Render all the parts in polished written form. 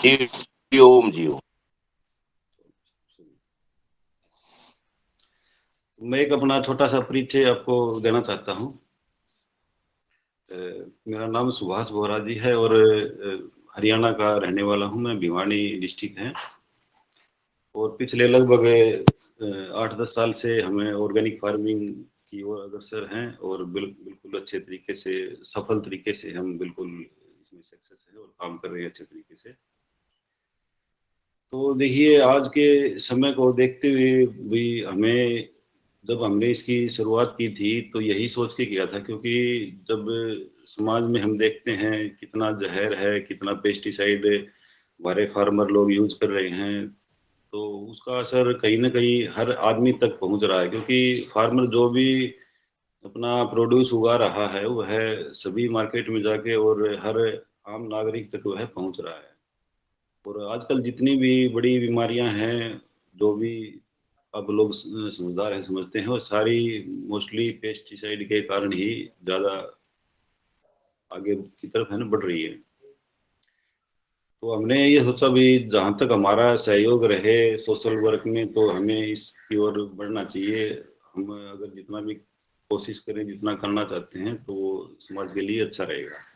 जी ओम जी ओम। मैं एक अपना छोटा सा परिचय आपको देना चाहता हूँ। मेरा नाम सुभाष बोरा जी है और हरियाणा का रहने वाला हूँ। मैं भिवानी डिस्ट्रिक्ट है और पिछले लगभग 8-10 साल से हमें ऑर्गेनिक फार्मिंग की ओर अग्रसर हैं और बिल्कुल अच्छे तरीके से, सफल तरीके से हम बिल्कुल इसमें सक्सेस है और काम कर रहे हैं अच्छे तरीके से। तो देखिए, आज के समय को देखते हुए भी हमें, जब हमने इसकी शुरुआत की थी तो यही सोच के किया था, क्योंकि जब समाज में हम देखते हैं कितना जहर है, कितना पेस्टिसाइड हमारे फार्मर लोग यूज कर रहे हैं, तो उसका असर कहीं ना कहीं हर आदमी तक पहुंच रहा है। क्योंकि फार्मर जो भी अपना प्रोड्यूस उगा रहा है वह सभी मार्केट में जाके और हर आम नागरिक तक वह पहुंच रहा है। और आजकल जितनी भी बड़ी बीमारियां हैं, जो भी अब लोग समझदार हैं, समझते हैं, वो सारी मोस्टली पेस्टिसाइड के कारण ही ज्यादा आगे की तरफ है ना बढ़ रही है। तो हमने ये सोचा भी, जहाँ तक हमारा सहयोग रहे सोशल वर्क में, तो हमें इसकी ओर बढ़ना चाहिए। हम अगर जितना भी कोशिश करें, जितना करना चाहते हैं, तो वो समाज के लिए अच्छा रहेगा।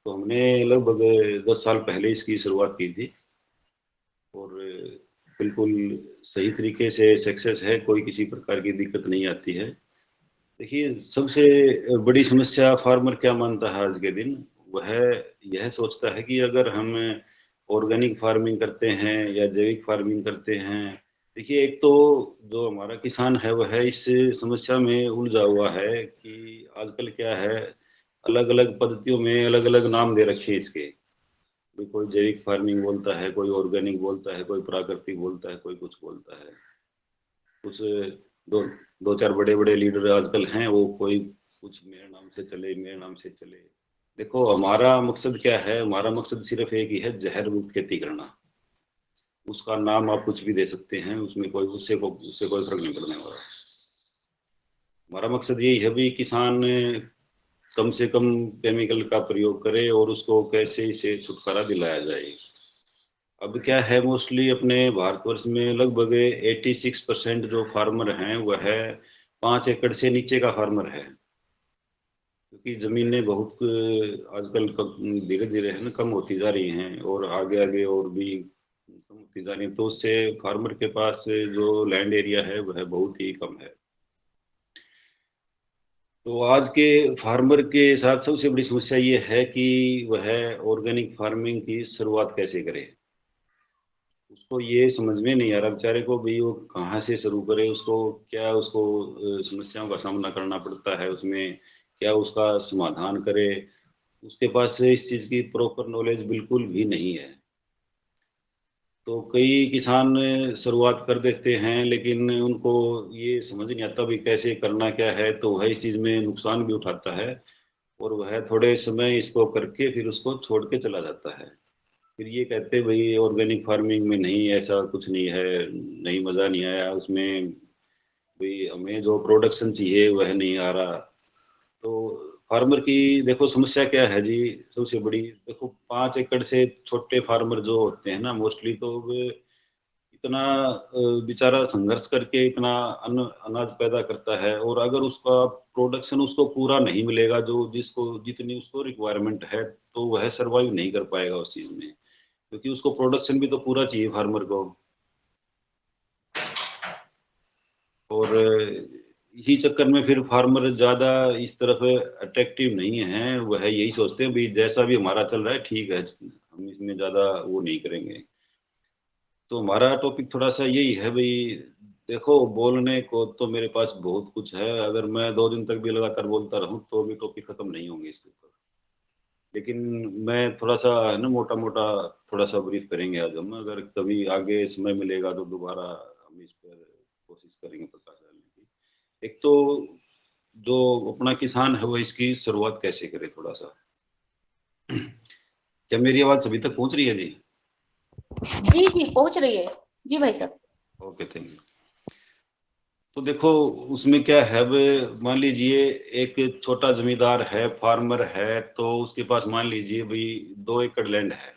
तो हमने लगभग 10 साल पहले इसकी शुरुआत की थी और बिल्कुल सही तरीके से सक्सेस है, कोई किसी प्रकार की दिक्कत नहीं आती है। देखिए, सबसे बड़ी समस्या फार्मर क्या मानता है आज के दिन, वह यह सोचता है कि अगर हम ऑर्गेनिक फार्मिंग करते हैं या जैविक फार्मिंग करते हैं। देखिए, एक तो जो हमारा किसान है वह इस समस्या में उलझा हुआ है कि आजकल क्या है, अलग अलग पद्धतियों में अलग अलग नाम दे रखे हैं इसके। कोई जैविक फार्मिंग बोलता है, कोई ऑर्गेनिक बोलता है, कोई प्राकृतिक बोलता है, कोई कुछ बोलता है। कुछ दो दो चार बड़े बड़े लीडर आजकल हैं, वो कोई कुछ मेरे नाम से चले, मेरे नाम से चले। देखो, हमारा मकसद क्या है, हमारा मकसद सिर्फ एक ही है, जहर मुक्त खेती करना। उसका नाम आप कुछ भी दे सकते हैं, उसमें कोई उससे कोई फर्क नहीं पड़ने वाला। हमारा मकसद यही है भी, किसान कम से कम केमिकल का प्रयोग करे और उसको कैसे इसे छुटकारा दिलाया जाए। अब क्या है, मोस्टली अपने भारतवर्ष में लगभग 86% जो फार्मर हैं वह 5 एकड़ से नीचे का फार्मर है। क्योंकि जमीनें बहुत आजकल धीरे धीरे है ना कम होती जा रही हैं और आगे आगे और भी कम होती जा रही हैं, तो उससे फार्मर के पास जो लैंड एरिया है वह बहुत ही कम है। तो आज के फार्मर के साथ सबसे बड़ी समस्या ये है कि वह ऑर्गेनिक फार्मिंग की शुरुआत कैसे करे। उसको ये समझ में नहीं आ रहा बेचारे को भी, वो कहाँ से शुरू करे, उसको क्या, उसको समस्याओं का सामना करना पड़ता है उसमें, क्या उसका समाधान करे। उसके पास इस चीज की प्रॉपर नॉलेज बिल्कुल भी नहीं है। तो कई किसान शुरुआत कर देते हैं, लेकिन उनको ये समझ नहीं आता भी कैसे करना क्या है, तो वह इस चीज में नुकसान भी उठाता है और वह थोड़े समय इसको करके फिर उसको छोड़ के चला जाता है। फिर ये कहते भाई ऑर्गेनिक फार्मिंग में नहीं, ऐसा कुछ नहीं है, नहीं, मजा नहीं आया उसमें, भाई हमें जो प्रोडक्शन चाहिए वह नहीं आ रहा। तो फार्मर की देखो समस्या क्या है जी, सबसे बड़ी देखो, 5 एकड़ से छोटे फार्मर जो होते हैं ना, मोस्टली तो वे इतना बेचारा संघर्ष करके इतना अनाज पैदा करता है, और अगर उसका प्रोडक्शन उसको पूरा नहीं मिलेगा, जो जिसको जितनी उसको रिक्वायरमेंट है, तो वह सरवाइव नहीं कर पाएगा उस चीज में। क्योंकि उसको प्रोडक्शन भी तो पूरा चाहिए फार्मर को। और इसी चक्कर में फिर फार्मर ज्यादा इस तरफ अट्रैक्टिव नहीं है, वह यही सोचते हैं भाई जैसा भी हमारा चल रहा है ठीक है, हम इसमें ज्यादा वो नहीं करेंगे। तो हमारा टॉपिक थोड़ा सा यही है भाई। देखो, बोलने को तो मेरे पास बहुत कुछ है, अगर मैं 2 दिन तक भी लगातार बोलता रहूं तो भी टॉपिक खत्म नहीं होंगे इसके ऊपर। लेकिन मैं थोड़ा सा है ना, मोटा मोटा थोड़ा सा ब्रीफ करेंगे आज हम, अगर कभी आगे समय मिलेगा तो दोबारा हम इस पर कोशिश करेंगे प्रकाश डालने की। एक तो जो अपना किसान है वो इसकी शुरुआत कैसे करे थोड़ा सा। क्या मेरी आवाज सभी तक पहुंच रही है जी? जी जी पहुंच रही है। जी भाई साहब। Okay, thank you. तो देखो, उसमें क्या है, मान लीजिए एक छोटा जमींदार है, फार्मर है, तो उसके पास मान लीजिए भाई 2 एकड़ लैंड है।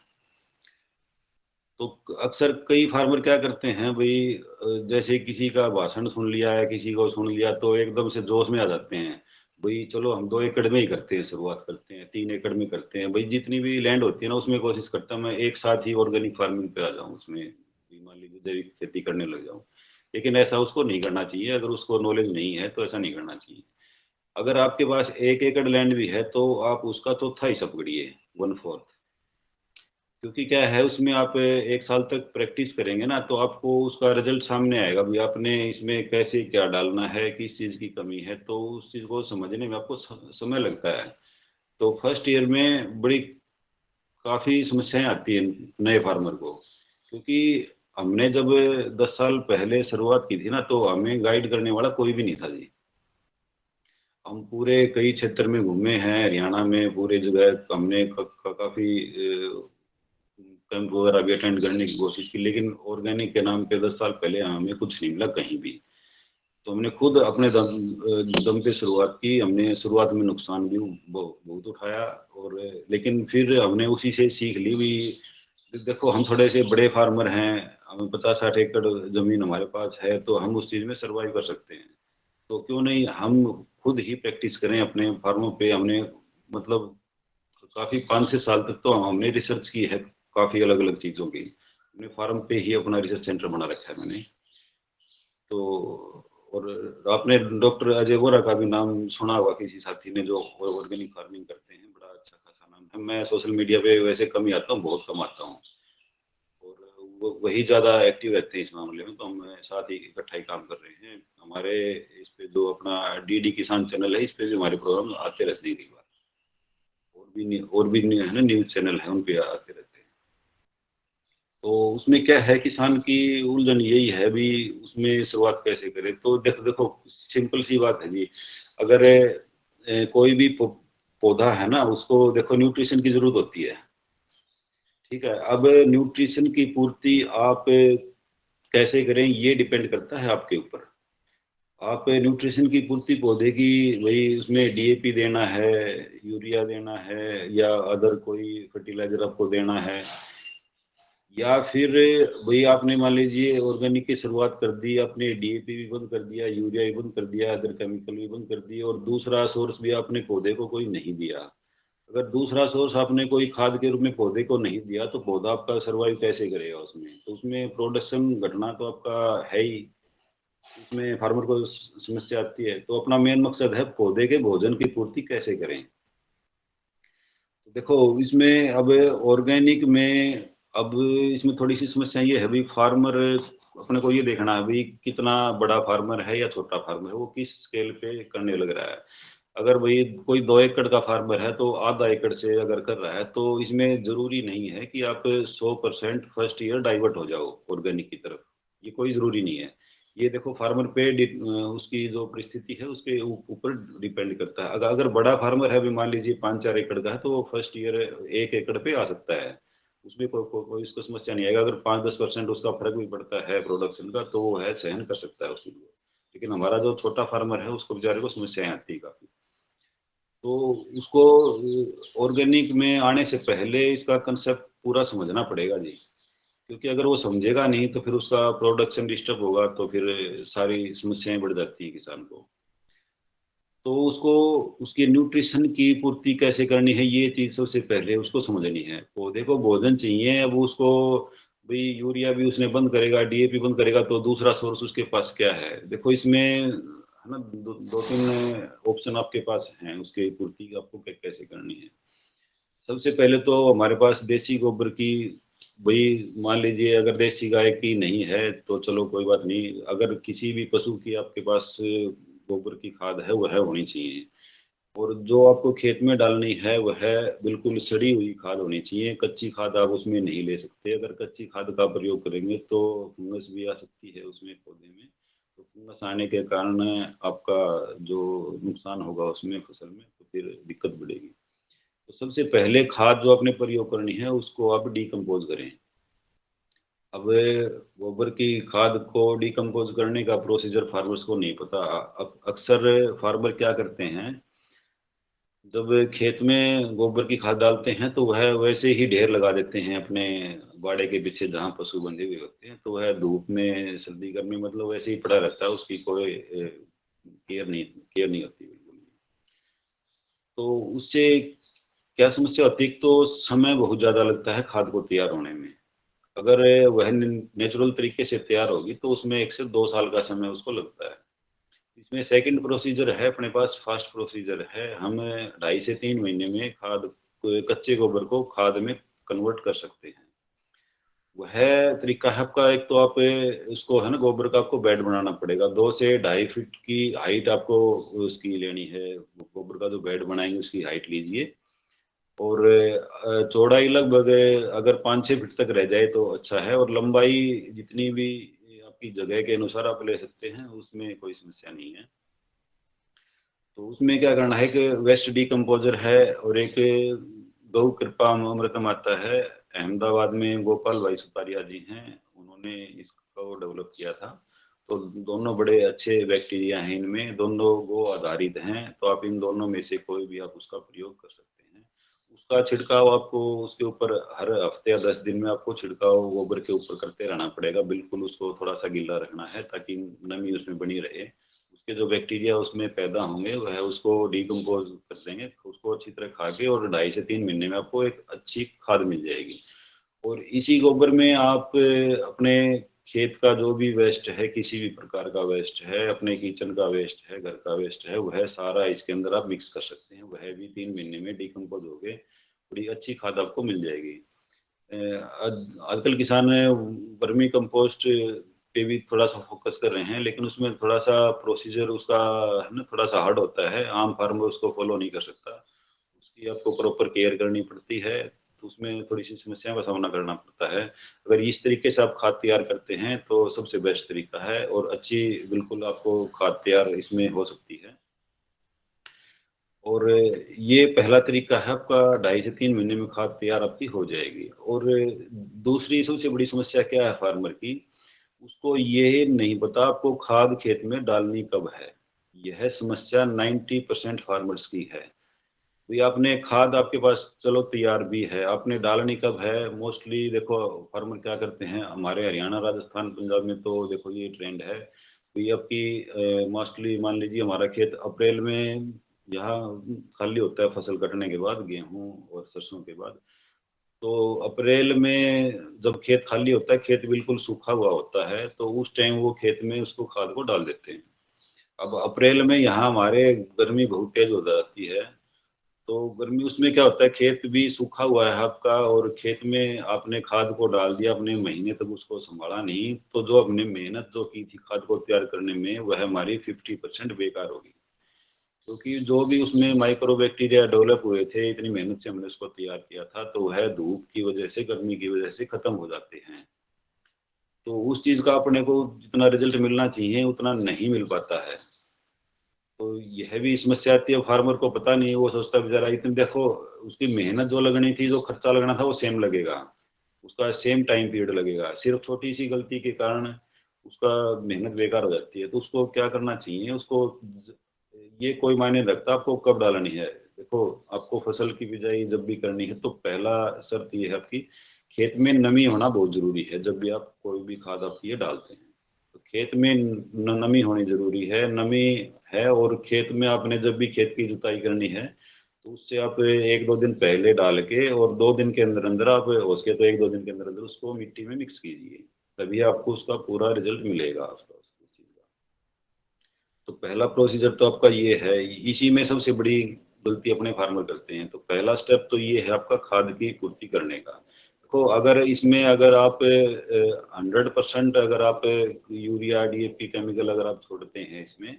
तो अक्सर कई फार्मर क्या करते हैं भाई, जैसे किसी का भाषण सुन लिया है, किसी को सुन लिया तो एकदम से जोश में आ जाते हैं। भाई चलो हम 2 एकड़ में ही करते हैं, शुरुआत करते हैं, 3 एकड़ में करते हैं। भाई जितनी भी लैंड होती है ना उसमें कोशिश करता हूँ मैं एक साथ ही ऑर्गेनिक फार्मिंग पे आ जाऊँ, उसमें मान लीजिए जैविक खेती करने लग जाऊँ। लेकिन ऐसा उसको नहीं करना चाहिए, अगर उसको नॉलेज नहीं है तो ऐसा नहीं करना चाहिए। अगर आपके पास 1 एकड़ लैंड भी है तो आप उसका चौथा हिस्सा पकड़िए, 1/4। क्योंकि क्या है उसमें आप 1 साल तक प्रैक्टिस करेंगे ना तो आपको उसका रिजल्ट सामने आएगा भी आपने इसमें कैसे क्या डालना है, किस चीज की कमी है, तो उस चीज को समझने में आपको समय लगता है। तो फर्स्ट ईयर में बड़ी काफी समस्याएं आती है नए फार्मर को, क्योंकि हमने जब 10 साल पहले शुरुआत की थी ना तो हमें गाइड करने वाला कोई भी नहीं था जी। हम पूरे कई क्षेत्र में घूमे हैं, हरियाणा में पूरे जगह हमने काफी कैंप वगैरह भी अटेंड करने की कोशिश की, लेकिन ऑर्गेनिक के नाम पे 10 साल पहले हमें कुछ नहीं मिला कहीं भी। तो हमने खुद अपने दम पे शुरुआत की। हमने शुरुआत में नुकसान भी बहुत उठाया, और लेकिन फिर हमने उसी से सीख ली भी। देखो हम थोड़े से बड़े फार्मर हैं, हमें 50-60 एकड़ जमीन हमारे पास है, तो हम उस चीज में सरवाइव कर सकते हैं। तो क्यों नहीं हम खुद ही प्रैक्टिस करें अपने फार्मों पे। हमने मतलब काफी 5 से 7 साल तक तो हमने रिसर्च की है काफी अलग अलग चीजों की। अपने फार्म पे ही अपना रिसर्च सेंटर बना रखा है मैंने। तो और आपने डॉक्टर अजय वोरा का भी नाम सुना होगा, किसी साथी ने, जो ऑर्गेनिक फार्मिंग करते हैं, बड़ा अच्छा खासा नाम है। मैं सोशल मीडिया पे वैसे कम ही आता हूँ, बहुत कम आता हूँ, और वही ज्यादा एक्टिव रहते हैं इस मामले में। तो हम साथ ही इकट्ठा ही काम कर रहे हैं। हमारे इस पे जो अपना डीडी किसान चैनल है, इस पे भी हमारे प्रोग्राम आते रहते हैं कई बार। और भी है ना न्यूज चैनल है, उन पे आते रहते हैं। तो उसमें क्या है, किसान की उलझन यही है भी उसमें शुरुआत कैसे करें। तो देखो देखो सिंपल सी बात है जी। अगर कोई भी पौधा है ना, उसको देखो न्यूट्रिशन की जरूरत होती है। ठीक है, अब न्यूट्रिशन की पूर्ति आप कैसे करें ये डिपेंड करता है आपके ऊपर। आप न्यूट्रिशन की पूर्ति पौधे की, वही उसमें डीएपी देना है, यूरिया देना है, या अदर कोई फर्टिलाइजर आपको देना है, या फिर वही आपने मान लीजिए ऑर्गेनिक की शुरुआत कर दी, आपने डीएपी भी बंद कर दिया, यूरिया भी बंद कर दिया, अदर केमिकल भी बंद कर दिए, और दूसरा सोर्स भी आपने पौधे को कोई नहीं दिया। अगर दूसरा सोर्स आपने कोई खाद के रूप में पौधे को नहीं दिया तो पौधा आपका सर्वाइव कैसे करेगा उसमें। तो उसमें प्रोडक्शन घटना तो आपका है ही, उसमें फार्मर को समस्या आती है। तो अपना मेन मकसद है पौधे के भोजन की पूर्ति कैसे करें। तो देखो इसमें अब ऑर्गेनिक में, अब इसमें थोड़ी सी समस्या ये है भी, फार्मर अपने को ये देखना है भी कितना बड़ा फार्मर है या छोटा फार्मर है, वो किस स्केल पे करने लग रहा है। अगर भाई कोई 2 एकड़ का फार्मर है तो आधा एकड़ से अगर कर रहा है, तो इसमें जरूरी नहीं है कि आप 100% फर्स्ट ईयर डाइवर्ट हो जाओ ऑर्गेनिक की तरफ। ये कोई जरूरी नहीं है। ये देखो फार्मर पे उसकी जो परिस्थिति है उसके ऊपर डिपेंड करता है। अगर अगर बड़ा फार्मर है, भी मान लीजिए 5-4 एकड़ का है, तो वो फर्स्ट ईयर 1 एकड़ पे आ सकता है। उसमें कोई इसको समस्या नहीं आएगा। अगर 5-10% उसका फर्क भी पड़ता है प्रोडक्शन का, तो वो है सहन कर सकता है उसके लिए। लेकिन हमारा जो छोटा फार्मर है उसको बेचारे को समस्याएं आती है काफी। तो उसको ऑर्गेनिक में आने से पहले इसका कंसेप्ट पूरा समझना पड़ेगा जी। क्योंकि अगर वो समझेगा नहीं तो फिर उसका प्रोडक्शन डिस्टर्ब होगा, तो फिर सारी समस्याएं बढ़ जाती है किसान को। तो उसको उसकी न्यूट्रिशन की पूर्ति कैसे करनी है, ये चीज सबसे पहले उसको समझनी है। पौधे को भोजन चाहिए, अब उसको भाई यूरिया भी उसने बंद करेगा, डीएपी बंद करेगा, तो दूसरा सोर्स उसके पास क्या है। देखो इसमें है ना, 2-3 ऑप्शन आपके पास हैं उसकी पूर्ति आपको कैसे करनी है। सबसे पहले तो हमारे पास देसी गोबर की, भाई मान लीजिए अगर देसी गाय की नहीं है तो चलो कोई बात नहीं, अगर किसी भी पशु की आपके पास गोबर की खाद है वह होनी चाहिए। और जो आपको खेत में डालनी है वह बिल्कुल सड़ी हुई खाद होनी चाहिए। कच्ची खाद आप उसमें नहीं ले सकते। अगर कच्ची खाद का प्रयोग करेंगे तो फंगस भी आ सकती है उसमें पौधे में। तो फंगस आने के कारण आपका जो नुकसान होगा उसमें फसल में, तो फिर दिक्कत बढ़ेगी। तो सबसे पहले खाद जो आपने प्रयोग करनी है उसको आप डिकम्पोज करें। अब गोबर की खाद को डिकम्पोज करने का प्रोसीजर फार्मर्स को नहीं पता। अब अक्सर फार्मर क्या करते हैं, जब खेत में गोबर की खाद डालते हैं तो वह वैसे ही ढेर लगा देते हैं अपने बाड़े के पीछे जहाँ पशु बंधे हुए होते हैं, तो वह धूप में सर्दी गर्मी मतलब वैसे ही पड़ा रहता है, उसकी कोई केयर नहीं होती बिल्कुल भी। तो उससे क्या समस्या होती है, तो समय बहुत ज्यादा लगता है खाद को तैयार होने में। अगर वह नेचुरल तरीके से तैयार होगी तो उसमें 1 से 2 साल का समय उसको लगता है। इसमें सेकंड प्रोसीजर है अपने पास, फास्ट प्रोसीजर है। हम 2.5 से 3 महीने में कच्चे गोबर को खाद में कन्वर्ट कर सकते हैं। वह तरीका है आपका, एक तो आप उसको है ना, गोबर का आपको बेड बनाना पड़ेगा। 2 से 2.5 फीट की हाइट आपको उसकी लेनी है। गोबर का जो बेड बनाएंगे उसकी हाइट लीजिए, और चौड़ाई लगभग अगर 5-6 फीट तक रह जाए तो अच्छा है, और लंबाई जितनी भी आपकी जगह के अनुसार आप ले सकते हैं, उसमें कोई समस्या नहीं है। तो उसमें क्या करना है कि वेस्ट डिकम्पोजर है, और एक गौ कृपा अमृतम आता है, अहमदाबाद में गोपाल भाई सुतारिया जी हैं, उन्होंने इसको डेवलप किया था। तो दोनों बड़े अच्छे बैक्टीरिया हैं इनमें, दोनों गो आधारित हैं, तो आप इन दोनों में से कोई भी आप उसका प्रयोग कर सकते हैं। उसका छिड़काव आपको उसके ऊपर हर हफ्ते या 10 दिन में आपको छिड़काव गोबर के ऊपर करते रहना पड़ेगा। बिल्कुल उसको थोड़ा सा गीला रखना है ताकि नमी उसमें बनी रहे। उसके जो बैक्टीरिया उसमें पैदा होंगे वह उसको डिकम्पोज कर देंगे, उसको अच्छी तरह खा के, और 2.5 से 3 महीने में आपको एक अच्छी खाद मिल जाएगी। और इसी गोबर में आप अपने खेत का जो भी वेस्ट है, किसी भी प्रकार का वेस्ट है, अपने किचन का वेस्ट है, घर का वेस्ट है, वह सारा इसके अंदर आप मिक्स कर सकते हैं। वह भी 3 महीने में डिकम्पोज हो गए, बड़ी अच्छी खाद आपको मिल जाएगी। आजकल किसान वर्मी कंपोस्ट पे भी थोड़ा सा फोकस कर रहे हैं, लेकिन उसमें थोड़ा सा प्रोसीजर उसका है ना, थोड़ा सा हार्ड होता है। आम फार्मर उसको फॉलो नहीं कर सकता, उसकी आपको प्रॉपर केयर करनी पड़ती है, तो उसमें थोड़ी सी समस्याओं का सामना करना पड़ता है। अगर इस तरीके से आप खाद तैयार करते हैं तो सबसे बेस्ट तरीका है, और अच्छी बिल्कुल आपको खाद तैयार इसमें हो सकती है। और ये पहला तरीका है आपका, 2.5 से 3 महीने में खाद तैयार आपकी हो जाएगी। और दूसरी सबसे बड़ी समस्या क्या है फार्मर की, उसको ये नहीं पता आपको खाद खेत में डालनी कब है। यह समस्या 90% फार्मर्स की है। तो ये आपने खाद आपके पास चलो तैयार भी है, आपने डालनी कब है। मोस्टली देखो फार्मर क्या करते हैं, हमारे हरियाणा राजस्थान पंजाब में तो देखो ये ट्रेंड है। तो ये आपकी मोस्टली मान लीजिए हमारा खेत अप्रैल में यहाँ खाली होता है फसल कटने के बाद, गेहूं और सरसों के बाद। तो अप्रैल में जब खेत खाली होता है, खेत बिल्कुल सूखा हुआ होता है, तो उस टाइम वो खेत में उसको खाद को डाल देते हैं। अब अप्रैल में यहाँ हमारे गर्मी बहुत तेज हो जाती है, तो गर्मी उसमें क्या होता है, खेत भी सूखा हुआ है आपका, और खेत में आपने खाद को डाल दिया, अपने महीने तक उसको संभाला नहीं, तो जो हमने मेहनत जो की थी खाद को तैयार करने में, वह हमारी 50% बेकार होगी। क्योंकि जो भी उसमें माइक्रो बैक्टीरिया डेवलप हुए थे, इतनी मेहनत से हमने उसको तैयार किया था, तो वह धूप की वजह से, गर्मी की वजह से खत्म हो जाते हैं। तो उस चीज का अपने को जितना रिजल्ट मिलना चाहिए उतना नहीं मिल पाता है। तो यह भी समस्या आती है, फार्मर को पता नहीं, वो सोचता है बेचारा इतने, देखो उसकी मेहनत जो लगनी थी, जो खर्चा लगना था वो सेम लगेगा, उसका सेम टाइम पीरियड लगेगा, सिर्फ छोटी सी गलती के कारण उसका मेहनत बेकार हो जाती है। तो उसको क्या करना चाहिए, उसको ये कोई मायने नहीं रखता आपको कब डालनी है। देखो आपको फसल की बिजाई जब भी करनी है, तो पहला शर्त ये है आपकी, खेत में नमी होना बहुत जरूरी है। जब भी आप कोई भी खाद आप ये डालते हैं, तो खेत में नमी होनी जरूरी है। नमी है, और खेत में आपने जब भी खेत की जुताई करनी है, तो उससे आप 1-2 दिन पहले डाल के, और 2 दिन के अंदर अंदर आप हो सके तो 1-2 दिन के अंदर अंदर उसको मिट्टी में मिक्स कीजिए, तभी आपको उसका पूरा रिजल्ट मिलेगा आपका उस चीज का। तो पहला प्रोसीजर तो आपका ये है। इसी में सबसे बड़ी गलती अपने फार्मर करते हैं। तो पहला स्टेप तो ये है आपका खाद की पूर्ति करने का। देखो अगर इसमें अगर आप 100% अगर आप यूरिया डीएपी केमिकल अगर आप छोड़ते हैं इसमें,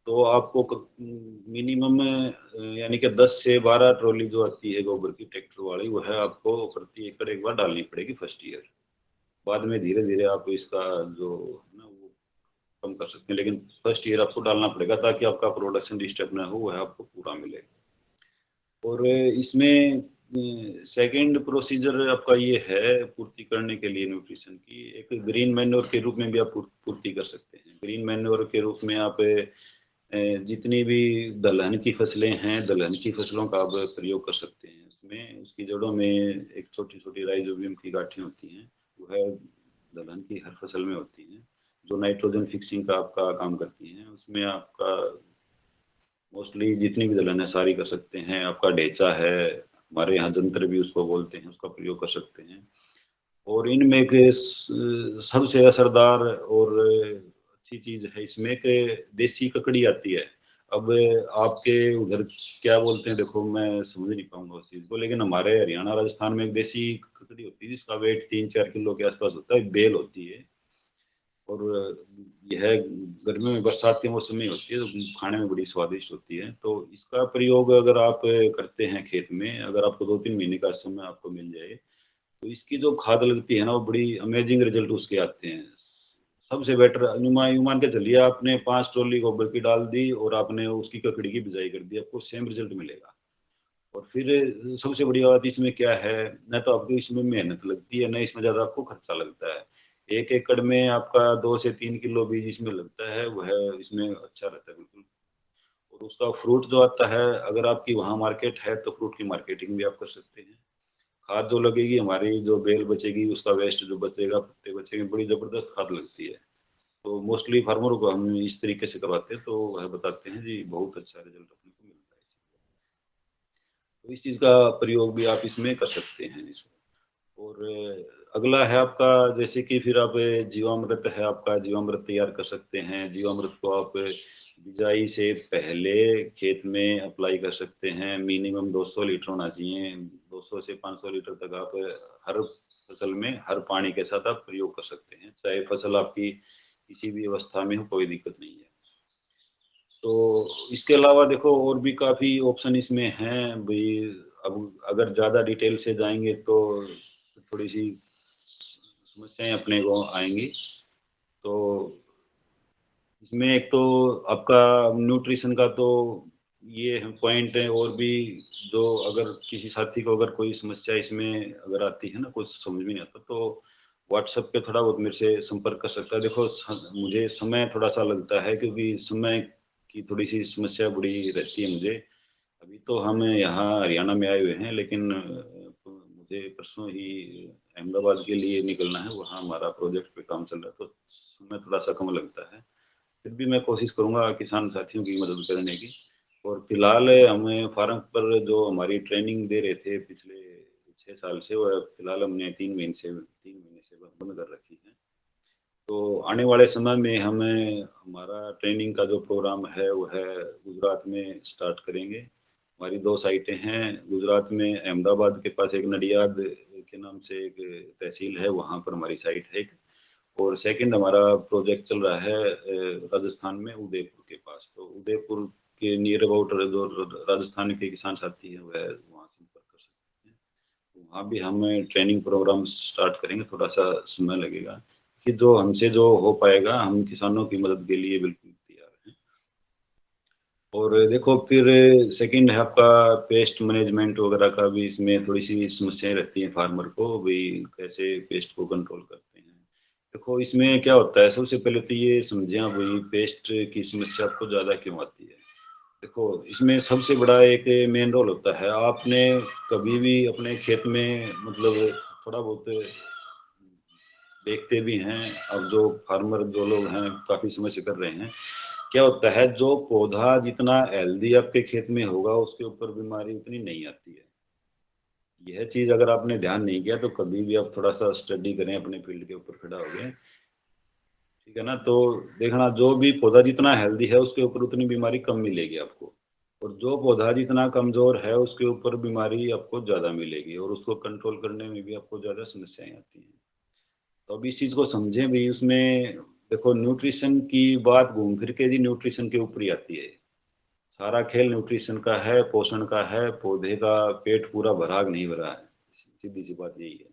तो आपको मिनिमम यानी कि 10 से 12 ट्रॉली जो आती है गोबर की ट्रैक्टर वाली, वह आपको प्रति एकड़ एक बार डालनी पड़ेगी फर्स्ट ईयर। बाद में धीरे धीरे आप इसका जो है ना वो कम कर सकते हैं, लेकिन फर्स्ट ईयर आपको डालना पड़ेगा ताकि आपका प्रोडक्शन डिस्टर्ब ना हो, वह आपको पूरा मिले। और इसमें सेकंड प्रोसीजर आपका ये है पूर्ति करने के लिए न्यूट्रिशन की, एक ग्रीन मैन्योर के रूप में भी आप पूर्ति कर सकते हैं। ग्रीन मैन्योर के रूप में आप जितनी भी दलहन की फसलें हैं, दलहन की फसलों का आप प्रयोग कर सकते हैं। उसमें उसकी जड़ों में एक छोटी-छोटी राइजोबियम की गांठें होती हैं, वह दलहन की हर फसल में होती हैं, जो नाइट्रोजन फिक्सिंग का आपका काम करती हैं। उसमें आपका मोस्टली जितनी भी दलहन है सारी कर सकते हैं। आपका ढेंचा है, हमारे यहाँ जंतर भी उसको बोलते हैं, उसका प्रयोग कर सकते हैं। और इनमें एक सबसे असरदार और अच्छी चीज है इसमें कि देसी ककड़ी आती है। अब आपके उधर क्या बोलते हैं, देखो मैं समझ नहीं पाऊंगा उस चीज को, लेकिन हमारे हरियाणा राजस्थान में एक देसी ककड़ी होती है जिसका वेट 3-4 किलो के आसपास होता है, बेल होती है। और यह गर्मियों में बरसात के मौसम में होती है, तो खाने में बड़ी स्वादिष्ट होती है। तो इसका प्रयोग अगर आप करते हैं खेत में, अगर आपको 2-3 महीने का समय आपको मिल जाए, तो इसकी जो खाद लगती है ना, वो बड़ी अमेजिंग रिजल्ट उसके आते हैं। सबसे बेटर यूं मान के चलिए, आपने 5 ट्रॉली गोबर की डाल दी और आपने उसकी ककड़ी की बिजाई कर दी, आपको सेम रिजल्ट मिलेगा। और फिर सबसे बड़ी बात इसमें क्या है, न तो आपको इसमें मेहनत लगती है, न इसमें ज्यादा आपको खर्चा लगता है। 1 एकड़ में आपका 2 से 3 किलो बीज इसमें लगता है, वह इसमें अच्छा रहता है बिल्कुल। और उसका फ्रूट जो आता है, अगर आपकी वहाँ मार्केट है तो फ्रूट की मार्केटिंग भी आप कर सकते हैं। खाद जो लगेगी, हमारी जो बेल बचेगी, उसका वेस्ट जो बचेगा, पत्ते बचेंगे, बड़ी जबरदस्त खाद लगती है। तो मोस्टली फार्मर को हम इस तरीके से करवाते हैं, तो वह बताते हैं जी बहुत अच्छा रिजल्ट अपने को मिलता है। तो इस चीज का प्रयोग भी आप इसमें कर सकते हैं इसमें। और अगला है आपका, जैसे कि फिर आप जीवामृत है आपका, जीवामृत तैयार कर सकते हैं। जीवामृत को आप बिजाई से पहले खेत में अप्लाई कर सकते हैं। मिनिमम 200 लीटर होना चाहिए, 200 से 500 लीटर तक आप हर फसल में हर पानी के साथ आप प्रयोग कर सकते हैं, चाहे फसल आपकी किसी भी अवस्था में हो, कोई दिक्कत नहीं है। तो इसके अलावा देखो और भी काफी ऑप्शन इसमें हैं भाई। अब अगर ज्यादा डिटेल से जाएंगे तो थोड़ी सी समस्याएं अपने को आएंगी। तो इसमें एक तो आपका न्यूट्रिशन का तो ये पॉइंट है, और भी जो अगर किसी साथी को अगर कोई समस्या इसमें अगर आती है ना, कुछ समझ में नहीं आता, तो व्हाट्सएप पे थोड़ा बहुत मेरे से संपर्क कर सकता है। देखो मुझे समय थोड़ा सा लगता है, क्योंकि समय की थोड़ी सी समस्या बड़ी रहती है मुझे। अभी तो हम यहाँ हरियाणा में आए हुए हैं, लेकिन मुझे परसों ही अहमदाबाद के लिए निकलना है, वहाँ हमारा प्रोजेक्ट पे काम चल रहा है, तो समय थोड़ा सा कम लगता है। फिर भी मैं कोशिश करूंगा किसान साथियों की मदद करने की। और फिलहाल हमें फार्म पर जो हमारी ट्रेनिंग दे रहे थे पिछले 6 साल से, वह फिलहाल हमने 3 महीने से बंद कर रखी है। तो आने वाले समय में हमें हमारा ट्रेनिंग का जो प्रोग्राम है वो है गुजरात में स्टार्ट करेंगे। हमारी 2 साइटें हैं गुजरात में, अहमदाबाद के पास एक नडियाद के नाम से एक तहसील है, वहाँ पर हमारी साइट है। और सेकंड हमारा प्रोजेक्ट चल रहा है राजस्थान में उदयपुर के पास। तो उदयपुर के नियर अबाउट जो राजस्थान के किसान साथी हैं वह वहाँ संपर्क कर सकते हैं। तो वहाँ भी हम ट्रेनिंग प्रोग्राम स्टार्ट करेंगे, थोड़ा सा समय लगेगा कि जो हमसे जो हो पाएगा, हम किसानों की मदद के लिए बिल्कुल तैयार हैं। और देखो फिर सेकंड है आपका पेस्ट मैनेजमेंट वगैरह का भी, इसमें थोड़ी सी समस्याएं रहती हैं फार्मर को भी, कैसे पेस्ट को कंट्रोल करते हैं। देखो इसमें क्या होता है, सबसे पहले तो ये समझे आप भाई पेस्ट की समस्या आपको ज्यादा क्यों आती है। देखो इसमें सबसे बड़ा एक मेन रोल होता है, आपने कभी भी अपने खेत में मतलब थोड़ा बहुत देखते भी हैं, अब जो फार्मर जो लोग हैं काफी समय से कर रहे हैं, क्या होता है जो पौधा जितना हेल्दी आपके खेत में होगा उसके ऊपर बीमारी उतनी नहीं आती है। यह चीज अगर आपने ध्यान नहीं किया तो कभी भी आप थोड़ा सा स्टडी करें, अपने फील्ड के ऊपर खड़ा हो गए, ठीक है ना, तो देखना जो भी पौधा जितना हेल्दी है उसके ऊपर उतनी बीमारी कम मिलेगी आपको। और जो पौधा जितना कमजोर है उसके ऊपर बीमारी आपको ज्यादा मिलेगी, और उसको कंट्रोल करने में भी आपको ज्यादा समस्याएं आती हैं। तो अब इस चीज को समझें भी, उसमें देखो न्यूट्रिशन की बात घूम फिर के जी न्यूट्रिशन के ऊपर ही आती है। सारा खेल न्यूट्रिशन का है, पोषण का है, पौधे का पेट पूरा भरा नहीं भरा है, सीधी सी बात यही है।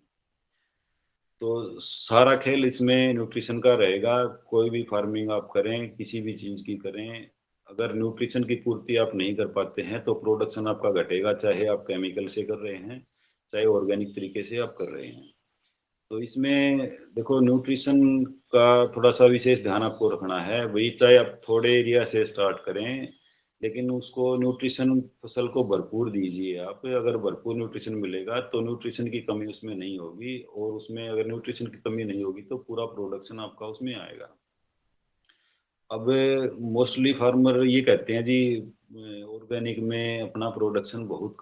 तो सारा खेल इसमें न्यूट्रिशन का रहेगा। कोई भी फार्मिंग आप करें, किसी भी चीज की करें, अगर न्यूट्रिशन की पूर्ति आप नहीं कर पाते हैं तो प्रोडक्शन आपका घटेगा, चाहे आप केमिकल से कर रहे हैं, चाहे ऑर्गेनिक तरीके से आप कर रहे हैं। तो इसमें देखो न्यूट्रिशन का थोड़ा सा विशेष ध्यान आपको रखना है। वही चाहे आप थोड़े एरिया से स्टार्ट करें, लेकिन उसको न्यूट्रिशन फसल को भरपूर दीजिए आप। अगर भरपूर न्यूट्रिशन मिलेगा तो न्यूट्रिशन की कमी उसमें नहीं होगी, और उसमें अगर न्यूट्रिशन की कमी नहीं होगी तो पूरा प्रोडक्शन आपका उसमें आएगा। अब मोस्टली फार्मर ये कहते हैं जी ऑर्गेनिक में अपना प्रोडक्शन बहुत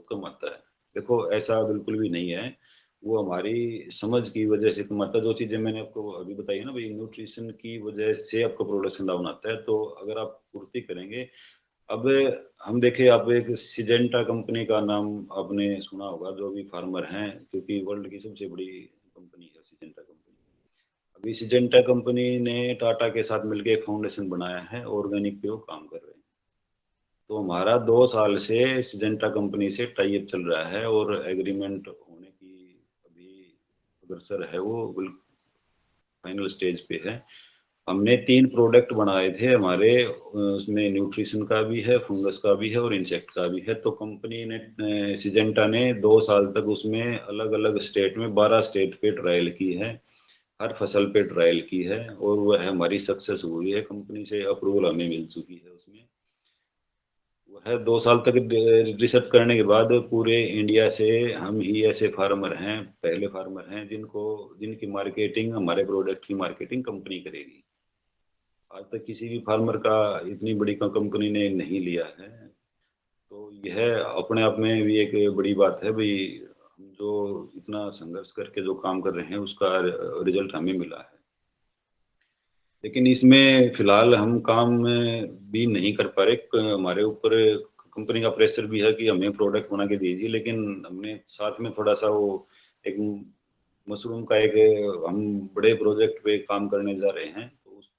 कम आता है। देखो ऐसा बिल्कुल भी नहीं है, वो हमारी समझ की वजह से कम आता है। जो चीजें मैंने आपको अभी बताई है ना भाई, न्यूट्रिशन की वजह से आपका प्रोडक्शन डाउन आता है। तो अगर आप पूर्ति करेंगे, अब हम देखें, आप एक सिजेंटा कंपनी का नाम आपने सुना होगा, जो भी फार्मर हैं, क्योंकि वर्ल्ड की सबसे बड़ी कंपनी है सिजेंटा कंपनी। अभी सिजेंटा कंपनी ने टाटा के साथ मिलकर एक फाउंडेशन बनाया है, ऑर्गेनिक पे वो काम कर रहे हैं। तो हमारा 2 साल से सिजेंटा कंपनी से टाई अप चल रहा है, और एग्रीमेंट होने की अभी अग्रसर है, वो बिल्कुल फाइनल स्टेज पे है। हमने 3 प्रोडक्ट बनाए थे हमारे, उसमें न्यूट्रिशन का भी है, फंगस का भी है, और इंसेक्ट का भी है। तो कंपनी ने सिजेंटा ने 2 साल तक उसमें अलग अलग स्टेट में 12 स्टेट पे ट्रायल की है, हर फसल पे ट्रायल की है, और वह हमारी सक्सेस हुई है। कंपनी से अप्रूवल हमें मिल चुकी है उसमें। वह 2 साल तक रिसर्च करने के बाद पूरे इंडिया से हम ही ऐसे फार्मर हैं, पहले फार्मर हैं जिनकी मार्केटिंग, हमारे प्रोडक्ट की मार्केटिंग कंपनी करेगी। आज तक किसी भी फार्मर का इतनी बड़ी कंपनी ने नहीं लिया है। तो यह अपने आप में भी एक बड़ी बात है भाई, हम जो इतना संघर्ष करके जो काम कर रहे हैं उसका रिजल्ट हमें मिला है। लेकिन इसमें फिलहाल हम काम भी नहीं कर पा रहे, हमारे ऊपर कंपनी का प्रेशर भी है कि हमें प्रोडक्ट बना के दीजिए। लेकिन हमने साथ में थोड़ा सा वो एक मशरूम का एक हम बड़े प्रोजेक्ट पे काम करने जा रहे हैं, तो उस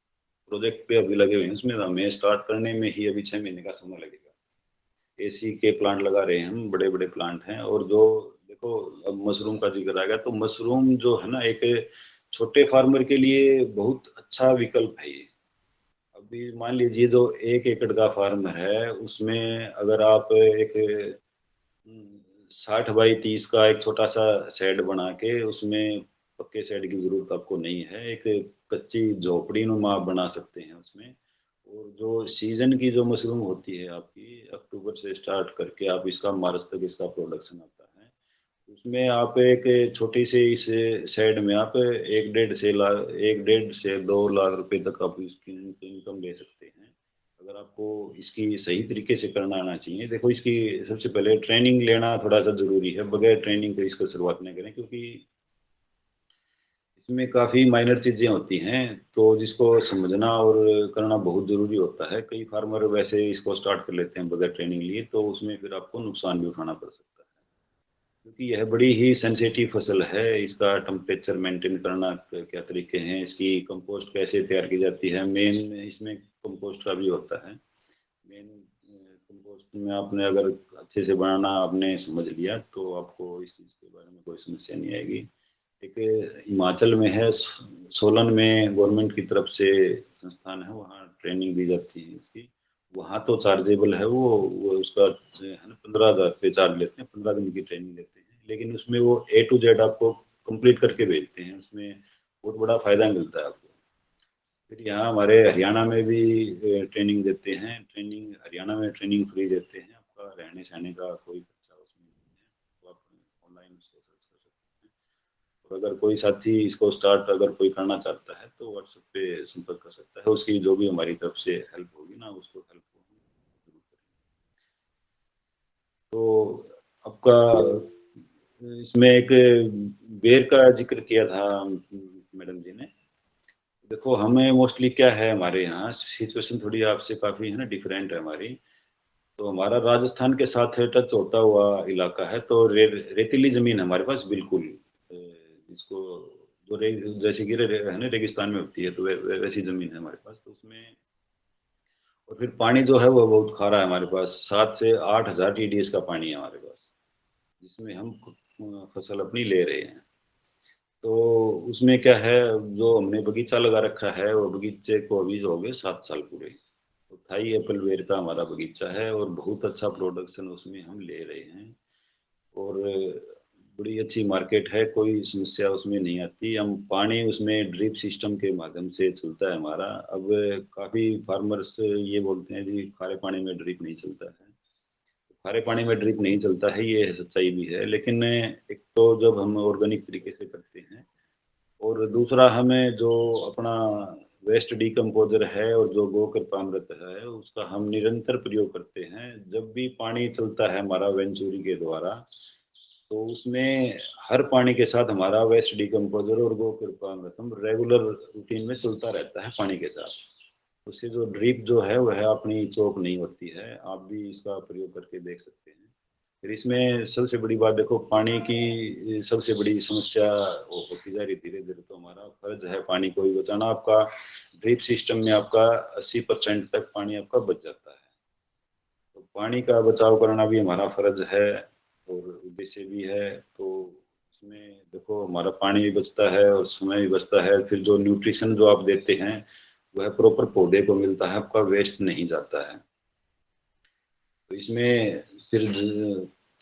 प्रोजेक्ट पे अभी लगे हुए हैं। उसमें हमें स्टार्ट करने में ही अभी 6 महीने का समय लगेगा। एसी के प्लांट लगा रहे हैं हम, बड़े बड़े प्लांट हैं। और जो देखो, अब मशरूम का जिक्र आएगा, तो मशरूम जो है ना, एक छोटे फार्मर के लिए बहुत अच्छा विकल्प है ये। अभी मान लीजिए जो 1 एकड़ का फार्म है, उसमें अगर आप एक 60 बाई 30 का एक छोटा सा शेड बना के, उसमें पक्के शेड की जरूरत आपको नहीं है, एक कच्ची झोपड़ी नुमा आप बना सकते हैं उसमें। और जो सीजन की जो मशरूम होती है आपकी, अक्टूबर से स्टार्ट करके आप इसका मार्च तक इसका प्रोडक्शन आता है। उसमें आप एक छोटी सी इस शेड में आप 1 डेढ़ से 2 लाख रुपए तक आप इसकी इनकम ले सकते हैं, अगर आपको इसकी सही तरीके से करना आना चाहिए। देखो, इसकी सबसे पहले ट्रेनिंग लेना थोड़ा सा जरूरी है। बगैर ट्रेनिंग के इसको शुरुआत नहीं करें, क्योंकि इसमें काफी माइनर चीजें होती हैं, तो जिसको समझना और करना बहुत जरूरी होता है। कई फार्मर वैसे इसको स्टार्ट कर लेते हैं बगैर ट्रेनिंग लिए, तो उसमें फिर आपको नुकसान भी उठाना पड़ सकता है, क्योंकि यह बड़ी ही सेंसिटिव फसल है। इसका टेम्परेचर मेंटेन करना, क्या तरीके हैं, इसकी कंपोस्ट कैसे तैयार की जाती है, मेन इसमें कंपोस्ट का भी होता है। मेन कंपोस्ट में आपने अगर अच्छे से बनाना आपने समझ लिया, तो आपको इस चीज़ के बारे में कोई समस्या नहीं आएगी। एक हिमाचल में है, सोलन में गवर्नमेंट की तरफ से संस्थान है, वहाँ ट्रेनिंग दी जाती है इसकी। वहाँ तो चार्जेबल है, वो उसका है ना, 15,000 रुपये चार्ज लेते हैं, 15 दिन की ट्रेनिंग देते हैं। लेकिन उसमें वो A to Z आपको कंप्लीट करके भेजते हैं, उसमें बहुत बड़ा फायदा मिलता है आपको। फिर यहाँ हमारे हरियाणा में भी ट्रेनिंग देते हैं। ट्रेनिंग हरियाणा में ट्रेनिंग फ्री देते हैं, आपका रहने सहने का कोई खर्चा उसमें नहीं है, तो आप ऑनलाइन उसको सर्च कर सकते हैं। और अगर कोई साथी इसको स्टार्ट अगर कोई करना चाहता है, तो व्हाट्सएप पे संपर्क कर सकता है। उसकी जो भी हमारी तरफ से हेल्प होगी ना, उसको हेल्प जरूर करेंगे। तो आपका इसमें एक बेर का जिक्र किया था मैडम जी ने। देखो, हमें मोस्टली क्या है, हमारे यहाँ सिचुएशन थोड़ी आपसे काफी है ना डिफरेंट है हमारी। तो हमारा राजस्थान के साथ टच होता हुआ इलाका है, तो रेतीली जमीन है हमारे पास बिल्कुल। इसको जो जैसे कि है ना रेगिस्तान में होती है, तो वैसी जमीन है हमारे पास। तो उसमें और फिर पानी जो है वो बहुत खारा है हमारे पास। 7 से 8 हजार TDS का पानी है हमारे पास, जिसमें हम फसल अपनी ले रहे हैं। तो उसमें क्या है, जो हमने बगीचा लगा रखा है, वो बगीचे को अभी हो गए 7 साल पूरे। तो थाई एप्पल बेर का हमारा बगीचा है, और बहुत अच्छा प्रोडक्शन उसमें हम ले रहे हैं। और बड़ी अच्छी मार्केट है, कोई समस्या उसमें नहीं आती। हम पानी उसमें ड्रिप सिस्टम के माध्यम से चलता है हमारा। अब काफ़ी फार्मर्स ये बोलते हैं जी खारे पानी में ड्रिप नहीं चलता है। खारे पानी में ड्रिप नहीं चलता है, ये सच्चाई भी है, लेकिन एक तो जब हम ऑर्गेनिक तरीके से करते हैं, और दूसरा हमें जो अपना वेस्ट डिकम्पोजर है और जो गोकृपामृत है उसका हम निरंतर प्रयोग करते हैं। जब भी पानी चलता है हमारा वेंचुरी के द्वारा, तो उसमें हर पानी के साथ हमारा वेस्ट डिकम्पोजर और गोकृपामृत हम रेगुलर रूटीन में चलता रहता है पानी के साथ। उससे जो ड्रिप जो है वह अपनी चौक नहीं होती है। आप भी इसका प्रयोग करके देख सकते हैं। फिर इसमें सबसे बड़ी बात देखो, पानी की सबसे बड़ी समस्या वो होती जा रही धीरे धीरे, तो हमारा फर्ज है पानी को भी बचाना। आपका ड्रिप सिस्टम में आपका 80% तक पानी आपका बच जाता है, तो पानी का बचाव करना भी हमारा फर्ज है और उद्देश्य भी है। तो इसमें देखो हमारा पानी भी बचता है और समय भी बचता है। फिर जो न्यूट्रिशन जो आप देते हैं वह प्रॉपर पौधे को मिलता है, आपका वेस्ट नहीं जाता है। तो इसमें फिर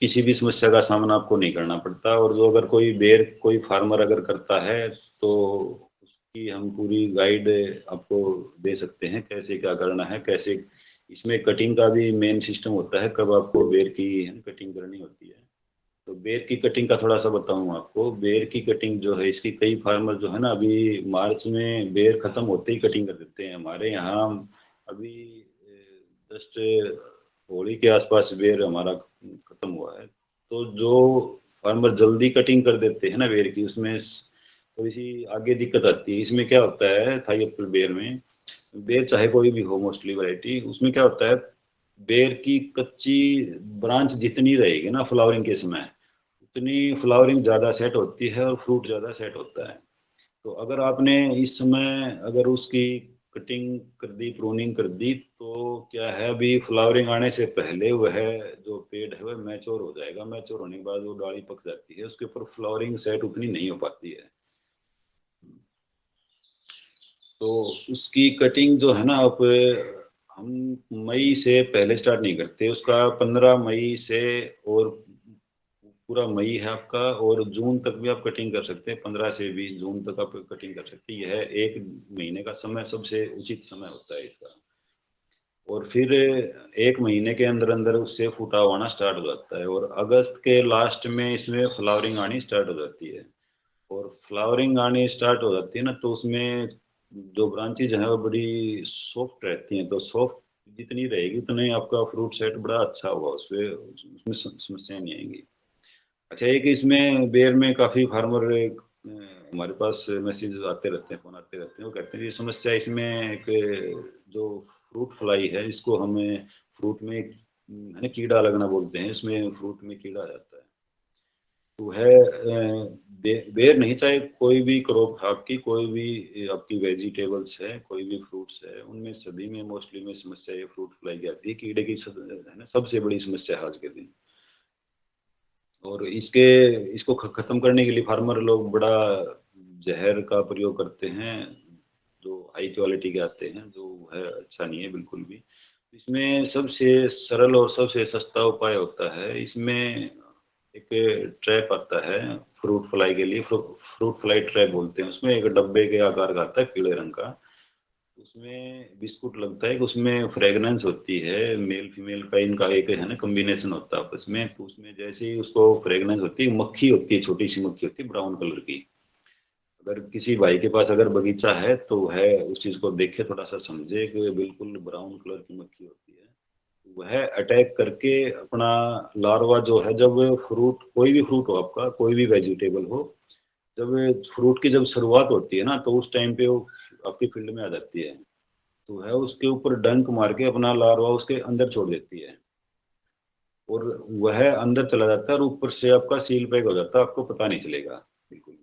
किसी भी समस्या का सामना आपको नहीं करना पड़ता। और जो अगर कोई फार्मर अगर करता है तो उसकी हम पूरी गाइड आपको दे सकते हैं, कैसे क्या करना है, कैसे। इसमें कटिंग का भी मेन सिस्टम होता है, कब आपको बेर की कटिंग करनी होती है। तो बेर की कटिंग का थोड़ा सा बताऊं आपको। बेर की कटिंग जो है, इसकी कई फार्मर जो है ना, अभी मार्च में बेर खत्म होते ही कटिंग कर देते हैं। हमारे यहाँ अभी जस्ट होली के आसपास बेर हमारा खत्म हुआ है। तो जो फार्मर जल्दी कटिंग कर देते हैं ना बेर की, उसमें थोड़ी सी आगे दिक्कत आती है। इसमें क्या होता है, थाई एप्पल बेर में, बेर चाहे कोई भी हो मोस्टली वैरायटी, उसमें क्या होता है, बेर की कच्ची ब्रांच जितनी रहेगी ना फ्लावरिंग के समय, उतनी फ्लावरिंग ज्यादा सेट होती है और फ्रूट ज्यादा सेट होता है। तो अगर आपने इस समय अगर उसकी कटिंग कर दी, प्रूनिंग कर दी, तो क्या है, अभी फ्लावरिंग आने से पहले वह जो पेड़ है वह मैच्योर हो जाएगा। मैच्योर होने के बाद वो डाली पक जाती है, उसके ऊपर फ्लावरिंग सेट उतनी नहीं हो पाती है। तो उसकी कटिंग जो है ना, आप हम मई से पहले स्टार्ट नहीं करते उसका। 15 मई से, और पूरा मई है आपका, और जून तक भी आप कटिंग कर सकते हैं। 15 से 20 जून तक आप कटिंग कर सकते हैं। यह 1 महीने का समय सबसे उचित समय होता है इसका। और फिर 1 महीने के अंदर अंदर उससे फुटाव आना स्टार्ट हो जाता है, और अगस्त के लास्ट में इसमें फ्लावरिंग आनी स्टार्ट हो जाती है। और फ्लावरिंग आनी स्टार्ट हो जाती है ना, तो उसमें जो ब्रांचेज हैं वो बड़ी सॉफ्ट रहती हैं। तो सॉफ्ट जितनी रहेगी उतने आपका फ्रूट सेट बड़ा अच्छा होगा, उसमें समस्या नहीं आएंगी। अच्छा, एक इसमें बेर में काफी फार्मर हमारे पास मैसेज आते रहते हैं, फोन आते रहते हैं। वो कहते हैं ये समस्या इसमें एक जो फ्रूट फ्लाई है, इसको हमें फ्रूट में है ना कीड़ा लगना बोलते हैं, इसमें फ्रूट में कीड़ा आ जाता है। तो है बेर नहीं, चाहे कोई भी क्रॉप आपकी, कोई भी आपकी वेजिटेबल्स है, कोई भी फ्रूट्स है, उनमें सभी में मोस्टली में समस्या ये फ्रूट फ्लाई की आती है। कीड़े की है ना सबसे बड़ी समस्या है आज के दिन। और इसको खत्म करने के लिए फार्मर लोग बड़ा जहर का प्रयोग करते हैं, जो हाई क्वालिटी के आते हैं, जो है अच्छा नहीं है बिल्कुल भी। इसमें सबसे सरल और सबसे सस्ता उपाय होता है, इसमें एक ट्रैप आता है फ्रूट फ्लाई के लिए। फ्रूट फ्लाई ट्रैप बोलते हैं। उसमें एक डब्बे के आकार का आता है, पीले रंग का। उसमें बिस्कुट लगता है कि उसमें फ्रेगनेंस होती है, मेल फीमेल का इनका एक है ना कॉम्बिनेशन होता है आपस में। तो उसमें जैसे ही उसको फ्रेगनेंस होती है, मक्खी होती है, छोटी सी मक्खी होती है ब्राउन कलर की। अगर किसी भाई के पास अगर बगीचा है तो है उस चीज को देखे, थोड़ा सा समझे कि बिल्कुल ब्राउन कलर की मक्खी होती है। वह अटैक करके अपना लार्वा जो है, जब फ्रूट, कोई भी फ्रूट हो आपका, कोई भी वेजिटेबल हो, जब फ्रूट की जब शुरुआत होती है ना, तो उस टाइम पे वो आपकी फील्ड में आ जाती है। तो है उसके ऊपर डंक मार के अपना लार्वा उसके अंदर छोड़ देती है, और वह अंदर चला जाता है और ऊपर से आपका सील पैक हो जाता है, आपको पता नहीं चलेगा बिल्कुल भी।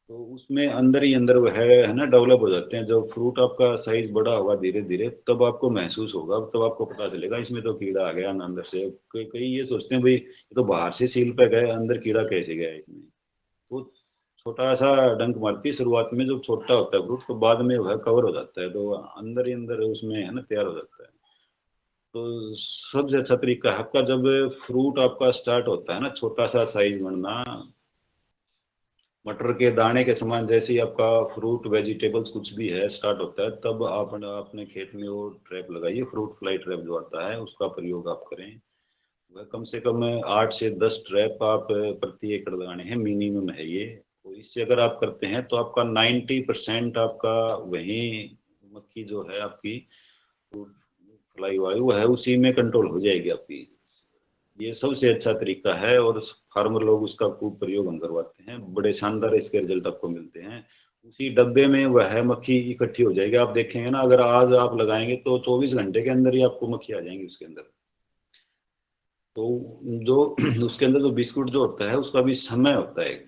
तो उसमें अंदर ही अंदर वह है ना डेवलप हो जाते हैं। जब फ्रूट आपका साइज बड़ा होगा धीरे धीरे, तब आपको महसूस होगा, तब आपको पता चलेगा इसमें तो कीड़ा आ गया ना अंदर से। कई ये सोचते हैं भाई ये तो बाहर से सील पैक है, अंदर कीड़ा कैसे गया इसमें। तो छोटा सा डंक मारती है शुरुआत में, जब छोटा होता है फ्रूट, तो बाद में वह कवर हो जाता है, तो अंदर ही अंदर उसमें है ना तैयार हो जाता है। तो सबसे अच्छा तरीका है आपका, जब फ्रूट आपका स्टार्ट होता है ना, छोटा सा साइज बनना, मटर के दाने के समान, जैसे ही आपका फ्रूट वेजिटेबल्स कुछ भी है स्टार्ट होता है, तब आप अपने खेत में वो ट्रैप लगाइए, फ्रूट फ्लाई ट्रैप जो आता है उसका प्रयोग आप करें। वह कम से कम 8 से 10 ट्रैप आप प्रति एकड़ लगाने हैं, मिनिमम है ये। तो इससे अगर आप करते हैं तो आपका 90% आपका वही मक्खी जो है आपकी फ्रूट फ्लाई वायु है उसी में कंट्रोल हो जाएगी आपकी। ये सबसे अच्छा तरीका है और फार्मर लोग उसका खूब प्रयोग हम करवाते हैं, बड़े शानदार इसके रिजल्ट आपको मिलते हैं। उसी डब्बे में वह मक्खी इकट्ठी हो जाएगी, आप देखेंगे ना, अगर आज आप लगाएंगे तो 24 घंटे के अंदर ही आपको मक्खी आ जाएंगी उसके अंदर। तो जो उसके अंदर जो बिस्कुट जो होता है उसका भी समय होता है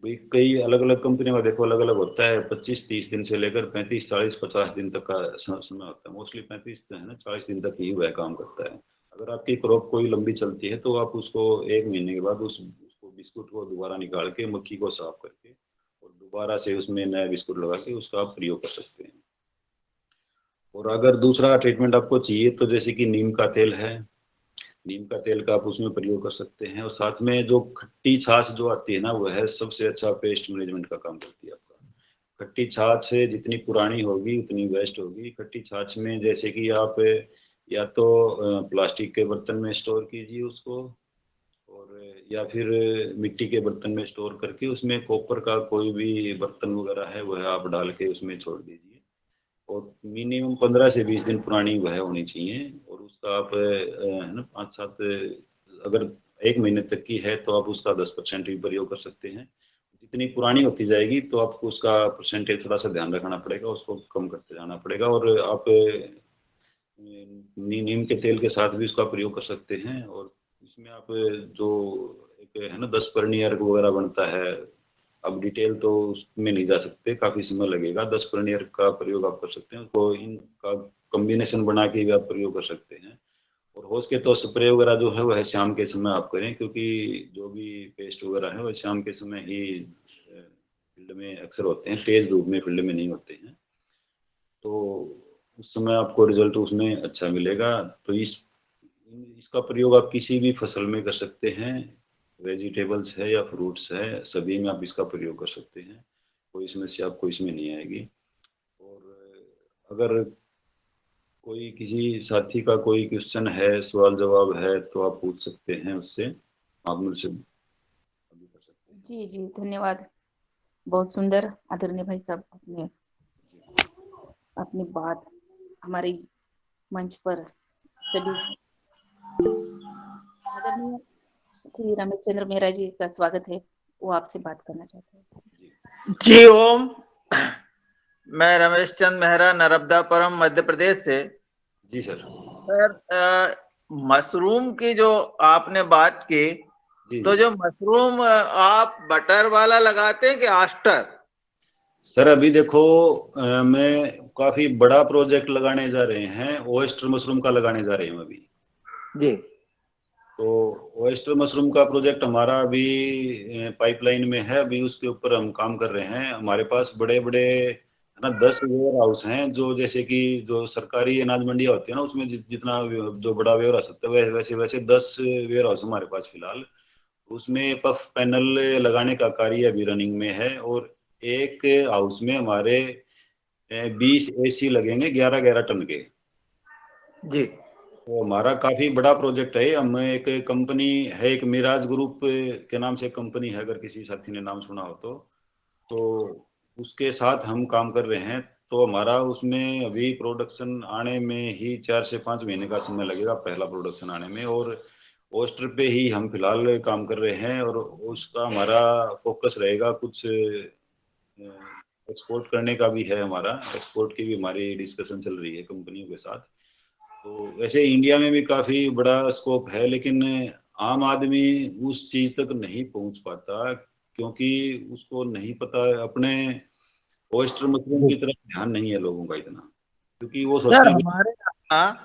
भाई, कई अलग अलग कंपनियों का देखो अलग अलग होता है, 25-30 दिन से लेकर 35-40-50 दिन तक का समय होता है। मोस्टली 35 है ना, 40 दिन तक ही वह काम करता है। अगर आपकी क्रॉप कोई लंबी चलती है तो आप उसको 1 महीने के बाद उसको बिस्कुट को दोबारा निकाल के मक्खी को साफ करके और दोबारा से उसमें नया बिस्कुट लगा के उसका आप प्रयोग कर सकते हैं। और अगर दूसरा ट्रीटमेंट आपको चाहिए तो जैसे कि नीम का तेल है, नीम का तेल का आप उसमें प्रयोग कर सकते हैं। और साथ में जो खट्टी छाछ जो आती है ना, वह है सबसे अच्छा पेस्ट मैनेजमेंट का काम करती है आपका। खट्टी छाछ से जितनी पुरानी होगी उतनी बेस्ट होगी। खट्टी छाछ में जैसे कि आप या तो प्लास्टिक के बर्तन में स्टोर कीजिए उसको, और या फिर मिट्टी के बर्तन में स्टोर करके उसमें कॉपर का कोई भी बर्तन वगैरह है वह आप डाल के उसमें छोड़ दीजिए। और मिनिमम 15 से 20 दिन पुरानी वह होनी चाहिए। और उसका आप है ना 5-7, अगर 1 महीने तक की है तो आप उसका 10% भी प्रयोग कर सकते हैं। जितनी पुरानी होती जाएगी तो आपको उसका परसेंटेज थोड़ा सा ध्यान रखना पड़ेगा, उसको कम करते जाना पड़ेगा। और आप नीम के तेल के साथ भी उसका प्रयोग कर सकते हैं। और इसमें आप जो एक है ना 10 परनी अर्क वगैरह बनता है, अब डिटेल तो उसमें नहीं जा सकते, काफी समय लगेगा। 10 परनी अर्क का प्रयोग आप कर सकते हैं, तो इनका कॉम्बिनेशन बना के भी आप प्रयोग कर सकते हैं। और हो सके तो स्प्रे वगैरह जो है वह शाम के समय आप करें, क्योंकि जो भी पेस्ट वगैरह है वह शाम के समय ही फील्ड में अक्सर होते हैं, तेज धूप में फील्ड में नहीं होते हैं। तो उस समय आपको रिजल्ट उसमें अच्छा मिलेगा। तो इसका प्रयोग आप किसी भी फसल में कर सकते हैं, वेजिटेबल्स है या फ्रूट्स है, सभी में आप इसका प्रयोग कर सकते हैं, कोई समस्या आपको इसमें नहीं आएगी। और अगर कोई किसी साथी का कोई क्वेश्चन है, सवाल जवाब है, तो आप पूछ सकते हैं उससे, आप मुझसे अभी कर सकते हैं। जी जी धन्यवाद, बहुत सुंदर आदरणीय भाई साहब आपने अपनी बात हमारे मंच पर सभी आदरणीय श्री रमेश चंद्र मेहरा जी का स्वागत है, वो आपसे बात करना चाहते हैं। जी ओम, मैं रमेश चंद मेहरा, नर्मदापुरम, मध्य प्रदेश से। जी सर। सर, मशरूम की जो आपने बात की, जी तो जी जो मशरूम आप बटर वाला लगाते हैं कि आस्टर? सर, अभी देखो मैं काफी बड़ा प्रोजेक्ट लगाने जा रहे हैं, ओएस्टर मशरूम का लगाने जा रहे हैं अभी। जी तो ओएस्टर मशरूम का प्रोजेक्ट हमारा अभी पाइपलाइन में है, अभी उसके ऊपर हम काम कर रहे हैं। हमारे पास बड़े बड़े है ना 10 वेयर हाउस हैं, जो जैसे कि जो सरकारी अनाज मंडियां होती है ना, उसमें जितना जो बड़ा वेयर हाउस होता है वैसे वैसे 10 वेयर हाउस हमारे पास फिलहाल। उसमें पफ पैनल लगाने का कार्य अभी रनिंग में है। और एक हाउस में हमारे 20 एसी लगेंगे, 11-11 टन के। जी तो हमारा काफी बड़ा प्रोजेक्ट है। हम एक कंपनी है, एक मिराज ग्रुप के नाम से एक कंपनी है, अगर किसी साथी ने नाम सुना हो तो उसके साथ हम काम कर रहे हैं। तो हमारा उसमें अभी प्रोडक्शन आने में ही 4 से 5 महीने का समय लगेगा, पहला प्रोडक्शन आने में। और पोस्टर पे ही हम फिलहाल काम कर रहे हैं। और उसका हमारा फोकस रहेगा कुछ एक्सपोर्ट करने का भी है, हमारा एक्सपोर्ट की भी हमारी डिस्कशन चल रही है कंपनियों के साथ। तो वैसे इंडिया में भी काफी बड़ा स्कोप है, लेकिन आम आदमी उस चीज तक नहीं पहुंच पाता, क्योंकि उसको नहीं पता, अपने ओयस्टर मशरूम जी की तरफ ध्यान नहीं है लोगों का इतना, क्योंकि वो सर, सोचते हैं हमारे यहाँ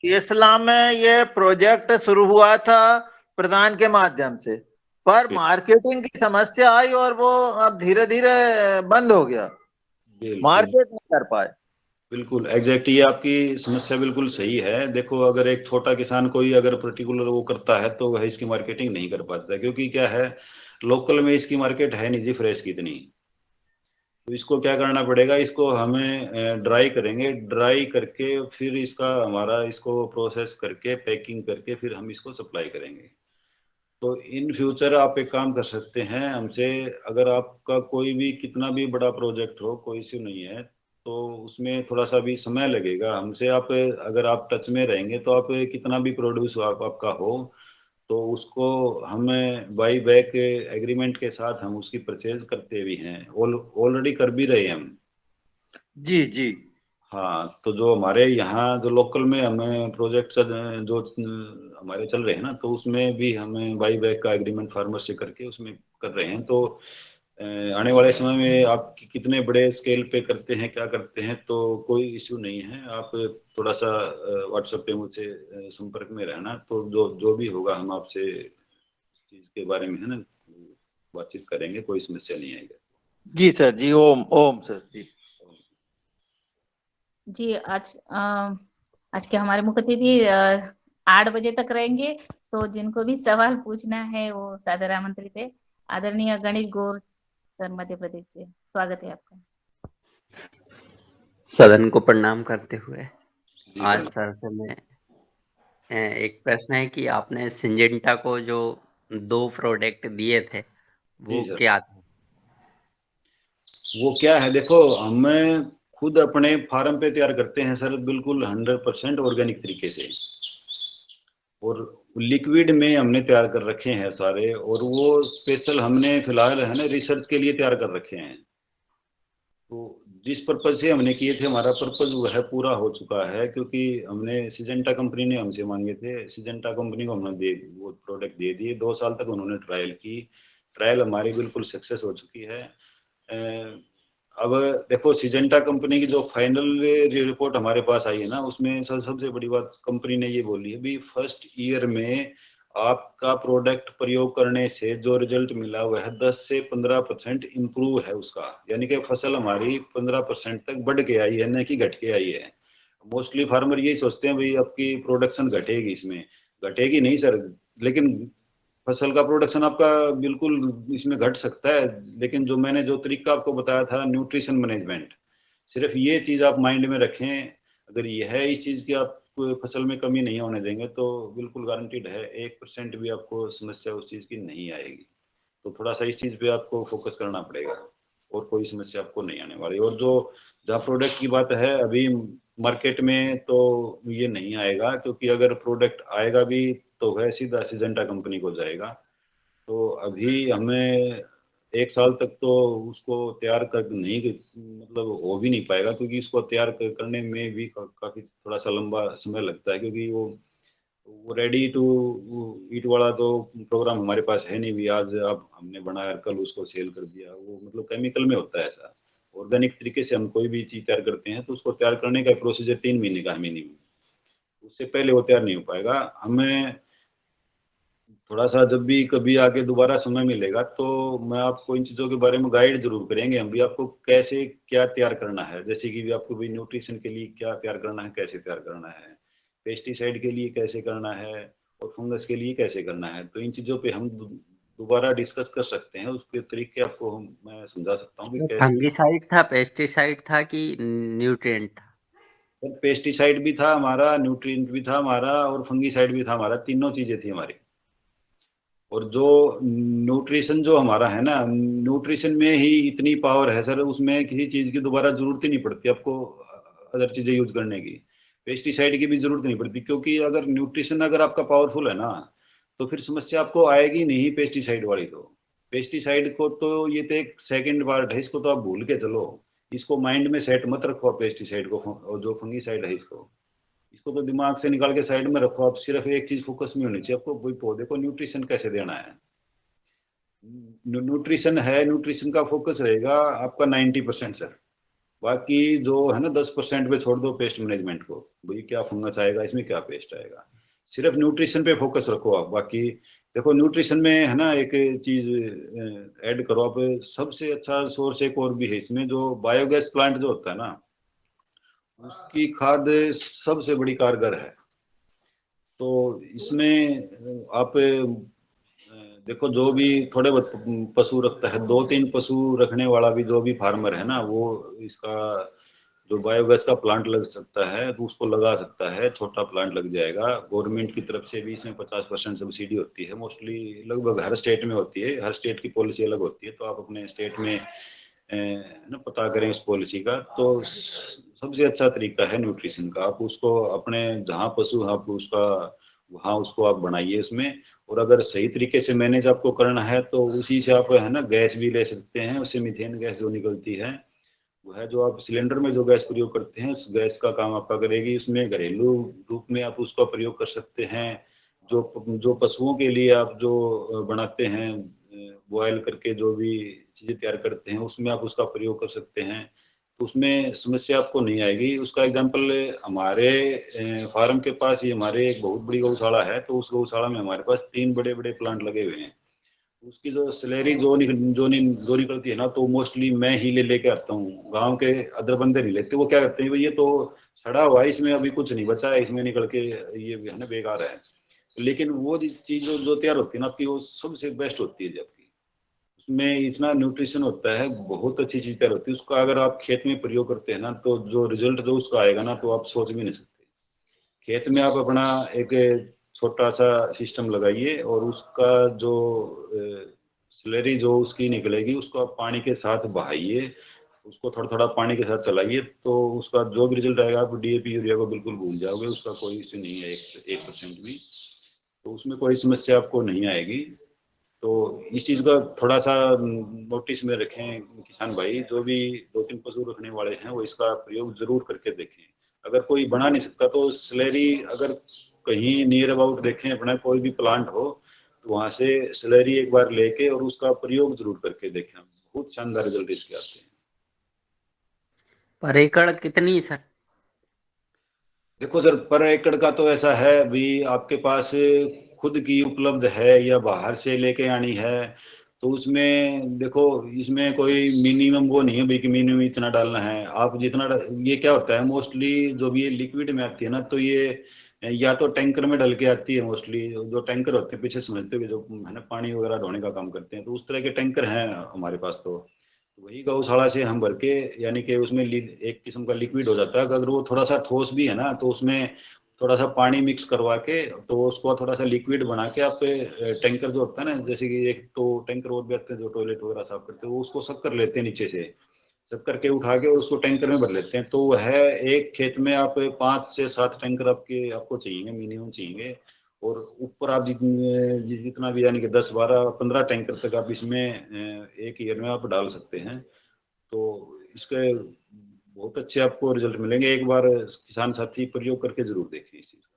इस्लाम में ये प्रोजेक्ट शुरू हुआ था प्रधान के माध्यम से, पर कि मार्केटिंग की समस्या आई और वो अब धीरे धीरे बंद हो गया, बिल्कुल मार्केट नहीं कर पाए। बिल्कुल एग्जैक्ट, ये आपकी समस्या बिल्कुल सही है। देखो अगर एक छोटा किसान कोई अगर पर्टिकुलर वो करता है तो वह इसकी मार्केटिंग नहीं कर पाता, क्योंकि क्या है, लोकल में इसकी मार्केट है नहीं जी फ्रेश की इतनी। तो इसको क्या करना पड़ेगा, इसको हमें ड्राई करेंगे, ड्राई करके फिर इसका हमारा इसको प्रोसेस करके पैकिंग करके फिर हम इसको सप्लाई करेंगे। तो इन फ्यूचर आप एक काम कर सकते हैं हमसे, अगर आपका कोई भी कितना भी बड़ा प्रोजेक्ट हो, कोई इश्यू नहीं है, तो उसमें थोड़ा सा भी समय लगेगा हमसे, आप अगर आप टच में रहेंगे तो आप कितना भी प्रोड्यूस आपका हो तो उसको हमें बाई बैक एग्रीमेंट के साथ हम उसकी परचेज करते भी हैं, ऑलरेडी कर भी रहे हैं हम। जी जी। हाँ, तो जो हमारे यहाँ जो लोकल में हमें प्रोजेक्ट जो हमारे चल रहे हैं ना, तो उसमें भी हमें बाई बैक का एग्रीमेंट फार्मर से करके उसमें कर रहे हैं। तो आने वाले समय में आप कितने बड़े स्केल पे करते हैं, क्या करते हैं, तो कोई इश्यू नहीं है। आप थोड़ा सा व्हाट्सएप पे मुझसे संपर्क में रहना, तो जो जो भी होगा हम आपसे चीज के बारे में है ना बातचीत करेंगे, कोई समस्या नहीं आएगी। जी सर जी, ओम ओम सर जी। जी आज के हमारे मुख्य अतिथि 8 बजे तक रहेंगे, तो जिनको भी सवाल पूछना है वो सादर आमंत्रित है। आदरणीय गणेश गौर सर, मध्य प्रदेश से स्वागत है आपका। सदन को प्रणाम करते हुए जी आज सर। सर से मैं एक प्रश्न है कि आपने सिंजेंटा को जो 2 प्रोडक्ट दिए थे वो जी सर, क्या थे? वो क्या है, देखो हमें खुद अपने फार्म पे तैयार करते हैं सर, बिल्कुल 100% ऑर्गेनिक तरीके से, और लिक्विड में हमने तैयार कर रखे हैं सारे, और वो स्पेशल हमने फिलहाल है ना रिसर्च के लिए तैयार कर रखे हैं। तो जिस पर्पज से हमने किए थे, हमारा पर्पज वह पूरा हो चुका है, क्योंकि हमने सिजेंटा कंपनी ने हमसे मांगे थे, सिजेंटा कंपनी को हमने दे वो प्रोडक्ट दे दिए। 2 साल तक उन्होंने ट्रायल की, ट्रायल हमारी बिल्कुल सक्सेस हो चुकी है। अब देखो सिजेंटा कंपनी की जो फाइनल रिपोर्ट हमारे पास आई है ना, उसमें सबसे बड़ी बात कंपनी ने ये बोली है भी फर्स्ट ईयर में आपका प्रोडक्ट प्रयोग करने से जो रिजल्ट मिला वह 10 से 15% इम्प्रूव है उसका, यानी कि फसल हमारी 15% तक बढ़ के आई है, न कि घट के आई है। मोस्टली फार्मर यही सोचते हैं भाई आपकी प्रोडक्शन घटेगी, इसमें घटेगी नहीं सर, लेकिन फसल का प्रोडक्शन आपका बिल्कुल इसमें घट सकता है। लेकिन जो मैंने जो तरीका आपको बताया था न्यूट्रिशन मैनेजमेंट, सिर्फ ये चीज आप माइंड में रखें, अगर यह है इस चीज की आप फसल में कमी नहीं होने देंगे तो बिल्कुल गारंटीड है 1% भी आपको समस्या उस चीज की नहीं आएगी। तो थोड़ा सा इस चीज पे आपको फोकस करना पड़ेगा, और कोई समस्या आपको नहीं आने वाली। और जो जहाँ प्रोडक्ट की बात है, अभी मार्केट में तो ये नहीं आएगा, क्योंकि अगर प्रोडक्ट आएगा भी तो वह सीधा सिजेंटा कंपनी को जाएगा। तो अभी हमें 1 साल तक तो उसको तैयार कर नहीं, मतलब हो भी नहीं पाएगा, क्योंकि इसको तैयार करने में भी काफी थोड़ा सा लंबा समय लगता है, क्योंकि वो रेडी टू ईट वाला तो प्रोग्राम हमारे पास है नहीं भी, आज अब हमने बनाया कल उसको सेल कर दिया, वो मतलब केमिकल में होता है ऐसा। ऑर्गेनिक तरीके से हम कोई भी चीज तैयार करते हैं तो उसको तैयार करने का प्रोसीजर 3 महीने का है मिनिमम, उससे पहले वो तैयार नहीं हो पाएगा। हमें थोड़ा सा जब भी कभी आगे दोबारा समय मिलेगा तो मैं आपको इन चीज़ों के बारे में गाइड जरूर करेंगे हम भी, आपको कैसे क्या तैयार करना है, जैसे कि भी आपको भी न्यूट्रिशन के लिए क्या तैयार करना है, कैसे तैयार करना है, पेस्टिसाइड के लिए कैसे करना है, और फंगस के लिए कैसे करना है। तो इन चीज़ों पे हम दोबारा डिस्कस कर सकते हैं, उसके तरीके आपको मैं समझा सकता हूँ कि कैसे। फंगिसाइड था, पेस्टिसाइड था कि न्यूट्रिएंट था? पेस्टिसाइड भी था हमारा, न्यूट्रिएंट भी था हमारा, और फंगीसाइड भी था हमारा, तीनों चीजें थी हमारी। और जो न्यूट्रिशन जो हमारा है ना, न्यूट्रिशन में ही इतनी पावर है सर, उसमें किसी चीज की दोबारा जरूरत ही नहीं पड़ती आपको अदर चीजें यूज करने की, पेस्टिसाइड की भी जरूरत नहीं पड़ती, क्योंकि अगर न्यूट्रिशन अगर आपका पावरफुल है ना तो फिर समस्या आपको आएगी नहीं पेस्टिसाइड वाली। तो पेस्टिसाइड को तो ये तो एक सेकंड पार्ट है, इसको तो आप भूल के चलो, इसको माइंड में सेट मत रखो पेस्टिसाइड को, और जो फंगीसाइड है इसको, इसको तो दिमाग से निकाल के साइड में रखो। आप सिर्फ एक चीज फोकस में होनी चाहिए आपको, कोई पौधे को न्यूट्रिशन कैसे देना है, न्यूट्रिशन है, न्यूट्रिशन का फोकस रहेगा आपका 90% सर। बाकी जो है ना 10% पे छोड़ दो पेस्ट मैनेजमेंट को, भाई क्या फंगस आएगा इसमें, क्या पेस्ट आएगा, सिर्फ न्यूट्रिशन पे फोकस रखो आप। बाकी देखो न्यूट्रिशन में है ना एक चीज ऐड करो आप, सबसे अच्छा सोर्स एक और भी है इसमें, जो बायोगैस प्लांट जो होता है ना, उसकी खाद सबसे बड़ी कारगर है। तो इसमें आप देखो, जो भी थोड़े बहुत पशु रखता है, 2-3 पशु रखने वाला भी जो भी फार्मर है ना, वो इसका जो बायोगैस का प्लांट लग सकता है तो उसको लगा सकता है, छोटा प्लांट लग जाएगा। गवर्नमेंट की तरफ से भी इसमें 50% सब्सिडी होती है, मोस्टली लगभग हर स्टेट में होती है, हर स्टेट की पॉलिसी अलग होती है, तो आप अपने स्टेट में ना पता करें इस पॉलिसी का। तो सबसे अच्छा तरीका है न्यूट्रिशन का, आप उसको अपने जहाँ पशु आप उसका वहाँ उसको आप बनाइए इसमें। और अगर सही तरीके से मैनेज आपको करना है तो उसी से आप है ना गैस भी ले सकते हैं, उससे मीथेन गैस जो निकलती है वो है, जो आप सिलेंडर में जो गैस प्रयोग करते हैं उस गैस का काम आपका करेगी। उसमें घरेलू रूप में आप उसका प्रयोग कर सकते हैं। जो पशुओं के लिए आप जो बनाते हैं, बॉयल करके जो भी चीजें तैयार करते हैं, उसमें आप उसका प्रयोग कर सकते हैं, तो उसमें समस्या आपको नहीं आएगी। उसका एग्जांपल हमारे फार्म के पास ही हमारे एक बहुत बड़ी गौशाला है, तो उस गौशाला में हमारे पास 3 बड़े बड़े प्लांट लगे हुए हैं। उसकी जो स्लैरी जो निकलती है ना, तो मोस्टली मैं ही लेके आता हूँ, गांव के अदर बंदे नहीं लेते। वो क्या करते हैं, भाई ये तो सड़ा हुआ है, इसमें अभी कुछ नहीं बचा है, इसमें निकल के ये है ना बेकार है। लेकिन वो चीज जो तैयार होती है ना आपकी, वो सबसे बेस्ट होती है। जबकि उसमें इतना न्यूट्रिशन होता है, बहुत अच्छी चीज तैयार होती है। उसका अगर आप खेत में प्रयोग करते हैं ना, तो जो रिजल्ट जो उसका आएगा ना, तो आप सोच भी नहीं सकते। खेत में आप अपना एक छोटा सा सिस्टम लगाइए और उसका जो स्लरी जो उसकी निकलेगी उसको आप पानी के साथ बहाइए, उसको थोड़ा थोड़ा पानी के साथ चलाइए, तो उसका जो भी रिजल्ट आएगा आप डीएपी यूरिया को बिल्कुल भूल जाओगे, उसका कोई इश्यू नहीं है 1% भी। तो उसमें कोई समस्या आपको नहीं आएगी। तो इस चीज का थोड़ा सा नोटिस में रखें किसान भाई, जो भी 2-3 पशु रखने वाले हैं वो इसका प्रयोग जरूर करके देखें। अगर कोई बना नहीं सकता तो स्लैरी अगर कहीं नियर अबाउट देखें, अपना कोई भी प्लांट हो तो वहां से स्लैरी एक बार लेके और उसका प्रयोग जरूर करके देखें, बहुत शानदार रिजल्ट इसके आते हैं। पर एकड़ कितनी सर? देखो सर, पर एकड़ का तो ऐसा है, अभी आपके पास खुद की उपलब्ध है या बाहर से लेके आनी है, तो उसमें देखो इसमें कोई मिनिमम वो नहीं है भाई कि मिनिमम इतना डालना है। आप जितना ये क्या होता है मोस्टली जो भी ये लिक्विड में आती है ना, तो ये या तो टैंकर में डल के आती है। मोस्टली जो टैंकर होते हैं, पीछे समझते हो जो है ना पानी वगैरह ढोने का काम करते हैं, तो उस तरह के टैंकर हैं हमारे पास। तो वही गौशाला से हम भर के, यानी कि उसमें एक किस्म का लिक्विड हो जाता है। अगर वो थोड़ा सा ठोस भी है ना, तो उसमें थोड़ा सा पानी मिक्स करवा के, तो उसको थोड़ा सा लिक्विड बना के आप टैंकर जो होता है ना, जैसे कि एक तो टैंकर और भी आते हैं जो टॉयलेट वगैरह साफ करते हैं, वो उसको सब कर लेते हैं नीचे से, सब करके उठा के उसको टैंकर में भर लेते हैं। तो वह एक खेत में आप 5 से 7 टैंकर आपको चाहिए, मिनिमम चाहिए। और ऊपर आप जितना भी, यानी कि 10-12-15 टैंकर तक आप इसमें एक ईयर में आप डाल सकते हैं। तो इसके बहुत अच्छे आपको रिजल्ट मिलेंगे। एक बार किसान साथी प्रयोग करके जरूर देखें इस चीज का।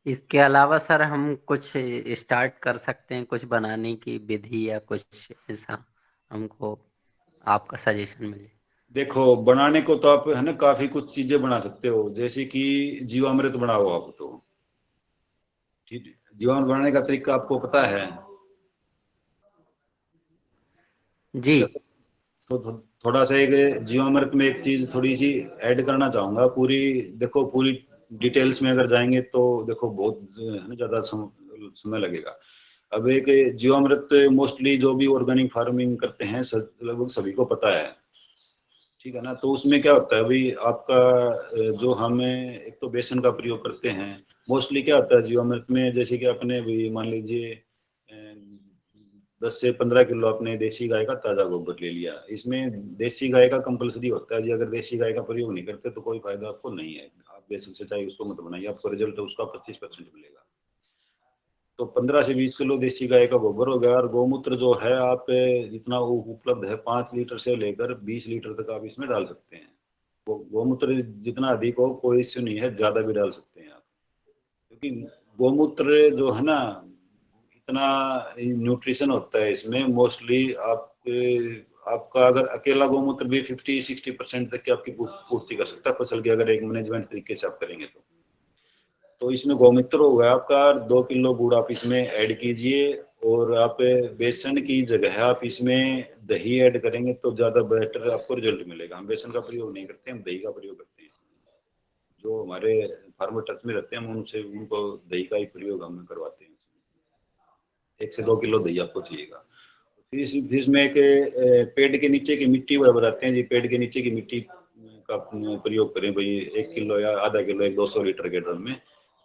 इसके अलावा सर हम कुछ स्टार्ट कर सकते हैं, कुछ बनाने की विधि या कुछ ऐसा हमको आपका सजेशन मिले? देखो, बनाने को तो आप है ना काफी कुछ चीजें बना सकते हो, जैसे कि जीवामृत बनाओ आप। तो ठीक है, जीवामृत बनाने का तरीका आपको पता है? जी। तो थोड़ा सा एक जीवामृत में एक चीज थोड़ी सी ऐड करना चाहूंगा। पूरी देखो, पूरी डिटेल्स में अगर जाएंगे तो देखो बहुत है ना ज्यादा समय लगेगा। अब एक जीवामृत मोस्टली जो भी ऑर्गेनिक फार्मिंग करते हैं लगभग सभी को पता है, ठीक है ना। तो उसमें क्या होता है भाई, आपका जो हमें एक तो बेसन का प्रयोग करते हैं। मोस्टली क्या होता है जीवामृत में, जैसे कि आपने भी मान लीजिए 10 से 15 किलो अपने देसी गाय का ताजा गोबर ले लिया, इसमें देसी गाय का कंपलसरी होता है जी। अगर देसी गाय का प्रयोग नहीं करते तो कोई फायदा आपको नहीं है, आप बेसन से चाहे उसको मत बनाइए, आपको रिजल्ट उसका 25% मिलेगा। तो 15 से 20 किलो देसी गाय का गोबर हो गया। और गौमूत्र जो है आप जितना उपलब्ध है, 5 लीटर से लेकर 20 लीटर तक आप इसमें डाल सकते हैं। गौमूत्र जितना अधिक हो कोई इश्यू नहीं है, ज्यादा भी डाल सकते हैं आप, क्योंकि गौमूत्र जो है ना इतना न्यूट्रिशन होता है इसमें। मोस्टली आपका अगर अकेला गौमूत्र भी 50-60% तक की आपकी पूर्ति कर सकता है फसल की, अगर एक मैनेजमेंट तरीके से आप करेंगे तो इसमें गौमूत्र हो गया आपका। 2 किलो गुड़ आप इसमें ऐड कीजिए, और आप बेसन की जगह आप इसमें दही ऐड करेंगे तो ज्यादा बेटर आपको रिजल्ट मिलेगा। हम बेसन का प्रयोग नहीं करते, हम दही का प्रयोग करते हैं। जो हमारे फार्मर टच में रहते हैं हम उनसे उनको दही का ही प्रयोग हम करवाते हैं। 1 से 2 किलो दही आपको चाहिएगा। फिर इसमें एक पेड़ के नीचे की मिट्टी बताते हैं जी, पेड़ के नीचे की मिट्टी का प्रयोग करें भाई 1 किलो या आधा किलो 200 लीटर के ड्रम में।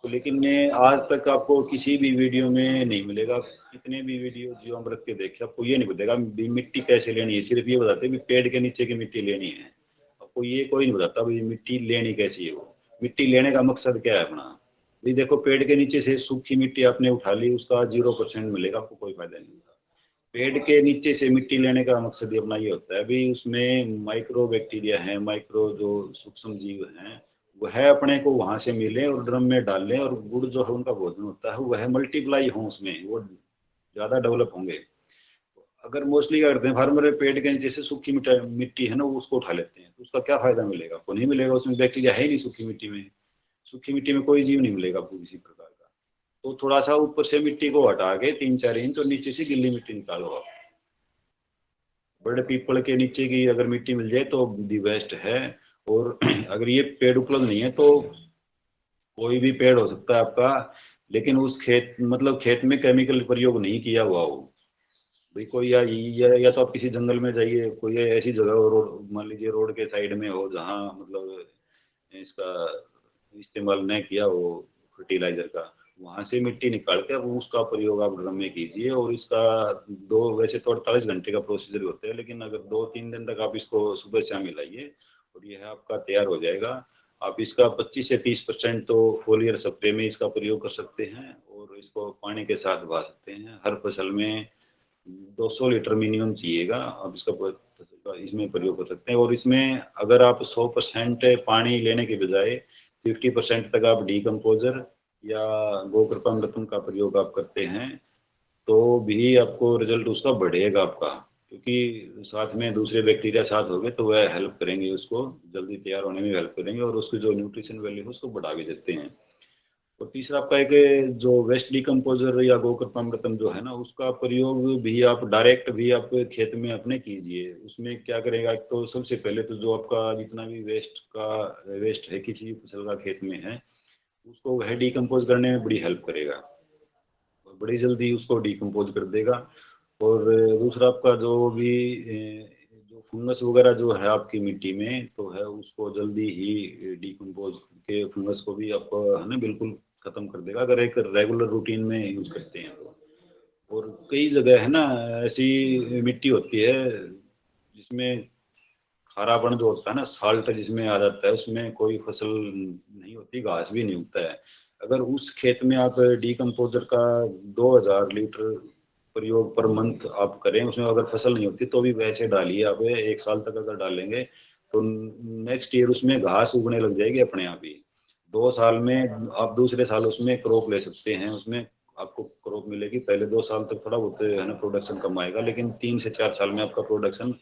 तो लेकिन आज तक आपको किसी भी वीडियो में नहीं मिलेगा, कितने भी वीडियो जीवामृत के देखे आपको ये नहीं बताएगा मिट्टी कैसे लेनी है, सिर्फ ये बताते हैं पेड़ के नीचे की मिट्टी लेनी है। आपको ये कोई नहीं बताता भाई मिट्टी लेनी कैसी है, वो मिट्टी लेने का मकसद क्या है अपना। भाई देखो पेड़ के नीचे से सूखी मिट्टी आपने उठा ली, उसका 0% मिलेगा, आपको कोई फायदा नहीं होगा। पेड़ के नीचे से मिट्टी लेने का मकसद ही अपना ये होता है भाई उसमें माइक्रो बैक्टीरिया है, माइक्रो जो सूक्ष्म जीव हैं वह अपने को वहां से मिले और ड्रम में डाल लें, और गुड़ जो है उनका भोजन होता है वह मल्टीप्लाई हो, उसमें वो ज्यादा डेवलप होंगे। अगर मोस्टली क्या करते हैं फार्मर पेड़ के नीचे से सूखी मिट्टी है ना उसको उठा लेते हैं, तो उसका क्या फायदा मिलेगा आपको, नहीं मिलेगा, उसमें बैक्टीरिया है ही नहीं सूखी मिट्टी में, सूखी मिट्टी में कोई जीव नहीं मिलेगा आपको किसी प्रकार का। तो थोड़ा सा ऊपर से मिट्टी को हटा के 3-4 इंच और नीचे से गिल्ली मिट्टी निकालो आप। बड़े पीपल के नीचे की अगर मिट्टी मिल जाए तो दी बेस्ट है। और अगर ये पेड़ उपलब्ध नहीं है तो कोई भी पेड़ हो सकता है आपका, लेकिन उस खेत मतलब खेत में केमिकल प्रयोग नहीं किया हुआ हो भाई कोई, या तो आप किसी जंगल में जाइए, कोई ऐसी जगह हो रोड, मान लीजिए रोड के साइड में हो जहाँ मतलब इसका इस्तेमाल न किया हो फर्टिलाइजर का, वहां से मिट्टी निकाल के अब उसका प्रयोग आप ड्रम में कीजिए। और इसका वैसे तो 48 घंटे का प्रोसीजर होता है, लेकिन अगर 2-3 दिन तक आप इसको सुबह शाम मिलाइए और यह आपका तैयार हो जाएगा। आप इसका 25 से 30% तो फोलियर स्प्रे में इसका प्रयोग कर सकते हैं, और इसको पानी के साथ बहा सकते हैं। हर फसल में 200 लीटर मिनिमम चाहिएगा, आप इसका इसमें प्रयोग कर सकते हैं। और इसमें अगर आप 100% पानी लेने के बजाय 50% तक आप डीकम्पोजर या गोकृपामृतम का प्रयोग आप करते हैं तो भी आपको रिजल्ट उसका बढ़ेगा आपका, क्योंकि साथ में दूसरे बैक्टीरिया साथ हो गए तो वह हेल्प करेंगे, उसको जल्दी तैयार होने में हेल्प करेंगे और उसकी जो न्यूट्रिशन वैल्यू है उसको बढ़ा भी देते हैं। और तीसरा आपका एक जो वेस्ट डिकम्पोजर या गोकृपामृतम जो है ना उसका प्रयोग भी आप डायरेक्ट भी आप खेत में अपने कीजिए। उसमें क्या करेगा, तो सबसे पहले तो जो आपका जितना भी वेस्ट है किसी फसल का खेत में है उसको वह डिकम्पोज करने में बड़ी हेल्प करेगा और बड़ी जल्दी उसको डिकम्पोज कर देगा। और दूसरा आपका जो भी जो फंगस वगैरह जो है आपकी मिट्टी में तो है उसको जल्दी ही डिकम्पोज के फंगस को भी आप है ना बिल्कुल खत्म कर देगा अगर एक रेगुलर रूटीन में यूज करते हैं तो। और कई जगह है ना ऐसी मिट्टी होती है जिसमें खारापन जो होता है ना, साल्ट जिसमें आ जाता है, उसमें कोई फसल नहीं होती, घास भी नहीं उगता है। अगर उस खेत में आप डीकम्पोजर का 2000 लीटर प्रयोग पर मंथ आप करें, उसमें अगर फसल नहीं होती तो भी वैसे डालिए आप, 1 साल तक अगर डालेंगे तो नेक्स्ट ईयर उसमें घास उगने लग जाएगी अपने आप ही। 2 साल में आप दूसरे साल उसमें क्रॉप ले सकते हैं, उसमें आपको क्रॉप मिलेगी। पहले 2 साल तक थोड़ा बहुत है ना प्रोडक्शन कम आएगा, लेकिन 3 से 4 साल में आपका प्रोडक्शन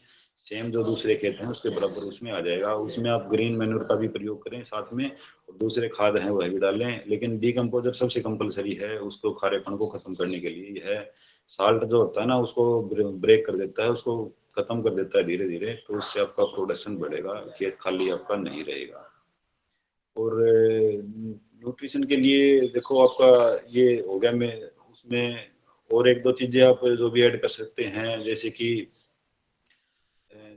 सेम जो दूसरे खेत हैं उसके बराबर उसमें आ जाएगा। उसमें आप ग्रीन मैन्योर का भी प्रयोग करें साथ में, और दूसरे खाद हैं वह भी डालें, लेकिन डीकम्पोजर सबसे कंपलसरी है उसको खारेपन को खत्म करने के लिए। यह साल्ट जो होता है ना उसको ब्रेक कर देता है, उसको खत्म कर देता है धीरे धीरे, तो उससे आपका प्रोडक्शन बढ़ेगा, खेत खाली आपका नहीं रहेगा। और न्यूट्रिशन के लिए देखो आपका ये हो गया, मैं उसमें और 1-2 चीजें आप जो भी ऐड कर सकते हैं, जैसे कि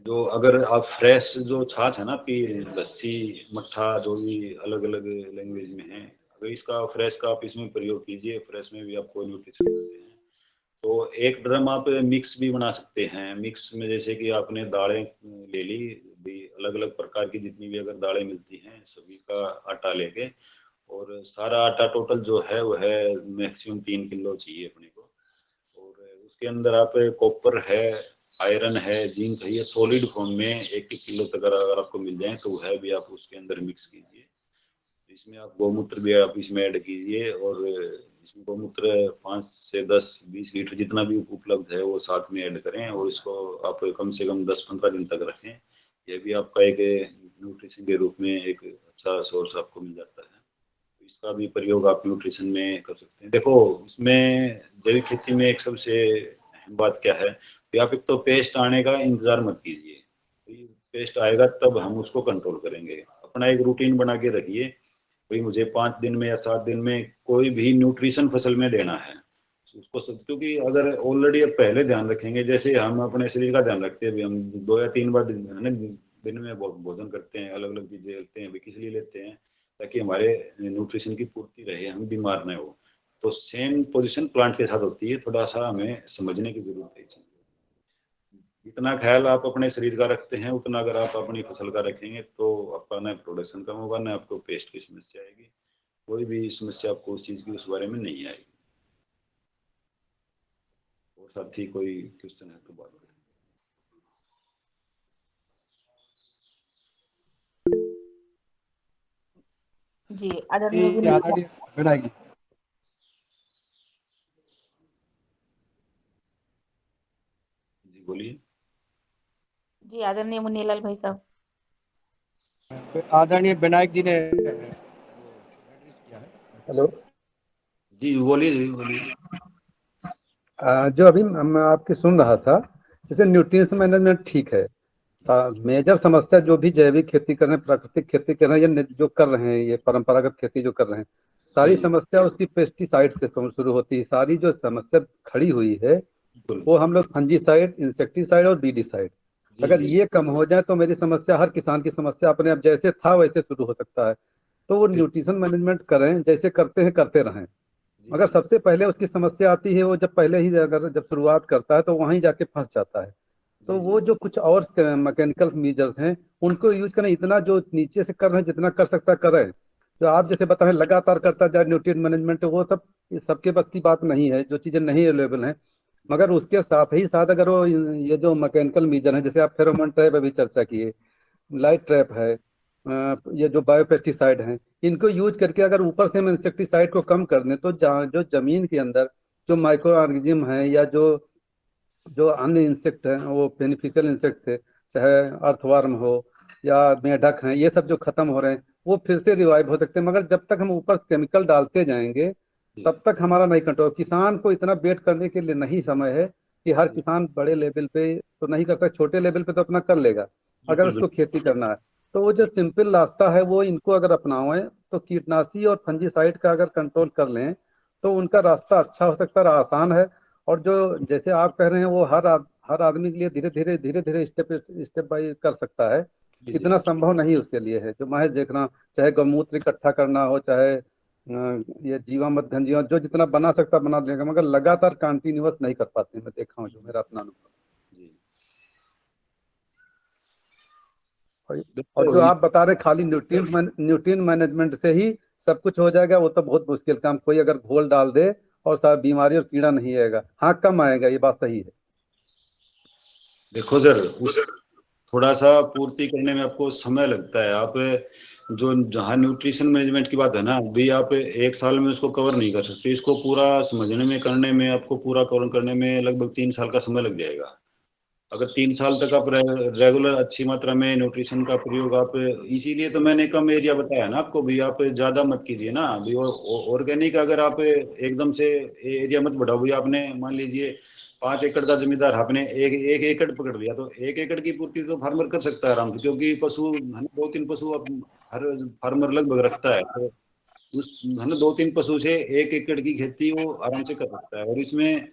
जो अगर आप फ्रेश जो छाछ है ना आपकी लस्सी मट्ठा जो भी अलग अलग लैंग्वेज में है, अगर इसका फ्रेश का आप इसमें प्रयोग कीजिए, फ्रेश में भी आपको न्यूट्रिशन मिलते हैं। तो एक ड्रम आप मिक्स भी बना सकते हैं। मिक्स में जैसे कि आपने दालें ले ली भी, अलग अलग प्रकार की जितनी भी अगर दालें मिलती हैं सभी का आटा लेके, और सारा आटा टोटल जो है वह मैक्सिमम 3 किलो चाहिए अपने को। और उसके अंदर आप कॉपर है, आयरन है, जिंक है, ये सॉलिड फॉर्म में 1-1 किलो तक अगर आपको मिल जाए तो वह भी आप उसके अंदर मिक्स कीजिए। इसमें आप गौमूत्र भी आप इसमें ऐड कीजिए, और इसमें गौमूत्र 5 से 10-20 लीटर जितना भी उपलब्ध है वो साथ में ऐड करें, और इसको आप कम से कम 10-15 दिन तक रखें। यह भी आपका एक न्यूट्रिशन के रूप में एक अच्छा सोर्स आपको मिल जाता है। इसका भी प्रयोग आप न्यूट्रिशन में कर सकते हैं। देखो इसमें जैविक खेती में एक सबसे अहम बात क्या है कि आप एक तो पेस्ट आने का इंतजार मत कीजिए, पेस्ट आएगा तब हम उसको कंट्रोल करेंगे। अपना एक रूटीन बना के रखिए भाई मुझे 5 दिन में या 7 दिन में कोई भी न्यूट्रिशन फसल में देना है उसको क्योंकि अगर ऑलरेडी अब पहले ध्यान रखेंगे, जैसे हम अपने शरीर का ध्यान रखते हैं, अभी हम 2 या 3 बार दिन में भोजन करते हैं, अलग अलग चीजें लेते हैं, किस लिए लेते हैं, ताकि हमारे न्यूट्रिशन की पूर्ति रहे, हम बीमार न हो। तो सेम पोजीशन प्लांट के साथ होती है, थोड़ा सा हमें समझने की जरूरत है। जितना ख्याल आप अपने शरीर का रखते हैं, उतना अगर आप अपनी फसल का रखेंगे तो आपका न प्रोडक्शन कम होगा, न आपको पेस्ट की समस्या आएगी, कोई भी समस्या आपको उस चीज की उस बारे में नहीं आएगी। और साथ ही कोई क्वेश्चन है तो बात करें। जी आदरणीय बनाएगी। जी बोलिए। जी आदरणीय मुन्नीलाल भाई साहब। आदरणीय विनायक जी ने हेलो जी बोलिए, जी बोलिए। जो अभी मैं आपकी सुन रहा था, जैसे न्यूट्रिशन मैनेजमेंट ठीक है, मेजर समस्या जो भी जैविक खेती कर रहे हैं, प्राकृतिक खेती कर रहे हैं, या जो कर रहे हैं, ये परंपरागत खेती जो कर रहे हैं, सारी समस्या उसकी पेस्टिसाइड से शुरू होती है। सारी जो समस्या खड़ी हुई है वो हम लोग फंजीसाइड, इंसेक्टिसाइड और बीडीसाइड, अगर ये कम हो जाए तो मेरी समस्या, हर किसान की समस्या अपने आप जैसे था वैसे शुरू हो सकता है। तो वो न्यूट्रिशन मैनेजमेंट करें, जैसे करते हैं करते रहें, मगर सबसे पहले उसकी समस्या आती है वो जब पहले ही अगर जब शुरुआत करता है तो वहीं जाके फंस जाता है। तो वो जो कुछ और मैकेनिकल मेजर्स हैं उनको यूज करें, इतना जो नीचे से कर रहे हैं जितना कर सकता करें। जो आप जैसे बता रहे हैं लगातार करता जाए न्यूट्रिएंट मैनेजमेंट, वो सब सबके बस की बात नहीं है, जो चीजें नहीं अवेलेबल हैं। मगर उसके साथ ही साथ अगर वो ये जो मैकेनिकल मेजर है, जैसे आप फेरोमोन ट्रैप अभी चर्चा किए, लाइट ट्रैप है, ये जो बायोपेस्टिसाइड हैं, इनको यूज करके अगर ऊपर से हम इंसेक्टिसाइड को कम कर दें तो जो जमीन के अंदर जो माइक्रो ऑर्गेनिज्म है या जो जो अन्य इंसेक्ट हैं, वो बेनिफिशियल इंसेक्ट थे, चाहे अर्थवर्म हो या मेढक हैं, ये सब जो खत्म हो रहे हैं वो फिर से रिवाइव हो सकते हैं। मगर जब तक हम ऊपर केमिकल डालते जाएंगे तब तक हमारा नहीं कंट्रोल। किसान को इतना वेट करने के लिए नहीं समय है कि हर किसान बड़े लेवल पे तो नहीं कर सकता, छोटे लेवल पे तो अपना कर लेगा अगर उसको खेती करना है। तो वो जो सिंपल रास्ता है वो इनको अगर अपनाएं तो कीटनाशी और फंजीसाइड का अगर कंट्रोल कर लें तो उनका रास्ता अच्छा हो सकता है, आसान है। और जो जैसे आप कह रहे हैं वो हर आदमी के लिए धीरे धीरे स्टेप बाय कर सकता है, इतना संभव नहीं उसके लिए है। जो महज देखना, चाहे गौमूत्र इकट्ठा करना हो, चाहे ये जीवामृत घन जीवा, जो जितना बना सकता बना देगा, मगर लगातार कंटिन्यूअस नहीं कर पाते, मैं देखा हूँ, जो मेरा अपना अनुभव। और जो आप बता रहे खाली न्यूट्रिएंट मैनेजमेंट से ही सब कुछ हो जाएगा, वो तो बहुत मुश्किल काम। कोई अगर घोल डाल दे और सारी बीमारी और कीड़ा नहीं आएगा, हाँ कम आएगा, ये बात सही है। देखो सर, उस थोड़ा सा पूर्ति करने में आपको समय लगता है। आप जो जहाँ न्यूट्रिशन मैनेजमेंट की बात है ना, भी आप 1 साल में उसको कवर नहीं कर सकते। इसको पूरा समझने में, करने में, आपको पूरा कवर करने में लगभग 3 साल का समय लग जाएगा। अगर 3 साल तक आप रेगुलर अच्छी मात्रा में न्यूट्रिशन का प्रयोग आप, इसीलिए तो मैंने कम एरिया बताया ना आपको भी, आप ज्यादा मत कीजिए ना अभी। ऑर्गेनिक अगर आप एकदम से एरिया मत बढ़ाओ भी, आपने मान लीजिए 5 एकड़ का जमींदार, आपने एक एकड़ पकड़ लिया, तो 1 एकड़ की पूर्ति तो फार्मर कर सकता है आराम से, क्योंकि पशु है ना, 2-3 पशु अब हर फार्मर लगभग रखता है। तो उस है ना 2-3 पशु से 1 एकड़ की खेती वो आराम से कर सकता है। और इसमें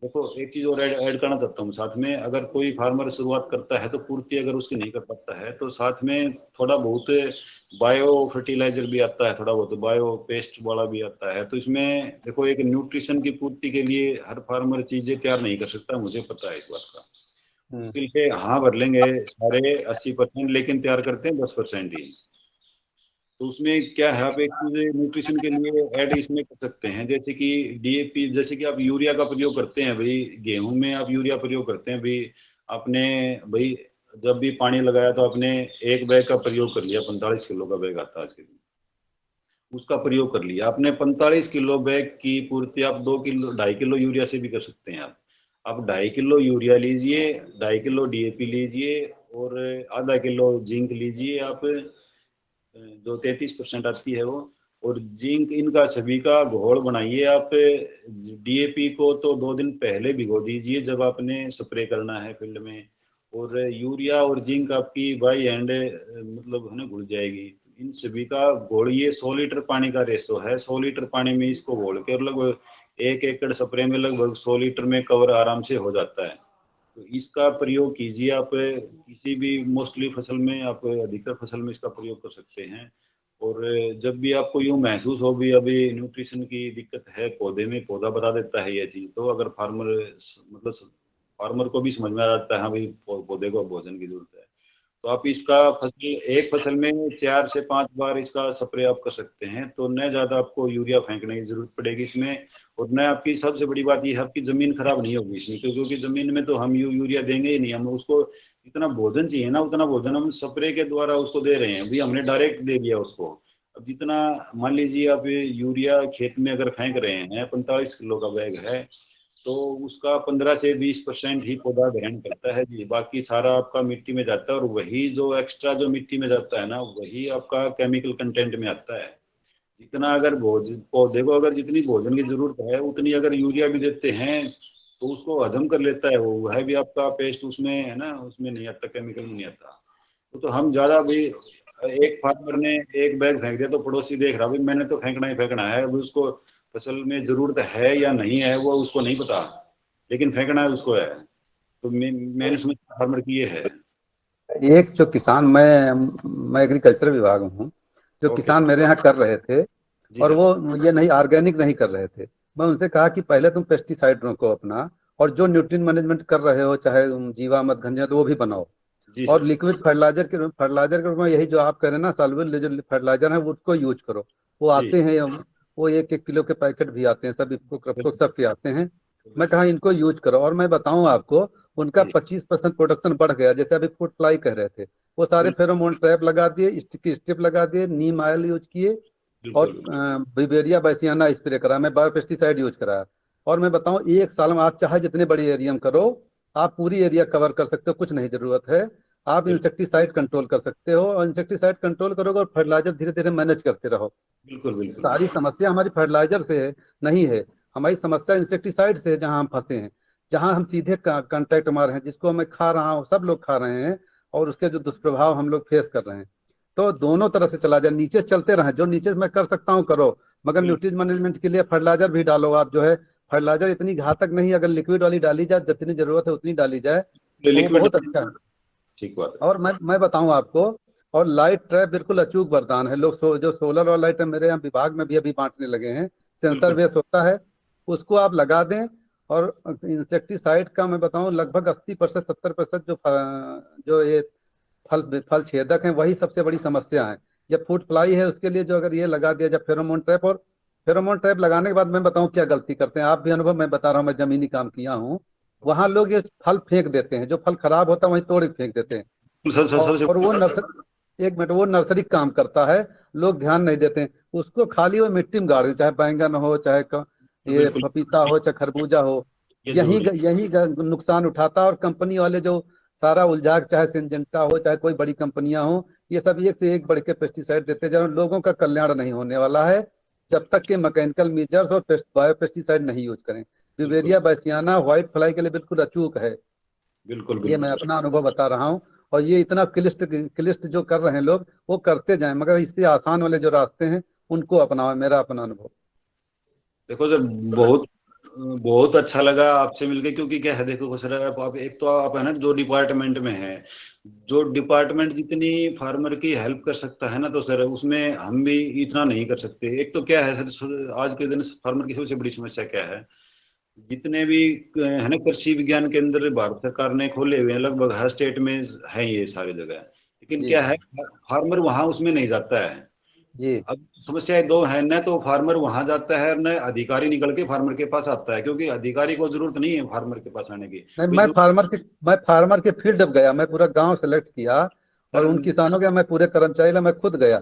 देखो एक चीज और ऐड करना चाहता हूँ साथ में, अगर कोई फार्मर शुरुआत करता है तो पूर्ति अगर उसकी नहीं कर पाता है तो साथ में थोड़ा बहुत बायो फर्टिलाइजर भी आता है, थोड़ा बहुत बायो पेस्ट वाला भी आता है। तो इसमें देखो एक न्यूट्रिशन की पूर्ति के लिए हर फार्मर चीजें तैयार नहीं कर सकता, मुझे पता है इस बात का। मुश्किल से हाँ भर लेंगे सारे 80%, लेकिन तैयार करते हैं 10% ही। तो उसमें क्या है, आप एक चीज न्यूट्रिशन के लिए ऐड इसमें कर सकते हैं, जैसे कि डीएपी, जैसे कि आप यूरिया का प्रयोग करते हैं भाई, गेहूं में आप यूरिया प्रयोग करते हैं भाई, आपने भाई जब भी पानी लगाया तो आपने 1 बैग का प्रयोग कर लिया, 45 किलो का बैग आता है आज के दिन, उसका प्रयोग कर लिया आपने। 45 किलो बैग की पूर्ति आप 2-2.5 किलो यूरिया से भी कर सकते हैं। आप 2.5 किलो यूरिया लीजिए, 2.5 किलो डीएपी लीजिए और आधा किलो जिंक लीजिए आप, जो 33% आती है वो, और जिंक, इनका सभी का घोल बनाइए आप। डीएपी को तो 2 दिन पहले भिगो दीजिए जब आपने स्प्रे करना है फील्ड में, और यूरिया और जिंक आपकी बाई हैंड मतलब है ना घुल जाएगी। इन सभी का घोल, ये 100 लीटर पानी का रेशो है। 100 लीटर पानी में इसको घोल के लगभग 1 एकड़ स्प्रे में लगभग 100 लीटर में कवर आराम से हो जाता है। तो इसका प्रयोग कीजिए आप किसी भी मोस्टली फसल में, आप अधिकतर फसल में इसका प्रयोग कर सकते हैं। और जब भी आपको यूं महसूस हो भी अभी न्यूट्रिशन की दिक्कत है पौधे में, पौधा बता देता है यह चीज, तो अगर फार्मर को भी समझ में आ जाता है हाँ भाई पौधे को भोजन की जरूरत है, तो आप इसका एक फसल में 4 से 5 बार इसका स्प्रे आप कर सकते हैं। तो न ज्यादा आपको यूरिया फेंकने की जरूरत पड़ेगी इसमें, और न आपकी सबसे बड़ी बात ये है आपकी जमीन खराब नहीं होगी इसमें, क्योंकि जमीन में तो हम यूरिया देंगे ही नहीं, हम उसको जितना भोजन चाहिए ना उतना भोजन हम स्प्रे के द्वारा उसको दे रहे हैं। अभी हमने डायरेक्ट दे दिया उसको। अब जितना मान लीजिए आप यूरिया खेत में अगर फेंक रहे हैं 45 किलो का बैग है, तो उसका 15 से 20% ही पौधा ग्रहण करता है जी, बाकी सारा आपका मिट्टी में जाता है। और वही जो एक्स्ट्रा जो मिट्टी में जाता है ना, वही आपका केमिकल कंटेंट में आता है। जितना अगर पौधे को अगर जितनी भोजन की जरूरत है उतनी अगर यूरिया भी देते हैं तो उसको हजम कर लेता है वो, वह भी आपका पेस्ट उसमें है ना, उसमें नहीं आता, केमिकल में नहीं आता। तो हम ज्यादा भी, एक फार्मर ने एक बैग फेंक दिया तो पड़ोसी देख रहा भाई मैंने तो फेंकना ही फेंकना है, अभी उसको फसल में जरूरत है या नहीं है वो उसको नहीं पता, लेकिन फेंकना है उसको है। तो मैंने समझा फार्मर की ये है। एक जो किसान, मैं एग्रीकल्चर विभाग में हूँ, जो ओके किसान मेरे यहाँ कर रहे थे जी और सर। वो ये नहीं ऑर्गेनिक नहीं कर रहे थे, मैं उनसे कहा कि पहले तुम पेस्टिसाइड रोको अपना, और जो न्यूट्रिएंट मैनेजमेंट कर रहे हो चाहे जीवामृत घनजीवामृत तो वो भी बनाओ, जी और सर। लिक्विड फर्टिलाइजर के रूप में यही जो आप कह रहे हैं ना सॉल्युबल जो फर्टिलाइजर है वो उसको यूज करो। वो जी आते हैं, वो 1-1 किलो के पैकेट भी आते हैं, सब इसको सब के आते हैं। मैं कहा इनको यूज करो, और मैं बताऊं आपको उनका जी 25% प्रोडक्शन बढ़ गया। जैसे अभी फ्रूट फ्लाई कह रहे थे, वो सारे फेरोमोन ट्रैप लगा दिए, स्ट्रिप लगा दिए, नीम ऑयल यूज किए, और बिल्कुल बिवेरिया बैसियाना स्प्रे करा, मैं बायो पेस्टिसाइड यूज कराया। और मैं बताऊं 1 साल में आप चाहे जितने बड़ी एरिया में करो, आप पूरी एरिया कवर कर सकते हो, कुछ नहीं जरूरत है। आप इंसेक्टिसाइड कंट्रोल कर सकते हो, और इंसेक्टिसाइड कंट्रोल करोगे और फर्टिलाइजर धीरे धीरे मैनेज करते रहो। बिल्कुल बिल्कुल सारी समस्या हमारी फर्टिलाइजर से नहीं है, हमारी समस्या इंसेक्टिसाइड से है, जहां हम फंसे हैं, जहां हम सीधे कांटेक्ट मार हैं, जिसको मैं खा रहा हूँ सब लोग खा रहे हैं, और उसके जो दुष्प्रभाव हम लोग फेस कर रहे हैं। तो दोनों तरफ से चला जाए, नीचे चलते रहें, जो नीचे मैं कर सकता हूँ करो, मगर न्यूट्रिएंट मैनेजमेंट के लिए फर्टिलाइजर भी डालो। आप जो है फर्टिलाइजर इतनी घातक नहीं, अगर लिक्विड वाली डाली जाए जितनी जरूरत है उतनी डाली जाए तो वो लिक्विड बहुत अच्छा है। ठीक बात है। और मैं बताऊं आपको, और लाइट ट्रैप बिल्कुल अचूक वरदान है। लोग जो सोलर और लाइट है मेरे यहाँ विभाग में भी अभी बांटने लगे हैं, सेंसर बिल्कुल बेस होता है, उसको आप लगा दें। और इंसेक्टिसाइड का मैं बताऊं लगभग 80% 70% जो ये फल छेदक हैं वही सबसे बड़ी समस्या है। जब फ्रूट फ्लाई है उसके लिए जो अगर ये लगा दिया जाए फेरोमोन ट्रैप, और फेरोमोन ट्रैप लगाने के बाद मैं बताऊं क्या गलती करते हैं, आप भी अनुभव मैं बता रहा हूँ, मैं जमीनी काम किया हूँ। वहां लोग ये फल फेंक देते हैं, जो फल खराब होता है वहीं तोड़ के फेंक देते हैं। सबसे और वो नर्सरी, 1 मिनट, वो नर्सरी काम करता है, लोग ध्यान नहीं देते हैं उसको, खाली वो मिट्टी में गाड़ दें, चाहे बैंगन हो, चाहे ये बिल्कुल पपीता हो, चाहे खरबूजा हो, ये यही जरूरी यही नुकसान उठाता है। और कंपनी वाले जो सारा उलझा, चाहे सिंजेंटा हो चाहे कोई बड़ी कंपनियां हो, ये सब एक से एक बढ़ के पेस्टिसाइड देते जा रहे हैं। लोगों का कल्याण नहीं होने वाला है जब तक कि मैकेनिकल मेजर्स और बायो पेस्टिसाइड नहीं यूज करें। बिल्कुल बिवेरिया बैसियाना व्हाइट फ्लाई के लिए बिल्कुल अचूक है, बिल्कुल ये मैं बिल्कुल अपना अनुभव बता रहा हूँ। और ये इतना क्लिष्ट क्लिष्ट जो कर रहे हैं लोग वो करते जाएं, मगर इससे आसान वाले जो रास्ते हैं उनको अपनाओ, मेरा अपना अनुभव। देखो सर, बहुत बहुत अच्छा लगा आपसे मिलके, क्योंकि क्या है देखो सर, आप एक तो आप है ना जो डिपार्टमेंट में है, जो डिपार्टमेंट जितनी फार्मर की हेल्प कर सकता है ना, तो सर उसमें हम भी इतना नहीं कर सकते। एक तो क्या है सर, आज के दिन फार्मर की सबसे बड़ी समस्या क्या है, जितने भी है ना कृषि विज्ञान केंद्र भारत सरकार ने खोले हुए हैं, लगभग हर स्टेट में है ये सारी जगह, लेकिन जी क्या है फार्मर वहां उसमें नहीं जाता है। जी अब समस्या दो है, न तो फार्मर वहां जाता है, न अधिकारी निकल के फार्मर के पास आता है, क्योंकि अधिकारी को जरूरत नहीं है फार्मर के पास आने की। नहीं, भाई मैं फार्मर के फील्ड में गया, मैं पूरा गांव सेलेक्ट किया, और सर उन किसानों के मैं पूरे कर्मचारी ला मैं खुद गया।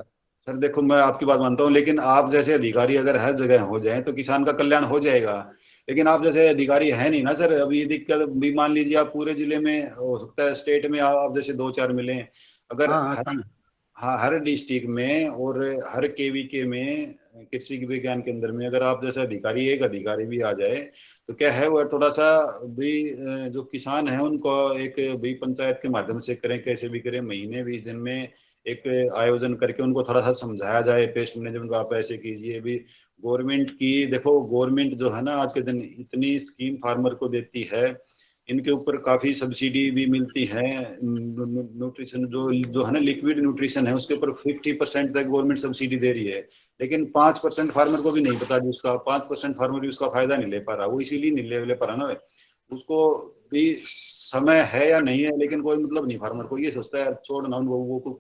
सर देखो मैं आपकी बात मानता हूँ, लेकिन आप जैसे अधिकारी अगर हर जगह हो जाए तो किसान का कल्याण हो जाएगा। लेकिन आप जैसे अधिकारी है नहीं ना सर, अभी ये दिक्कत भी मान लीजिए आप पूरे जिले में हो सकता है, स्टेट में आप जैसे 2-4 मिले, अगर हाँ हाँ हाँ हर डिस्ट्रिक्ट में और हर केवीके में कृषि विज्ञान केंद्र में अगर आप जैसे अधिकारी, एक अधिकारी भी आ जाए तो क्या है वो थोड़ा सा भी जो किसान है उनको एक भी पंचायत के माध्यम से करें, कैसे भी करें, महीने 20 दिन में एक आयोजन करके उनको थोड़ा सा समझाया जाए, पेस्ट मैनेजमेंट को आप ऐसे कीजिए। भी गवर्नमेंट की देखो, गवर्नमेंट जो है ना आज के दिन इतनी स्कीम फार्मर को देती है, इनके ऊपर काफी सब्सिडी भी मिलती है। न्यूट्रिशन जो है ना, लिक्विड न्यूट्रिशन है, उसके ऊपर 50% तक गवर्नमेंट सब्सिडी दे रही है, लेकिन 5% फार्मर को भी नहीं पता, जिसका 5% फार्मर भी उसका फायदा नहीं ले पा रहा। वो इसीलिए नहीं ले पा रहा ना, उसको भी समय है या नहीं है, लेकिन कोई मतलब नहीं फार्मर को, ये सोचता है छोड़ ना उन लोगों को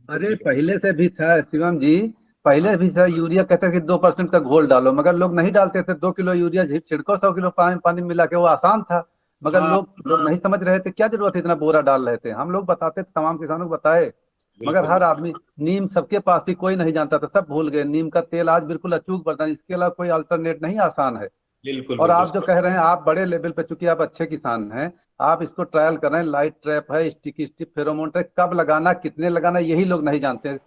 अरे पहले से भी था शिवम जी, पहले भी था यूरिया कहते कि 2% का घोल डालो, मगर लोग नहीं डालते थे। 2 किलो यूरिया छिड़को, 100 किलो पानी मिला के, वो आसान था। मगर हाँ, लोग नहीं समझ रहे थे, क्या जरूरत है इतना बोरा डाल रहे थे। हम लोग बताते थे, तमाम किसानों को बताए, मगर बिल्कुल हर आदमी, नीम सबके पास थी, कोई नहीं जानता था, सब भूल गए। नीम का तेल आज बिल्कुल अचूक वरदान, इसके अलावा कोई अल्टरनेट नहीं, आसान है। बिल्कुल और बिल्कुल। आप जो कह रहे हैं, आप बड़े लेवल पे, चूंकि आप अच्छे किसान हैं, आप इसको ट्रायल कर रहे हैं। लाइट ट्रैप है, स्टिकी स्टिप, फेरोमोन ट्रैप, कब लगाना, कितने लगाना, यही लोग नहीं जानते।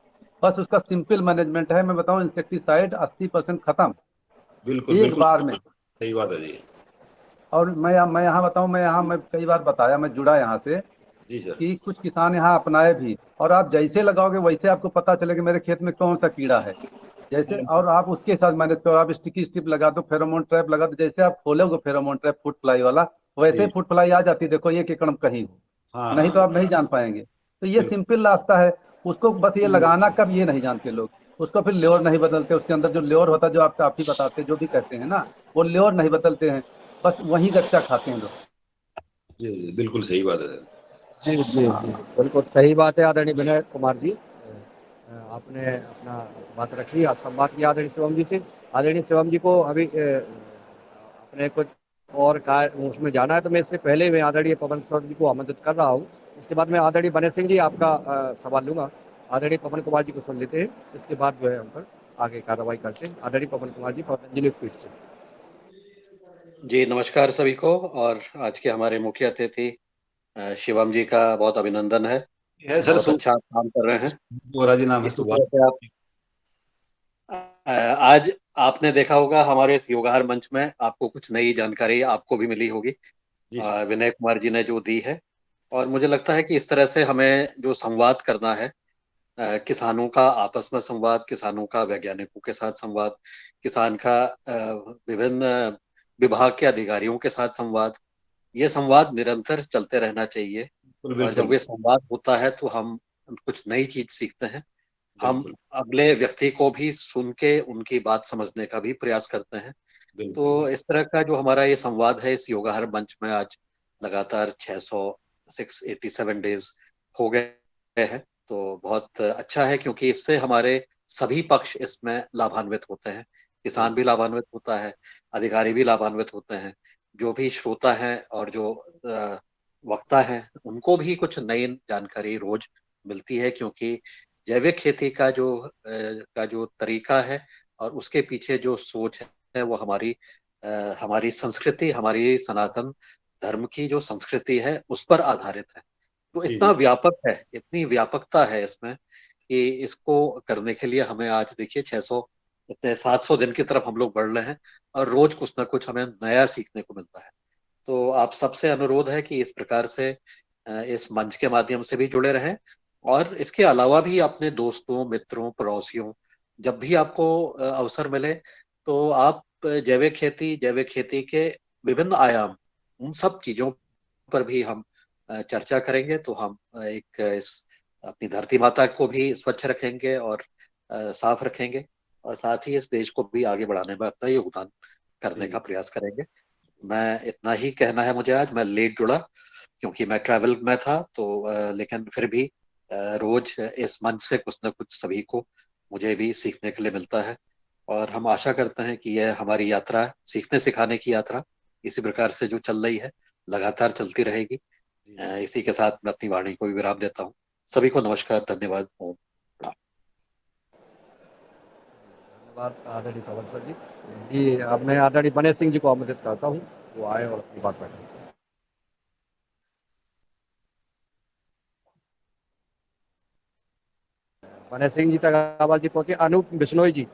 बस उसका सिंपल मैनेजमेंट है। मैं बताऊं, इंसेक्टिसाइड 80% खत्म बिल्कुल एक बिल्कुल बार में। सही बात है जी। और मैं यहाँ बताऊं, मैं कई बार बताया, मैं जुड़ा यहाँ से, जी सर। कि कुछ किसान यहाँ अपनाए भी। और आप जैसे लगाओगे वैसे आपको पता चलेगा मेरे खेत में कौन सा कीड़ा है, जैसे, और आप उसके साथ मैनेज करो। आप स्टिकी स्टिप लगा दो, फेरोमोन ट्रैप लगा दो, जैसे आप खोलोगे फेरोमोन ट्रैप फुट फ्लाई वाला, वैसे ही जी फुट फ्लाई आ जाती है। देखो 1 एकड़ में कहीं हो, हाँ नहीं तो हाँ आप नहीं जान पाएंगे। तो ये बिल्कुल। सिंपल रास्ता है। उसको बस ये लगाना कब, ये नहीं जानते लोग। उसको फिर ल्योर नहीं बदलते, उसके अंदर जो ल्योर होता है, जो आप ही बताते, जो भी कहते हैं ना, वो ल्योर नहीं बदलते हैं, बस वही गच्चा खाते हैं लोग। जी बिल्कुल सही बात है सर। जी जी जी, बिल्कुल सही बात है आदरणीय विनय कुमार जी। आपने अपना बात रखी, आप संवाद किया आदरणीय शिवम जी से। आदरणीय शिवम जी को अभी अपने कुछ और कार्य उसमें जाना है, तो मैं इससे पहले मैं आदरणीय पवन सर जी को आमंत्रित कर रहा हूँ। इसके बाद मैं आदरणीय बने सिंह जी आपका सवाल लूंगा। आदरणीय पवन कुमार जी को सुन लेते हैं, इसके बाद जो है हम पर आगे कार्रवाई करते हैं। आदरणीय पवन कुमार जी, पतंजलि पीठ से। जी नमस्कार सभी को, और आज के हमारे मुख्य अतिथि शिवम जी का बहुत अभिनंदन है। है सर, बहुत अच्छा आप काम कर रहे हैं। बोरा जी नाम है, इसी सुभाष। तरह से आप आज आपने देखा होगा हमारे इस योगाहार मंच में आपको कुछ नई जानकारी आपको भी मिली होगी, जी सर। विनय कुमार जी ने जो दी है। और मुझे लगता है कि इस तरह से हमें जो संवाद करना है, किसानों का आपस में संवाद, किसानों का वैज्ञानिकों के साथ संवाद, किसान का विभिन्न विभाग के अधिकारियों के साथ संवाद, ये संवाद निरंतर चलते रहना चाहिए। बिल्कुल और जब बिल्कुल ये संवाद होता है तो हम कुछ नई चीज सीखते हैं। हम बिल्कुल अगले व्यक्ति को भी सुन के उनकी बात समझने का भी प्रयास करते हैं। बिल्कुल। तो इस तरह का जो हमारा ये संवाद है इस योगाहर मंच में आज लगातार 687 डेज हो गए हैं। तो बहुत अच्छा है, क्योंकि इससे हमारे सभी पक्ष इसमें लाभान्वित होते हैं। किसान भी लाभान्वित होता है, अधिकारी भी लाभान्वित होते हैं, जो भी श्रोता हैं और जो वक्ता हैं उनको भी कुछ नई जानकारी रोज मिलती है। क्योंकि जैविक खेती का जो तरीका है और उसके पीछे जो सोच है वो हमारी संस्कृति, हमारी सनातन धर्म की जो संस्कृति है उस पर आधारित है। तो जी इतना जी व्यापक है, इतनी व्यापकता है इसमें, कि इसको करने के लिए हमें आज देखिए 600 इतने 700 दिन की तरफ हम लोग बढ़ रहे हैं, और रोज कुछ ना कुछ हमें नया सीखने को मिलता है। तो आप सबसे अनुरोध है कि इस प्रकार से इस मंच के माध्यम से भी जुड़े रहें, और इसके अलावा भी अपने दोस्तों, मित्रों, पड़ोसियों, जब भी आपको अवसर मिले तो आप जैविक खेती के विभिन्न आयाम, उन सब चीजों पर भी हम चर्चा करेंगे। तो हम एक इस अपनी धरती माता को भी स्वच्छ रखेंगे और साफ रखेंगे, और साथ ही इस देश को भी आगे बढ़ाने में अपना योगदान करने जी का प्रयास करेंगे। मैं इतना ही कहना है मुझे। आज मैं लेट जुड़ा क्योंकि मैं ट्रैवल में था, तो लेकिन फिर भी रोज इस मंच से कुछ न कुछ सभी को, मुझे भी सीखने के लिए मिलता है। और हम आशा करते हैं कि यह हमारी यात्रा, सीखने सिखाने की यात्रा, इसी प्रकार से जो चल रही है लगातार चलती रहेगी। जी इसी के साथ मैं अपनी वाणी को भी विराम देता हूँ। सभी को नमस्कार, धन्यवाद, ओम। धन्यवाद आदरणीय पवन सर जी। जी, अब मैं आदरणीय बने सिंह जी को आमंत्रित करता हूँ, वो आए और अपनी बात रखें। बने सिंह जी तक आवाज जी पहुंचे। अनूप बिश्नोई जी,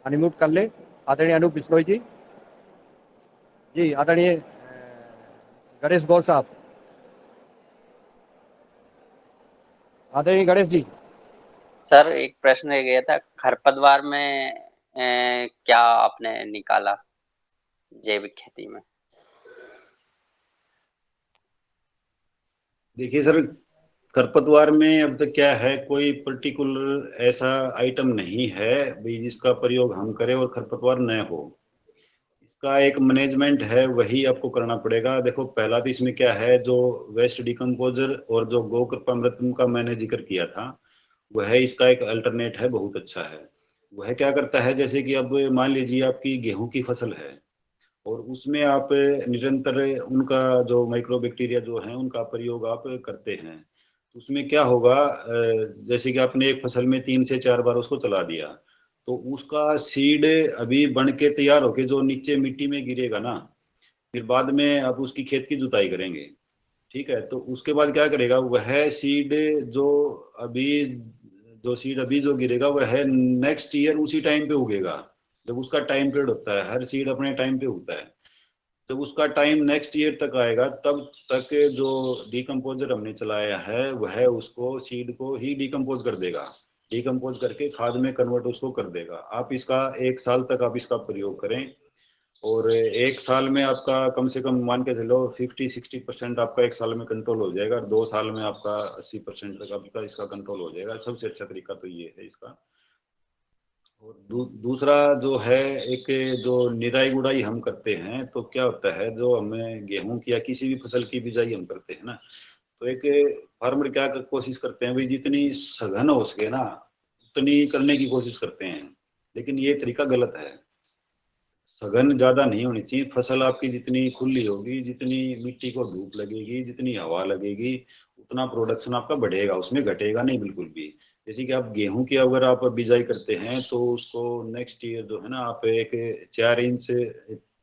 अनम्यूट कर ले आदरणीय अनूप बिश्नोई जी। जी आदरणीय गणेश गौर साहब। आदरणीय गणेश जी। सर एक प्रश्न रह गया था, खरपतवार में क्या आपने निकाला जैविक खेती में? देखिए सर, खरपतवार में अब तक क्या है, कोई पर्टिकुलर ऐसा आइटम नहीं है भाई जिसका प्रयोग हम करें और खरपतवार न हो। इसका एक मैनेजमेंट है, वही आपको करना पड़ेगा। देखो पहला तो इसमें क्या है, जो वेस्ट डिकम्पोजर और जो गो कृपामृतम का मैंने जिक्र किया था, वह इसका एक अल्टरनेट है, बहुत अच्छा है। वह क्या करता है, जैसे कि अब मान लीजिए आपकी गेहूं की फसल है और उसमें आप निरंतर उनका जो माइक्रो बैक्टीरिया जो है उनका प्रयोग आप करते हैं, तो उसमें क्या होगा, जैसे कि आपने एक फसल में 3 से 4 बार उसको चला दिया, तो उसका सीड अभी बन के तैयार होके जो नीचे मिट्टी में गिरेगा ना, फिर बाद में आप उसकी खेत की जुताई करेंगे, ठीक है, तो उसके बाद क्या करेगा, वह सीड जो अभी जो गिरेगा वह नेक्स्ट ईयर उसी टाइम पे उगेगा, जब उसका टाइम पीरियड होता है, हर सीड अपने टाइम पे उगता है। जब उसका टाइम नेक्स्ट ईयर तक आएगा, तब तक जो डिकम्पोजर हमने चलाया है वह उसको सीड को ही डिकम्पोज कर देगा, डिकम्पोज करके खाद में कन्वर्ट उसको कर देगा। आप इसका 1 साल तक आप इसका प्रयोग करें और 1 साल में आपका कम से कम मान के चलो 50-60% आपका 1 साल में कंट्रोल हो जाएगा, और 2 साल में आपका 80% तक आपका इसका कंट्रोल हो जाएगा। सबसे अच्छा तरीका तो ये है इसका। और दूसरा जो है, एक जो निराई गुड़ाई हम करते हैं, तो क्या होता है, जो हमें गेहूं की या किसी भी फसल की बिजाई हम करते हैं ना, तो एक फार्मर क्या कोशिश करते हैं भाई, जितनी सघन हो सके ना उतनी करने की कोशिश करते हैं, लेकिन ये तरीका गलत है। सघन ज्यादा नहीं होनी चाहिए। फसल आपकी जितनी खुली होगी, जितनी मिट्टी को धूप लगेगी, जितनी हवा लगेगी, उतना प्रोडक्शन आपका बढ़ेगा, उसमें घटेगा नहीं बिल्कुल भी। जैसे कि आप गेहूं की अगर आप बिजाई करते हैं, तो उसको नेक्स्ट ईयर जो है ना, आप एक 4 इंच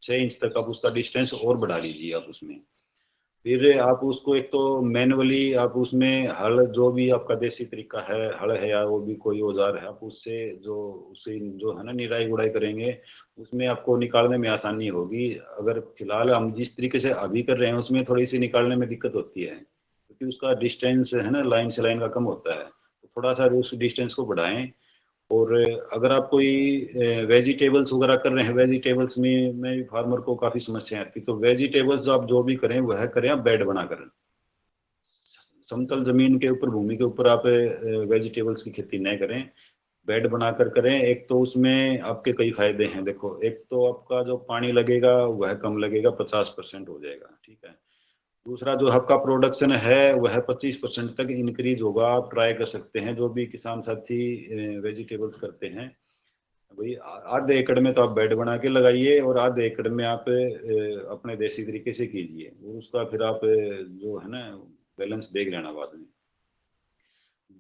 6 इंच तक आप उसका डिस्टेंस और बढ़ा लीजिए आप उसमें। फिर आप उसको एक तो मैनुअली आप उसमें हल, जो भी आपका देसी तरीका है, हल है या वो भी कोई औजार है, आप उससे जो है ना निराई गुड़ाई करेंगे, उसमें आपको निकालने में आसानी होगी। अगर फिलहाल हम जिस तरीके से अभी कर रहे हैं उसमें थोड़ी सी निकालने में दिक्कत होती है, क्योंकि उसका डिस्टेंस है ना लाइन से लाइन का कम होता है, तो थोड़ा सा उस डिस्टेंस को बढ़ाएं। और अगर आप कोई वेजिटेबल्स वगैरह कर रहे हैं, वेजिटेबल्स में फार्मर को काफी समस्या आती है, तो वेजिटेबल्स जो भी करें वह करें आप बेड बनाकर। समतल जमीन के ऊपर, भूमि के ऊपर आप वेजिटेबल्स की खेती न करें, बेड बनाकर करें। एक तो उसमें आपके कई फायदे हैं। देखो, एक तो आपका जो पानी लगेगा वह कम लगेगा, 50% हो जाएगा, ठीक है। दूसरा, जो आपका प्रोडक्शन है वह 25% तक इंक्रीज होगा। आप ट्राई कर सकते हैं, जो भी किसान साथी वेजिटेबल्स करते हैं भाई, आधे एकड़ में तो आप बेड बना के लगाइए और आधे एकड़ में आप अपने देसी तरीके से कीजिए, और उसका फिर आप जो है ना बैलेंस देख लेना बाद में।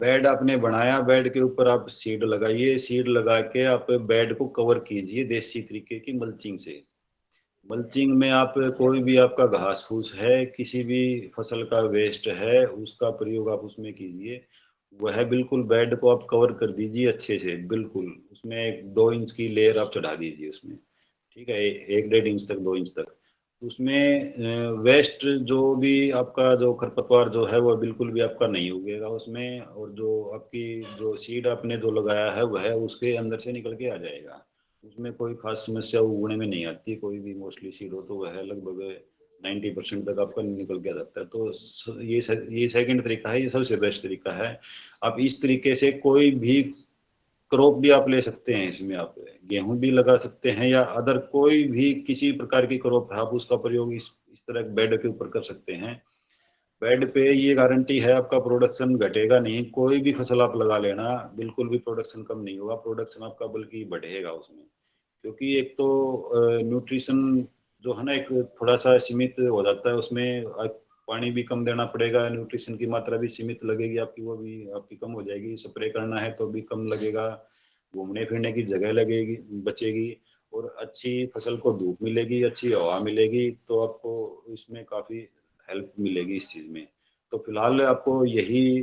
बेड आपने बनाया, बेड के ऊपर आप सीड लगाइए, सीड लगा के आप बेड को कवर कीजिए देसी तरीके की मल्चिंग से। मल्चिंग में आप कोई भी आपका घास फूस है, किसी भी फसल का वेस्ट है, उसका प्रयोग आप उसमें कीजिए। वह बिल्कुल बेड को आप कवर कर दीजिए अच्छे से, बिल्कुल उसमें 1-2 इंच की लेयर आप चढ़ा दीजिए उसमें, ठीक है, 1-1.5 इंच तक, 2 इंच तक। उसमें वेस्ट जो भी आपका जो खरपतवार जो है वह बिल्कुल भी आपका नहीं उगेगा उसमें, और जो आपकी जो सीड आपने जो लगाया है वह उसके अंदर से निकल के आ जाएगा। उसमें कोई खास समस्या उगने में नहीं आती। कोई भी मोस्टली सीड हो तो वह लगभग 90% तक आपका निकल के आ जाता है। तो ये सेकंड तरीका है, ये सबसे बेस्ट तरीका है। आप इस तरीके से कोई भी क्रॉप भी आप ले सकते हैं, इसमें आप गेहूं भी लगा सकते हैं या अदर कोई भी किसी प्रकार की क्रॉप है, आप उसका प्रयोग इस तरह बेड के ऊपर कर सकते हैं। बेड पे ये गारंटी है, आपका प्रोडक्शन घटेगा नहीं। कोई भी फसल आप लगा लेना, बिल्कुल भी प्रोडक्शन कम नहीं होगा, प्रोडक्शन आपका बल्कि बढ़ेगा उसमें। क्योंकि एक तो न्यूट्रिशन जो है ना एक थोड़ा सा सीमित हो जाता है उसमें, पानी भी कम देना पड़ेगा, न्यूट्रिशन की मात्रा भी सीमित लगेगी आपकी, वो भी आपकी कम हो जाएगी। स्प्रे करना है तो भी कम लगेगा, घूमने फिरने की जगह लगेगी, बचेगी, और अच्छी फसल को धूप मिलेगी, अच्छी हवा मिलेगी, तो आपको इसमें काफी हेल्प मिलेगी इस चीज में। तो फिलहाल आपको यही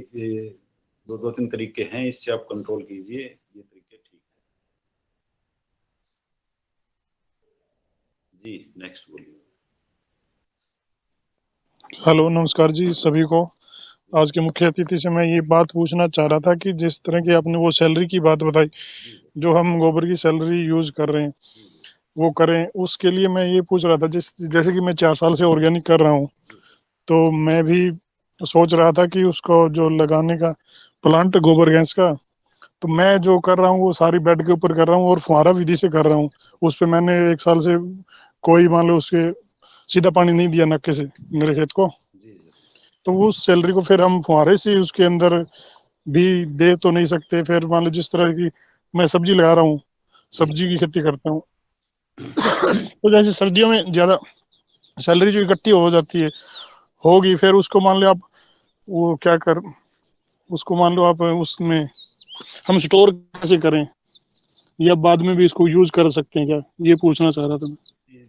2-3 तरीके हैं, इससे आप कंट्रोल कीजिए, ये तरीके ठीक है जी। नेक्स्ट बोलिए। हेलो, नमस्कार जी सभी को। आज के मुख्य अतिथि से मैं ये बात पूछना चाह रहा था कि जिस तरह की आपने वो सैलरी की बात बताई, जो हम गोबर की सैलरी यूज कर रहे हैं वो करें, उसके लिए मैं ये पूछ रहा था, जैसे कि मैं 4 साल से ऑर्गेनिक कर रहा हूँ, तो मैं भी सोच रहा था कि उसको जो लगाने का प्लांट गोबर गैस का, तो मैं जो कर रहा हूँ वो सारी बेड के ऊपर कर रहा हूँ और फुहारा विधि से कर रहा हूँ। उस पे मैंने 1 साल से कोई मान लो उसके सीधा पानी नहीं दिया नक्के से मेरे खेत को, तो उस सैलरी को फिर हम फुहारे से उसके अंदर भी दे तो नहीं सकते। फिर मान लो जिस तरह की मैं सब्जी लगा रहा हूँ, सब्जी की खेती करता हूँ, तो जैसे सर्दियों में ज्यादा सैलरी जो इकट्ठी हो जाती है होगी, फिर उसको मान लो आप वो क्या कर उसको मान लो आप उसमें हम स्टोर कैसे करें, या बाद में भी इसको यूज कर सकते हैं क्या, ये पूछना चाह रहा था मैं।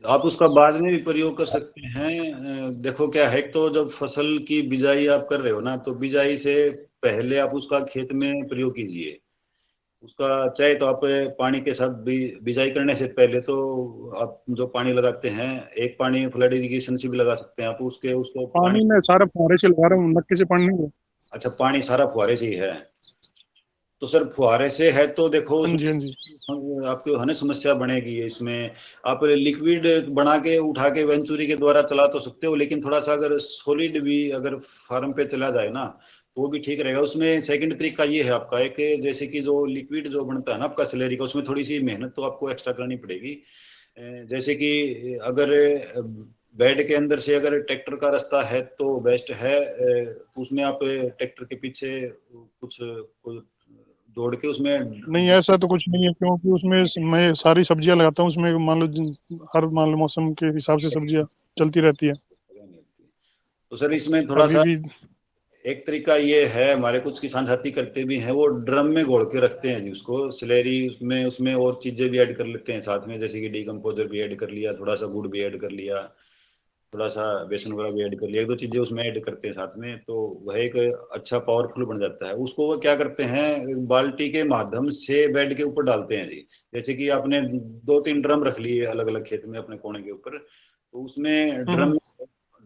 आप उसका बाद में भी प्रयोग कर सकते हैं। देखो क्या है, तो जब फसल की बिजाई आप कर रहे हो ना, तो बिजाई से पहले आप उसका खेत में प्रयोग कीजिए उसका। चाहे तो आप पानी के साथ भी, बिजाई करने से पहले तो आप जो पानी लगाते हैं, एक पानी फ्लड इरिगेशन से भी लगा सकते हैं आप, उसको पानी। पानी मैं सारा फुहारे से लगा रहा हूँ, नक्के से पानी नहीं है। अच्छा, पानी सारा फुहारे से ही है? तो सर फुहारे से है तो देखो हाँ उसमें जी, हाँ जी। आपको है ना समस्या बनेगी इसमें। आप लिक्विड बना के उठा के वेंचुरी के द्वारा चला तो सकते हो, लेकिन थोड़ा सा अगर सॉलिड भी अगर फार्म पे चला जाए ना, तो वो भी ठीक रहेगा। उसमें सेकंड तरीका ये है आपका एक, जैसे कि जो लिक्विड जो बनता है ना आपका स्लरी का, उसमें थोड़ी सी मेहनत तो आपको एक्स्ट्रा करनी पड़ेगी। जैसे कि अगर बेड के अंदर से अगर ट्रैक्टर का रास्ता है तो बेस्ट है, उसमें आप ट्रैक्टर के पीछे कुछ जोड़ के उसमें। नहीं ऐसा तो कुछ नहीं है, क्योंकि उसमें मैं सारी सब्जियां लगाता हूँ उसमें, मान लो हर मान लो मौसम के हिसाब से सब्जियां चलती रहती है। तो सर इसमें थोड़ा अभी सा भी एक तरीका ये है, हमारे कुछ किसान साथी करते भी हैं, वो ड्रम में घोल के रखते हैं जी उसको स्लैरी, उसमें उसमें और चीजें भी ऐड कर लेते हैं साथ में, जैसे कि डीकम्पोजर भी ऐड कर लिया, थोड़ा सा गुड़ भी ऐड कर लिया, थोड़ा सा बेसन वगैरह भी ऐड कर लिया, एक दो चीजें उसमें ऐड करते हैं साथ में, तो वह एक अच्छा पावरफुल बन जाता है। उसको वो क्या करते हैं, बाल्टी के माध्यम से बेड के ऊपर डालते हैं जी। जैसे कि आपने 2-3 ड्रम रख लिए अलग अलग खेत में अपने कोने के ऊपर, तो उसमें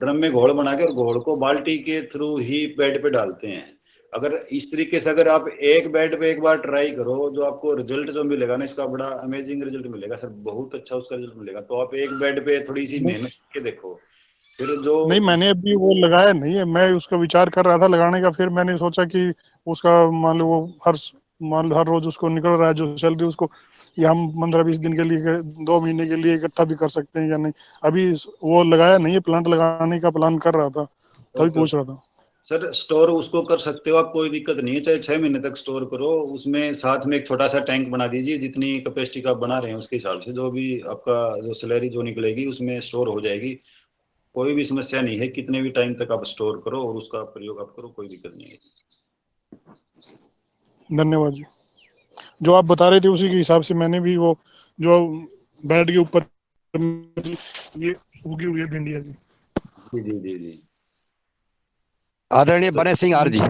ड्रम में घोल बना के और घोल को बाल्टी के थ्रू ही बेड पे डालते हैं। अगर इस तरीके से अगर आप एक बेड पे एक बार ट्राई करो, जो आपको रिजल्ट जो मिलेगा ना, इसका बड़ा अमेजिंग रिजल्ट मिलेगा सर, बहुत अच्छा उसका रिजल्ट मिलेगा। तो आप एक बेड पे थोड़ी सी मेहनत करके देखो, फिर जो। नहीं, मैंने अभी वो लगाया नहीं है, मैं उसका विचार कर रहा था लगाने का। फिर मैंने सोचा कि उसका मान लो वो मान लो हर रोज उसको निकल रहा है जो सैलरी, उसको या हम 15-20 दिन के लिए 2 महीने के लिए इकट्ठा भी कर सकते हैं या नहीं। अभी वो लगाया नहीं है, प्लांट लगाने का प्लान कर रहा था, तभी ओके पूछ रहा था। सर, स्टोर उसको कर सकते हो आप, कोई दिक्कत नहीं है, चाहे 6 महीने तक स्टोर करो। उसमें साथ में एक छोटा सा टैंक बना दीजिए, जितनी कैपेसिटी का आप बना रहे हैं उसके हिसाब से जो भी आपका जो सैलरी जो निकलेगी उसमें स्टोर हो जाएगी। कोई भी समस्या नहीं है, कितने भी टाइम तक आप स्टोर करो और उसका प्रयोग आप करो, कोई दिक्कत नहीं है। धन्यवाद जी। जो आप बता रहे थे उसी के हिसाब से मैंने भी वो जो बेड के ऊपर ये उगी हुई है भिंडिया जी। जी जी जी जी। आदरणीय बने सिंह आर जी।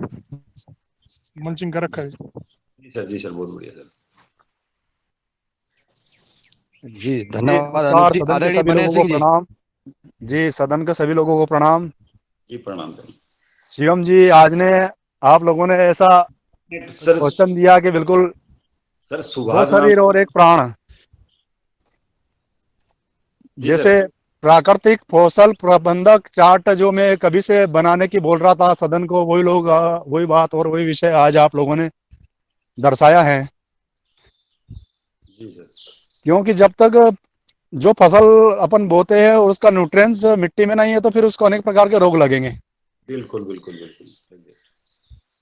मल्चिंग कर रखा है जी सर, जी सर, बहुत बढ़िया सर। जी धन्यवाद नमस्कार, अनुप जी। सदन के आदरणीय सभी बने लोगों को सिंह जी। प्रणाम। जी, सदन के सभी लोगों को प्रणाम। जी प्रणाम सर। शिवम जी, आज ने आप लोगों ने ऐसा सर क्वेश्चन दिया कि बिल्कुल सर 2 सुभाष नाम। शरीर और 1 प्राण। जी सर। जैसे प्राकृतिक फसल प्रबंधक चार्ट जो मैं कभी से बनाने की बोल रहा था सदन को, वही लोग वही बात और वही विषय आज आप लोगों ने दर्शाया है। जी सर। क्योंकि जब तक जो फसल अपन बोते हैं और उसका न्यूट्रिएंट्स मिट्टी में नहीं है, तो फिर उसको अनेक प्रकार के रोग लगेंगे, बिल्कुल बिल्कुल बिल्कुल।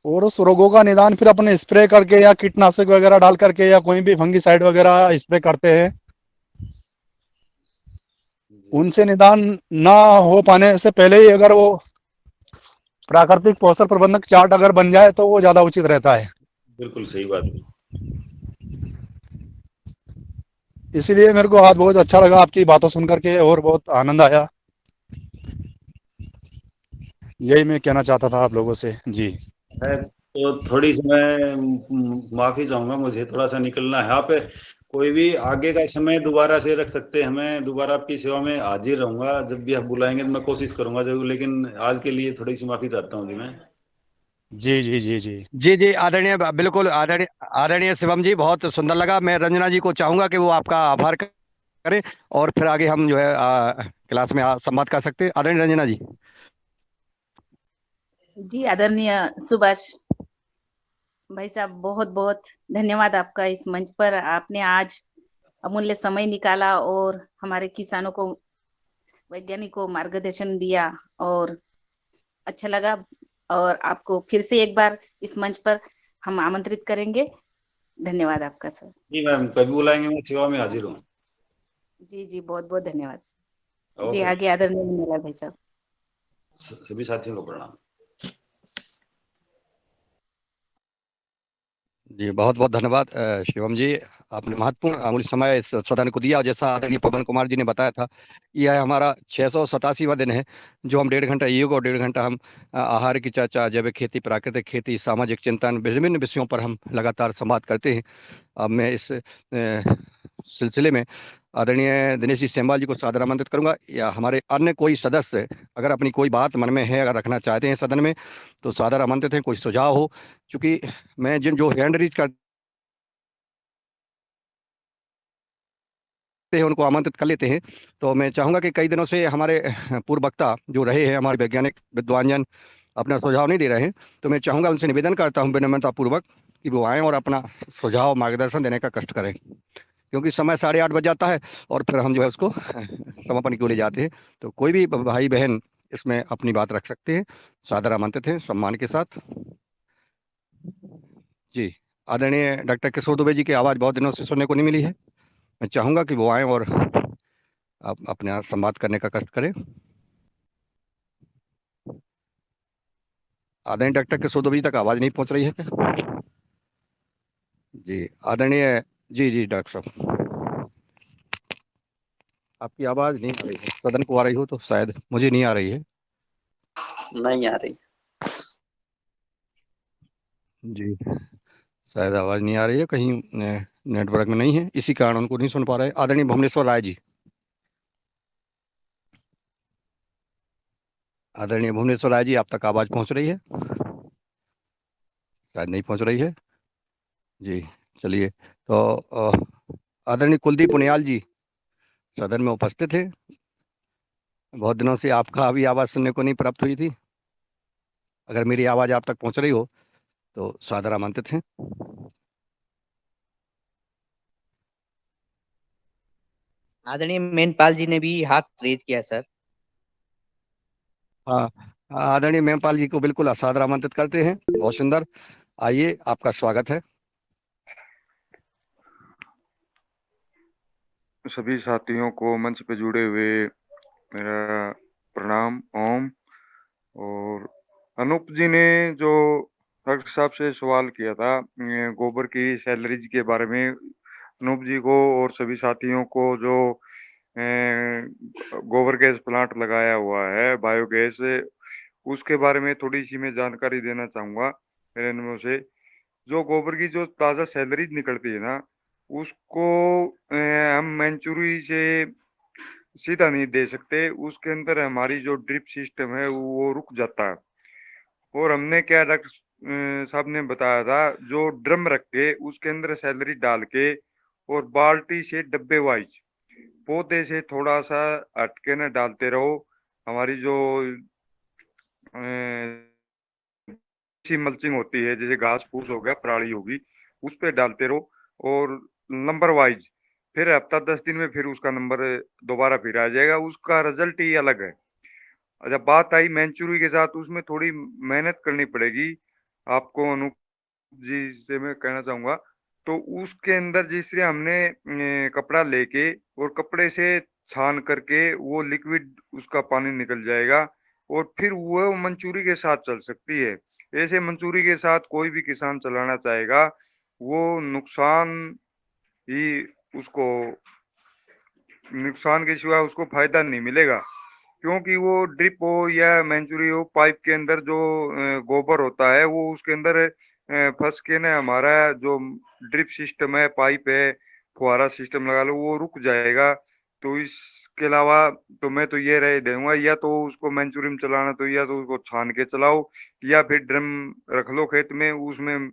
और उस रोगों का निदान फिर अपने स्प्रे करके या कीटनाशक वगैरह डाल करके या कोई भी फंगीसाइड वगैरह स्प्रे करते हैं। उनसे निदान ना हो पाने से पहले ही अगर वो प्राकृतिक पोषण प्रबंधक चार्ट अगर बन जाए तो वो ज्यादा उचित रहता है। बिल्कुल सही बात है। इसीलिए मेरे को आज बहुत अच्छा लगा आपकी बातों सुन करके और बहुत आनंद आया। यही मैं कहना चाहता था आप लोगों से जी। तो थोड़ी सी मैं माफी चाहूंगा, मुझे थोड़ा सा निकलना है। आप कोई भी आगे का समय दोबारा से रख सकते हैं, हमें दोबारा आपकी सेवा में हाजिर रहूंगा, जब भी आप बुलाएंगे तो मैं कोशिश करूंगा जरूर, लेकिन आज के लिए थोड़ी सी माफी चाहता हूँ जी मैं। जी जी जी जी जी जी, आदरणीय, बिल्कुल आदरणीय, आदरणीय शिवम जी, बहुत सुंदर लगा। मैं रंजना जी को चाहूंगा कि वो आपका आभार करें और फिर आगे हम जो है क्लास में संवाद कर सकते हैं। आदरणीय रंजना जी। जी आदरणीय सुभाष भाई साहब, बहुत बहुत धन्यवाद आपका। इस मंच पर आपने आज अमूल्य समय निकाला और हमारे किसानों को, वैज्ञानिकों को मार्गदर्शन दिया और अच्छा लगा। और आपको फिर से एक बार इस मंच पर हम आमंत्रित करेंगे। धन्यवाद आपका सर। जी मैम, कभी बुलाएंगे, मैं सेवा में हाजिर हूँ। जी जी, बहुत बहुत धन्यवाद। जी, ओके, आगे आदरणीय मुन्नालाल भाई साहब। सभी साथियों को प्रणाम। जी, बहुत बहुत धन्यवाद शिवम जी। आपने महत्वपूर्ण अमूल्य समय इस सदन को दिया। और जैसा आदरणीय पवन कुमार जी ने बताया था, यह हमारा 687वां दिन है जो हम 1.5 घंटा योग और 1.5 घंटा हम आहार की चर्चा, जैविक खेती, प्राकृतिक खेती, सामाजिक चिंतन, विभिन्न विषयों पर हम लगातार संवाद करते हैं। अब मैं इस सिलसिले में आदरणीय दिनेश जी सेमवाल जी को सादर आमंत्रित करूंगा, या हमारे अन्य कोई सदस्य अगर अपनी कोई बात मन में है, अगर रखना चाहते हैं सदन में, तो सादर आमंत्रित हैं। कोई सुझाव हो, क्योंकि मैं जिन जो हैंड रीच करते हैं उनको आमंत्रित कर लेते हैं। तो मैं चाहूंगा कि कई दिनों से हमारे पूर्व वक्ता जो रहे हैं, हमारे वैज्ञानिक विद्वानजन अपना सुझाव नहीं दे रहे हैं, तो मैं चाहूंगा, उनसे निवेदन करता हूं विनम्रतापूर्वक कि वो आएँ और अपना सुझाव मार्गदर्शन देने का कष्ट करें, क्योंकि समय 8:30 बज जाता है और फिर हम जो है उसको समापन को ले जाते हैं। तो कोई भी भाई बहन इसमें अपनी बात रख सकते हैं, सादर आमंत्रित हैं सम्मान के साथ। जी, आदरणीय डॉक्टर किशोर दुबे जी की आवाज़ बहुत दिनों से सुनने को नहीं मिली है। मैं चाहूंगा कि वो आएँ और आप अपने संवाद करने का कष्ट करें। आदरणीय डॉक्टर किशोर दुबे जी तक आवाज़ नहीं पहुंच रही है क्या? जी आदरणीय, जी जी डॉक्टर साहब, आपकी आवाज़ नहीं आ रही है। सदन को आ रही हो तो शायद, मुझे नहीं आ रही है। नहीं आ रही। जी, शायद आवाज़ नहीं आ रही है, कहीं नेटवर्क में नहीं है, इसी कारण उनको नहीं सुन पा रहे। आदरणीय भुवनेश्वर राय जी, आदरणीय भुवनेश्वर राय जी, आप तक आवाज़ पहुंच रही है? शायद नहीं पहुंच रही है। जी, चलिए। तो आदरणीय कुलदीप उनियाल जी सदन में उपस्थित है। बहुत दिनों से आपका अभी आवाज़ सुनने को नहीं प्राप्त हुई थी। अगर मेरी आवाज़ आप तक पहुंच रही हो तो सादर आमंत्रित हैं। आदरणीय मेनपाल जी ने भी हाथ रेज किया सर। हाँ, आदरणीय मेमपाल जी को बिल्कुल सादर आमंत्रित करते हैं। बहुत सुंदर, आइए, आपका स्वागत है। सभी साथियों को मंच पे जुड़े हुए मेरा प्रणाम, ओम। और अनूप जी ने जो डॉक्टर साहब से सवाल किया था गोबर की सैलरीज के बारे में, अनूप जी को और सभी साथियों को जो गोबर गैस प्लांट लगाया हुआ है, बायोगैस, उसके बारे में थोड़ी सी मैं जानकारी देना चाहूंगा मेरे अनुभव से। जो गोबर की जो ताजा सैलरीज निकलती है ना, उसको हम मैंचुरी से सीधा नहीं दे सकते। उसके अंदर हमारी जो ड्रिप सिस्टम है वो रुक जाता है। और हमने क्या, डॉक्टर साहब ने बताया था, जो ड्रम रख के उसके अंदर सैलरी डाल के और बाल्टी से डब्बे वाइज पौधे से थोड़ा सा हटके न डालते रहो। हमारी जो मल्चिंग होती है, जैसे घास फूस हो गया, पराली होगी, उस पे डालते रहो और नंबर वाइज। फिर हफ्ता 10 दिन में फिर उसका नंबर दोबारा फिर आ जाएगा, उसका रिजल्ट ही अलग है। जब बात आई मैंचुरी के साथ, उसमें थोड़ी मेहनत करनी पड़ेगी आपको। अनूप जी से मैं कहना चाहूंगा, तो उसके अंदर जिस तरह हमने कपड़ा लेके और कपड़े से छान करके वो लिक्विड उसका पानी निकल जाएगा और फिर वो मंचूरी के साथ चल सकती है। ऐसे मंचूरी के साथ कोई भी किसान चलाना चाहेगा, वो नुकसान ही उसको, नुकसान के सिवा उसको फायदा नहीं मिलेगा। क्योंकि वो ड्रिप हो या मैंचुरी हो, पाइप के अंदर जो गोबर होता है वो उसके अंदर फंस के ना, हमारा जो ड्रिप सिस्टम है, पाइप है, फुहारा सिस्टम लगा लो, वो रुक जाएगा। तो इस उसके अलावा तो मैं तो ये रह दूंगा, या तो उसको मंचूरियन चलाना तो या तो उसको छान के चलाओ, या फिर ड्रम रख लो खेत में, उसमें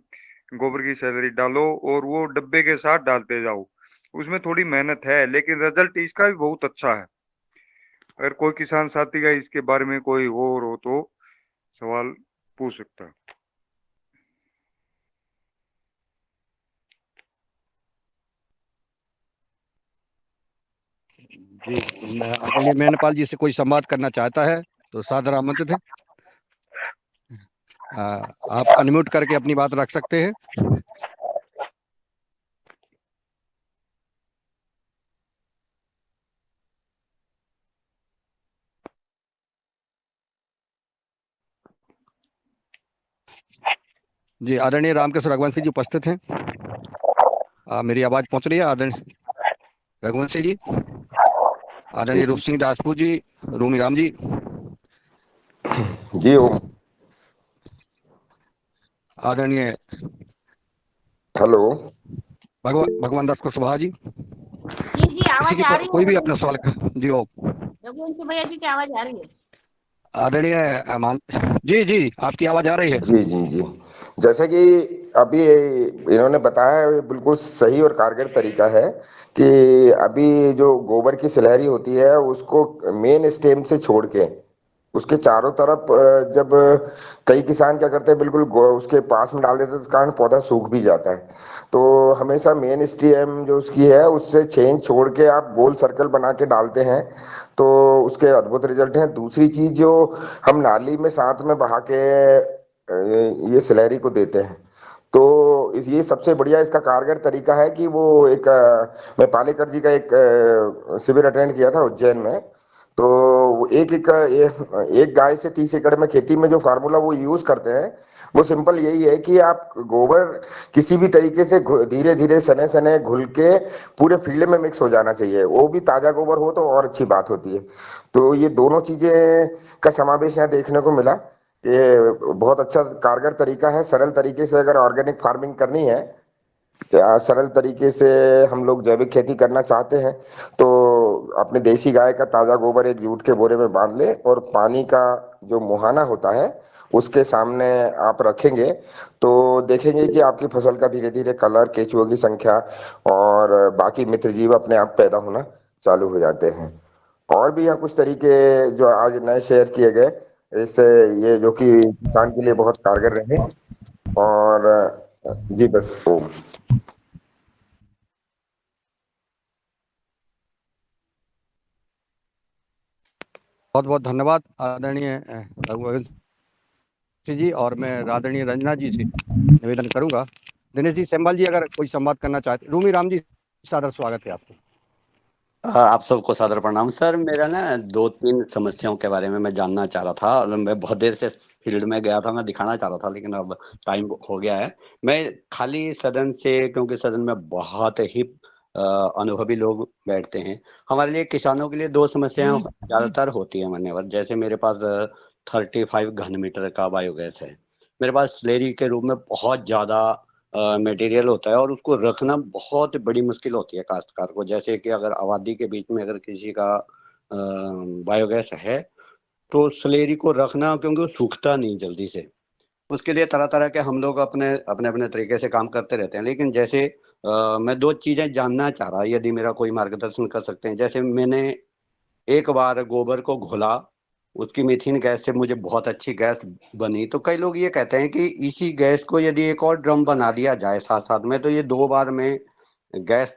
गोबर की सैलरी डालो और वो डब्बे के साथ डालते जाओ। उसमें थोड़ी मेहनत है लेकिन रिजल्ट इसका भी बहुत अच्छा है। अगर कोई किसान साथी का इसके बारे में कोई और हो तो सवाल पूछ सकता है। जी, आदरणीय मेनपाल जी से कोई संवाद करना चाहता है तो सादर आमंत्रित है। आप अनम्यूट करके अपनी बात रख सकते हैं। जी, आदरणीय रामकृष्ण रघुवंशी जी उपस्थित हैं। मेरी आवाज पहुंच रही है आदरणीय रघुवंशी जी? आदरणीय रूप सिंह राजपूत जी, रूमी राम जी जी आदरणीय हेलो भगवान दास कुशवाहा जी, जी आवाज आ रही है? कोई भी अपना सवाल जी हो। रघुवंशी भैया जी की आवाज आ रही है? आदरणीय जी आपकी आवाज आ रही है। जी जैसे कि अभी इन्होंने बताया है, बिल्कुल सही और कारगर तरीका है कि अभी जो गोबर की स्लैरी होती है उसको मेन स्टेम से छोड़ के उसके चारों तरफ जब कई किसान क्या करते हैं बिल्कुल उसके पास में डाल देते हैं, इस कारण पौधा सूख भी जाता है। तो हमेशा मेन स्टेम जो उसकी है उससे 6 इंच छोड़ के आप गोल सर्कल बना के डालते हैं तो उसके अद्भुत रिजल्ट हैं। दूसरी चीज जो हम नाली में साथ में बहा के ये स्लैरी को देते हैं तो ये सबसे बढ़िया इसका कारगर तरीका है कि वो एक मैं पालेकर जी का एक शिविर अटेंड किया था उज्जैन में। तो वो एक गाय से 30 एकड़ में खेती में जो फार्मूला वो यूज करते हैं वो सिंपल यही है कि आप गोबर किसी भी तरीके से धीरे धीरे सने सने घुल के पूरे फील्ड में मिक्स हो जाना चाहिए, वो भी ताजा गोबर हो तो और अच्छी बात होती है। तो ये दोनों चीजें का समावेश यहाँ देखने को मिला। ये बहुत अच्छा कारगर तरीका है। सरल तरीके से अगर ऑर्गेनिक फार्मिंग करनी है या सरल तरीके से हम लोग जैविक खेती करना चाहते हैं तो अपने देसी गाय का ताजा गोबर एक जूट के बोरे में बांध ले और पानी का जो मुहाना होता है उसके सामने आप रखेंगे तो देखेंगे कि आपकी फसल का धीरे धीरे कलर, केंचुओं की संख्या और बाकी मित्र जीव अपने आप पैदा होना चालू हो जाते हैं। और भी यहाँ कुछ तरीके जो आज नए शेयर किए गए इससे ये जो कि किसान के लिए बहुत कारगर रहे। और जी बस ओम। बहुत बहुत धन्यवाद आदरणीय रघुवंशी जी। और मैं आदरणीय रंजना जी से निवेदन करूंगा, दिनेश जी सेम्बल जी अगर कोई संवाद करना चाहते। रूमी राम जी सादर स्वागत है आपको। आप सबको सादर प्रणाम सर। मेरा ना 2-3 समस्याओं के बारे में मैं जानना चाह रहा था और मैं बहुत देर से फील्ड में गया था, मैं दिखाना चाह रहा था लेकिन अब टाइम हो गया है। मैं खाली सदन से, क्योंकि सदन में बहुत ही अनुभवी लोग बैठते हैं, हमारे लिए किसानों के लिए 2 समस्याएं ज़्यादातर होती है मान्यवर। जैसे मेरे पास 35 घन मीटर का बायोगैस है, मेरे पास स्लेरी के रूप में बहुत ज़्यादा मटेरियल होता है और उसको रखना बहुत बड़ी मुश्किल होती है काश्तकार को। जैसे कि अगर आबादी के बीच में अगर किसी का बायोगैस है तो स्लेरी को रखना, क्योंकि वो सूखता नहीं जल्दी से, उसके लिए तरह तरह के हम लोग अपने अपने अपने तरीके से काम करते रहते हैं। लेकिन जैसे मैं 2 चीजें जानना चाह रहा, यदि मेरा कोई मार्गदर्शन कर सकते हैं। जैसे मैंने एक बार गोबर को घोला, उसकी मीथेन गैस से मुझे बहुत अच्छी गैस बनी। तो कई लोग ये कहते हैं कि इसी गैस को यदि एक और ड्रम बना दिया जाए साथ साथ में तो ये 2 बार में गैस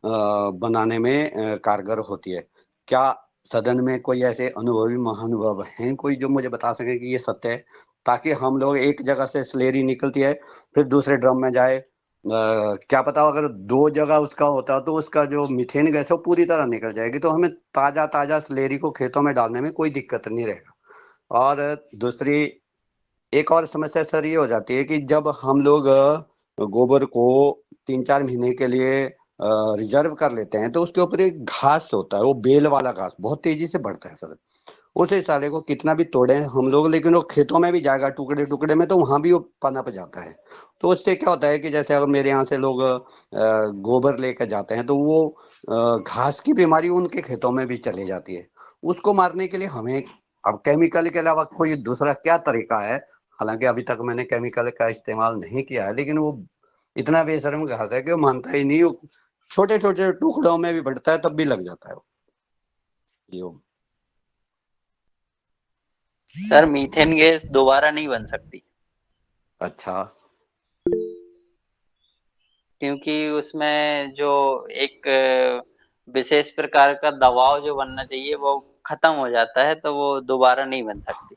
बनाने में कारगर होती है। क्या सदन में कोई ऐसे अनुभवी महानुभव हैं कोई जो मुझे बता सके कि ये सत्य है, ताकि हम लोग एक जगह से स्लेरी निकलती है फिर दूसरे ड्रम में जाए, क्या पता अगर 2 जगह उसका होता तो उसका जो मीथेन गैस है वो पूरी तरह निकल जाएगी, तो हमें ताजा ताजा स्लेरी को खेतों में डालने में कोई दिक्कत नहीं रहेगा। और दूसरी एक और समस्या सर ये हो जाती है कि जब हम लोग गोबर को 3-4 महीने के लिए रिजर्व कर लेते हैं तो उसके ऊपर एक घास होता है, वो बेल वाला घास बहुत तेजी से बढ़ता है सर। उस साले को कितना भी तोड़े हम लोग लेकिन वो खेतों में भी जाएगा टुकड़े टुकड़े में, तो वहां भी वो पनप जाता है। तो उससे क्या होता है कि जैसे अगर मेरे यहाँ से लोग गोबर लेकर जाते हैं तो वो घास की बीमारी उनके खेतों में भी चली जाती है। उसको मारने के लिए हमें अब केमिकल के अलावा कोई दूसरा क्या तरीका है? हालांकि अभी तक मैंने केमिकल का इस्तेमाल नहीं किया है, लेकिन वो इतना बेशर्म घास है कि वो मानता ही नहीं। छोटे छोटे टुकड़ों में भी बढ़ता है तब भी लग जाता है वो। जी ओम। सर मीथेन गैस दोबारा नहीं बन सकती, अच्छा, क्योंकि उसमें जो एक विशेष प्रकार का दबाव जो बनना चाहिए वो खत्म हो जाता है, तो वो दोबारा नहीं बन सकती।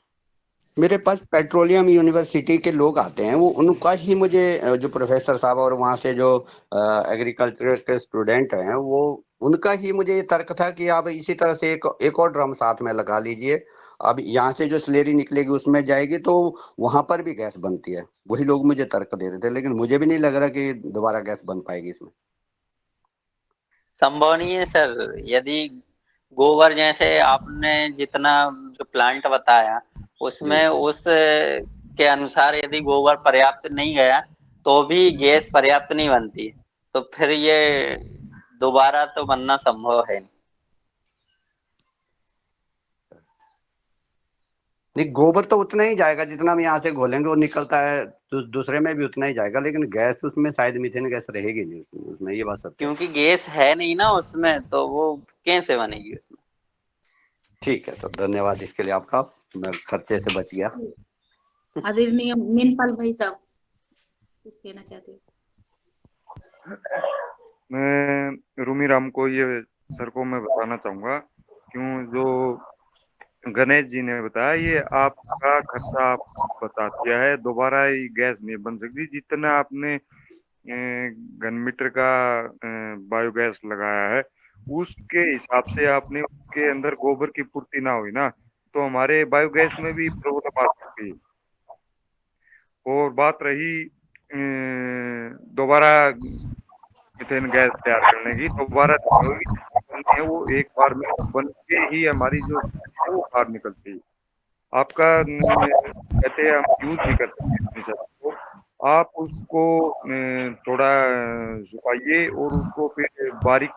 मेरे पास पेट्रोलियम यूनिवर्सिटी के लोग आते हैं, वो उनका ही मुझे जो प्रोफेसर साहब और वहाँ से जो एग्रीकल्चर के स्टूडेंट हैं, वो उनका ही मुझे ये तर्क था कि आप इसी तरह से एक और ड्रम साथ में लगा लीजिए। अब यहाँ से जो स्लेरी निकलेगी उसमें जाएगी तो वहां पर भी गैस बनती है। वही लोग मुझे तर्क दे रहे थे, लेकिन मुझे भी नहीं लग रहा कि दोबारा गैस बन पाएगी इसमें। संभव नहीं है सर। यदि गोबर जैसे आपने जितना जो प्लांट बताया उसमें उस के अनुसार यदि गोबर पर्याप्त नहीं गया तो भी गैस पर्याप्त नहीं बनती, तो फिर ये दोबारा तो बनना संभव है नहीं। नहीं, गोबर तो उतना ही जाएगा जितना हम यहाँ से घोलेंगे वो निकलता है, दूसरे में भी उतना ही जाएगा, लेकिन गैस उसमें शायद मीथेन गैस रहेगी नहीं उसमें, ये बात सत्य है। क्योंकि गैस है नहीं ना उसमें, तो वो कैसे बनेगी उसमें। ठीक है सर, धन्यवाद इसके लिए आपका, मैं खर्चे से बच गया। आदरणीय मीनपाल भाई साहब कुछ कहना चाहते हैं? मैं रूमी राम को ये सर को मैं बताना चाहूंगा, क्यों जो गणेश जी ने बताया ये आपका खर्चा आप बता दिया है, दोबारा ये गैस नहीं बन सकती। जितना आपने घन मीटर का बायोगैस लगाया है उसके हिसाब से आपने उसके अंदर गोबर की पूर्ति ना हुई ना, तो हमारे बायोगैस में भी प्रॉब्लम आ सकती है। और बात रही दोबारा मीथेन गैस तैयार करने की, दोबारा नहीं होगी, वो एक बार में बन के ही हमारी जो है वो बाहर निकलती है। आपका कहते हैं हम यूज भी कर सकते हैं को, आप उसको थोड़ा सुखाइए और उसको फिर बारीक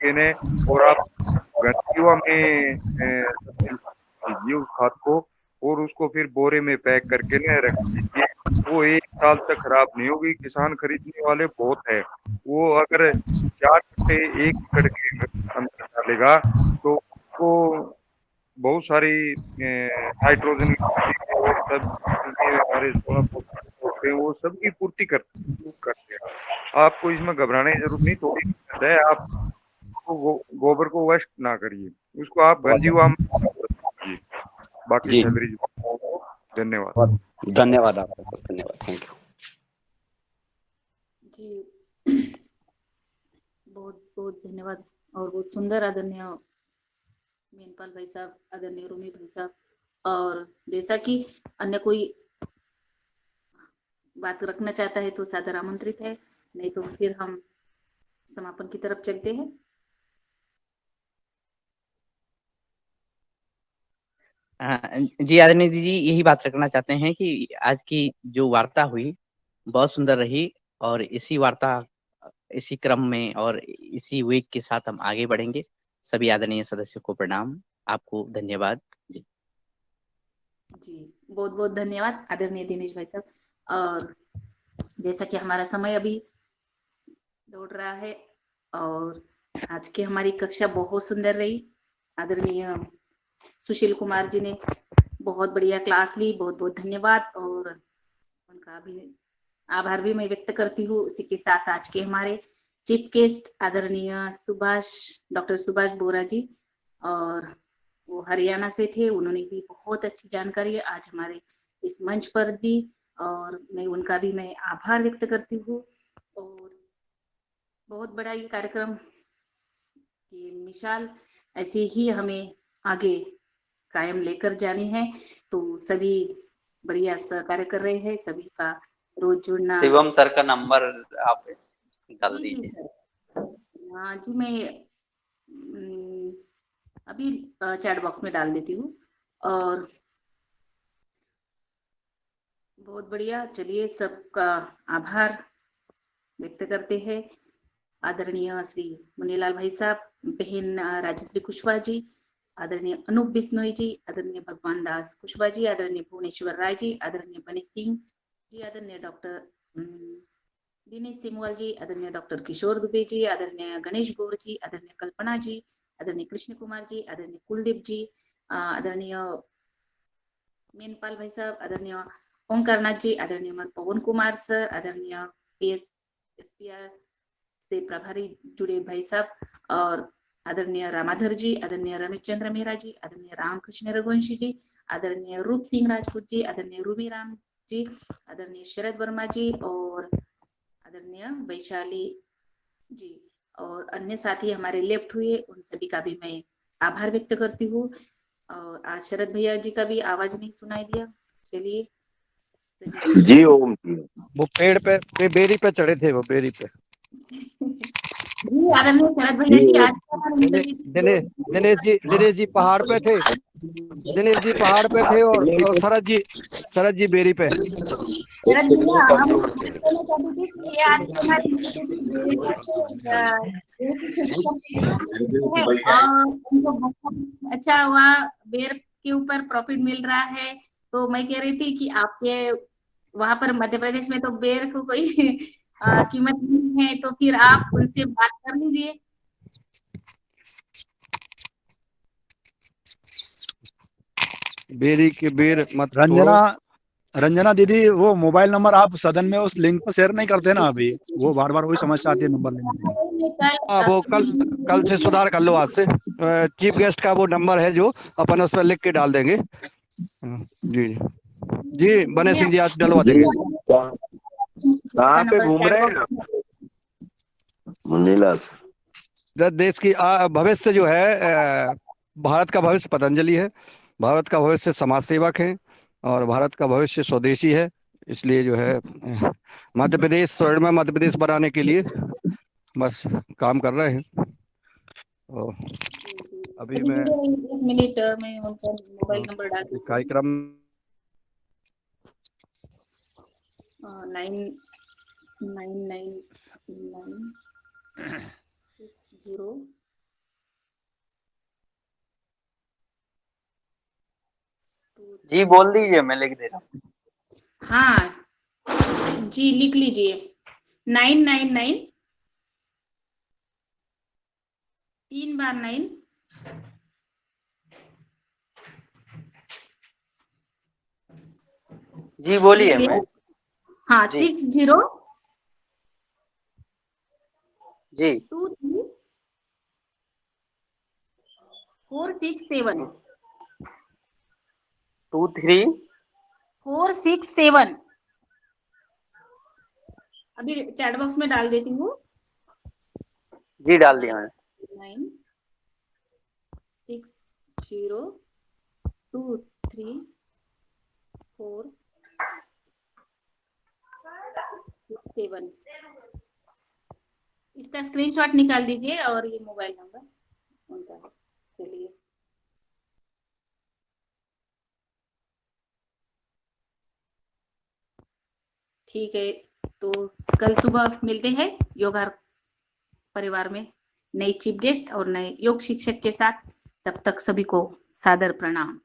केने और आप घंटियों में लीजिए उस खाद को, और उसको फिर बोरे में पैक करके न रख दीजिए। वो 1 साल तक खराब नहीं होगी। किसान खरीदने वाले बहुत है, वो अगर 4 कट्टे 1 एकड़ के अंदर डालेगा तो उसको बहुत सारी नाइट्रोजन और सब हमारे होते हैं वो सबकी पूर्ति करते हैं। आपको इसमें घबराने की जरूरत नहीं, थोड़ी है आप गोबर को वेस्ट ना करिए, उसको आप गंजीवा में बाकी जी सैलरी। धन्यवाद। धन्यवाद आपका, धन्यवाद, थैंक यू जी बहुत बहुत धन्यवाद और बहुत सुंदर आदरणीय मीनपाल भाई साहब, आदरणीय रूमी भाई साहब। और जैसा कि अन्य कोई बात रखना चाहता है तो सादर आमंत्रित है, नहीं तो फिर हम समापन की तरफ चलते हैं। जी आदरणीय जी, यही बात रखना चाहते हैं कि आज की जो वार्ता हुई बहुत सुंदर रही, और इसी क्रम में और इसी वीक के साथ हम आगे बढ़ेंगे। सभी आदरणीय सदस्यों को प्रणाम, आपको धन्यवाद जी। जी बहुत बहुत धन्यवाद आदरणीय दिनेश भाई साहब। और जैसा कि हमारा समय अभी दौड़ रहा है और आज की हमारी कक्षा बहुत सुंदर रही। आदरणीय सुशील कुमार जी ने बहुत बढ़िया क्लास ली, बहुत बहुत धन्यवाद और उनका भी आभार भी मैं व्यक्त करती हूँ। इसी के साथ आज के हमारे चीफ गेस्ट आदरणीय डॉक्टर सुभाष बोरा जी, और वो हरियाणा से थे, उन्होंने भी बहुत अच्छी जानकारी आज हमारे इस मंच पर दी और मैं उनका भी मैं आभार व्यक्त करती हूँ। और बहुत बड़ा ये कार्यक्रम की मिसाल ऐसे ही हमें आगे कायम लेकर जानी है, तो सभी बढ़िया सहकार्य कर रहे हैं, सभी का रोज जुड़ना। शिवम सर का नंबर आप डाल जी दीजिए। सर, हाँ जी, मैं अभी चैट बॉक्स में डाल देती हूँ। और बहुत बढ़िया, चलिए सबका आभार व्यक्त करते हैं आदरणीय श्री मुनीलाल भाई साहब, बहन राजश्री कुशवाहा जी, आदरणीय अनूप बिश्नोई जी, आदरणीय भगवान दास कुशवाहा जी, आदरणीय भुवनेश्वर राय जी, आदरणीय बनी सिंह जी, आदरणीय डॉक्टर दिनेश सिंगवाल जी, आदरणीय डॉक्टर किशोर दुबे जी, आदरणीय गणेश गौर जी, आदरणीय कल्पना जी, आदरणीय कृष्ण कुमार जी, आदरणीय कुलदीप जी, आदरणीय मेनपाल भाई साहब, आदरणीय ओंकारनाथ जी, आदरणीय पवन कुमार सर, आदरणीय एसपीआर से प्रभारी जुड़े भाई साहब, और आदरणीय रामाधर जी, आदरणीय रमेश चंद्र मेहरा जी, आदरणीय रामकृष्ण रघुवंशी जी, आदरणीय रूप सिंह राजपूत जी, आदरणीय रूमी राम जी, आदरणीय शरद वर्मा जी, और आदरणीय वैशाली जी, और अन्य साथी हमारे लेफ्ट हुए, उन सभी का भी मैं आभार व्यक्त करती हूँ। और आज शरद भैया जी का भी आवाज नहीं सुनाई दिया। चलिए जी ओम जी। वो पेड़ पे बेरी पे चढ़े थे, वो बेरी पे। जी आदरणीय शरद भैया जी, आज दिनेश जी पहाड़ पे थे, दिनेश जी पहाड़ पे थे, और शरद जी बेरी पे। शरद भैया, हम कहना चाहते थे कि ये आज की हमारी अच्छा हुआ, बेर के ऊपर प्रॉफिट मिल रहा है। तो मैं कह रही थी कि आपके वहां पर मध्य प्रदेश में तो बेर को कोई कीमत नहीं है, तो फिर आप उनसे बात कर लीजिए। बेरी के बेर मत रंजना दीदी, वो मोबाइल नंबर आप सदन में उस लिंक पर शेयर नहीं करते ना अभी, वो बार बार वही समस्या आती है नंबर लेने में। वो कल से सुधार कर लो, आज से चीफ गेस्ट का वो नंबर है जो अपन उस पर लिख के डाल देंगे। जी जी, बने सिंह जी आज डलवा देंगे। कहाँ पे घूम रहे हैं मुनीलाल? देश की भविष्य जो है, भारत का भविष्य पतंजलि है, भारत का भविष्य समाज सेवक है, और भारत का भविष्य स्वदेशी है। इसलिए जो है मध्य प्रदेश स्वर्णिम मध्य प्रदेश बनाने के लिए बस काम कर रहे हैं। तो अभी मैं 1 मिनट में उनका मोबाइल नंबर डाल दूँ। कार्यक्रम 999960। जी बोल दीजिए, मैं लिख दे रहा हूँ। हाँ जी, लिख लीजिए 999 3 बार 9 जी बोलिए। मैं हाँ जी 60 जी 23 467 23 467। अभी चैट बॉक्स में डाल देती हूँ। जी डाल दिया मैंने। 96023467। इसका स्क्रीनशॉट निकाल दीजिए और ये मोबाइल नंबर उनका है। चलिए ठीक है, तो कल सुबह मिलते हैं योगार परिवार में नई चीफ गेस्ट और नए योग शिक्षक के साथ। तब तक सभी को सादर प्रणाम।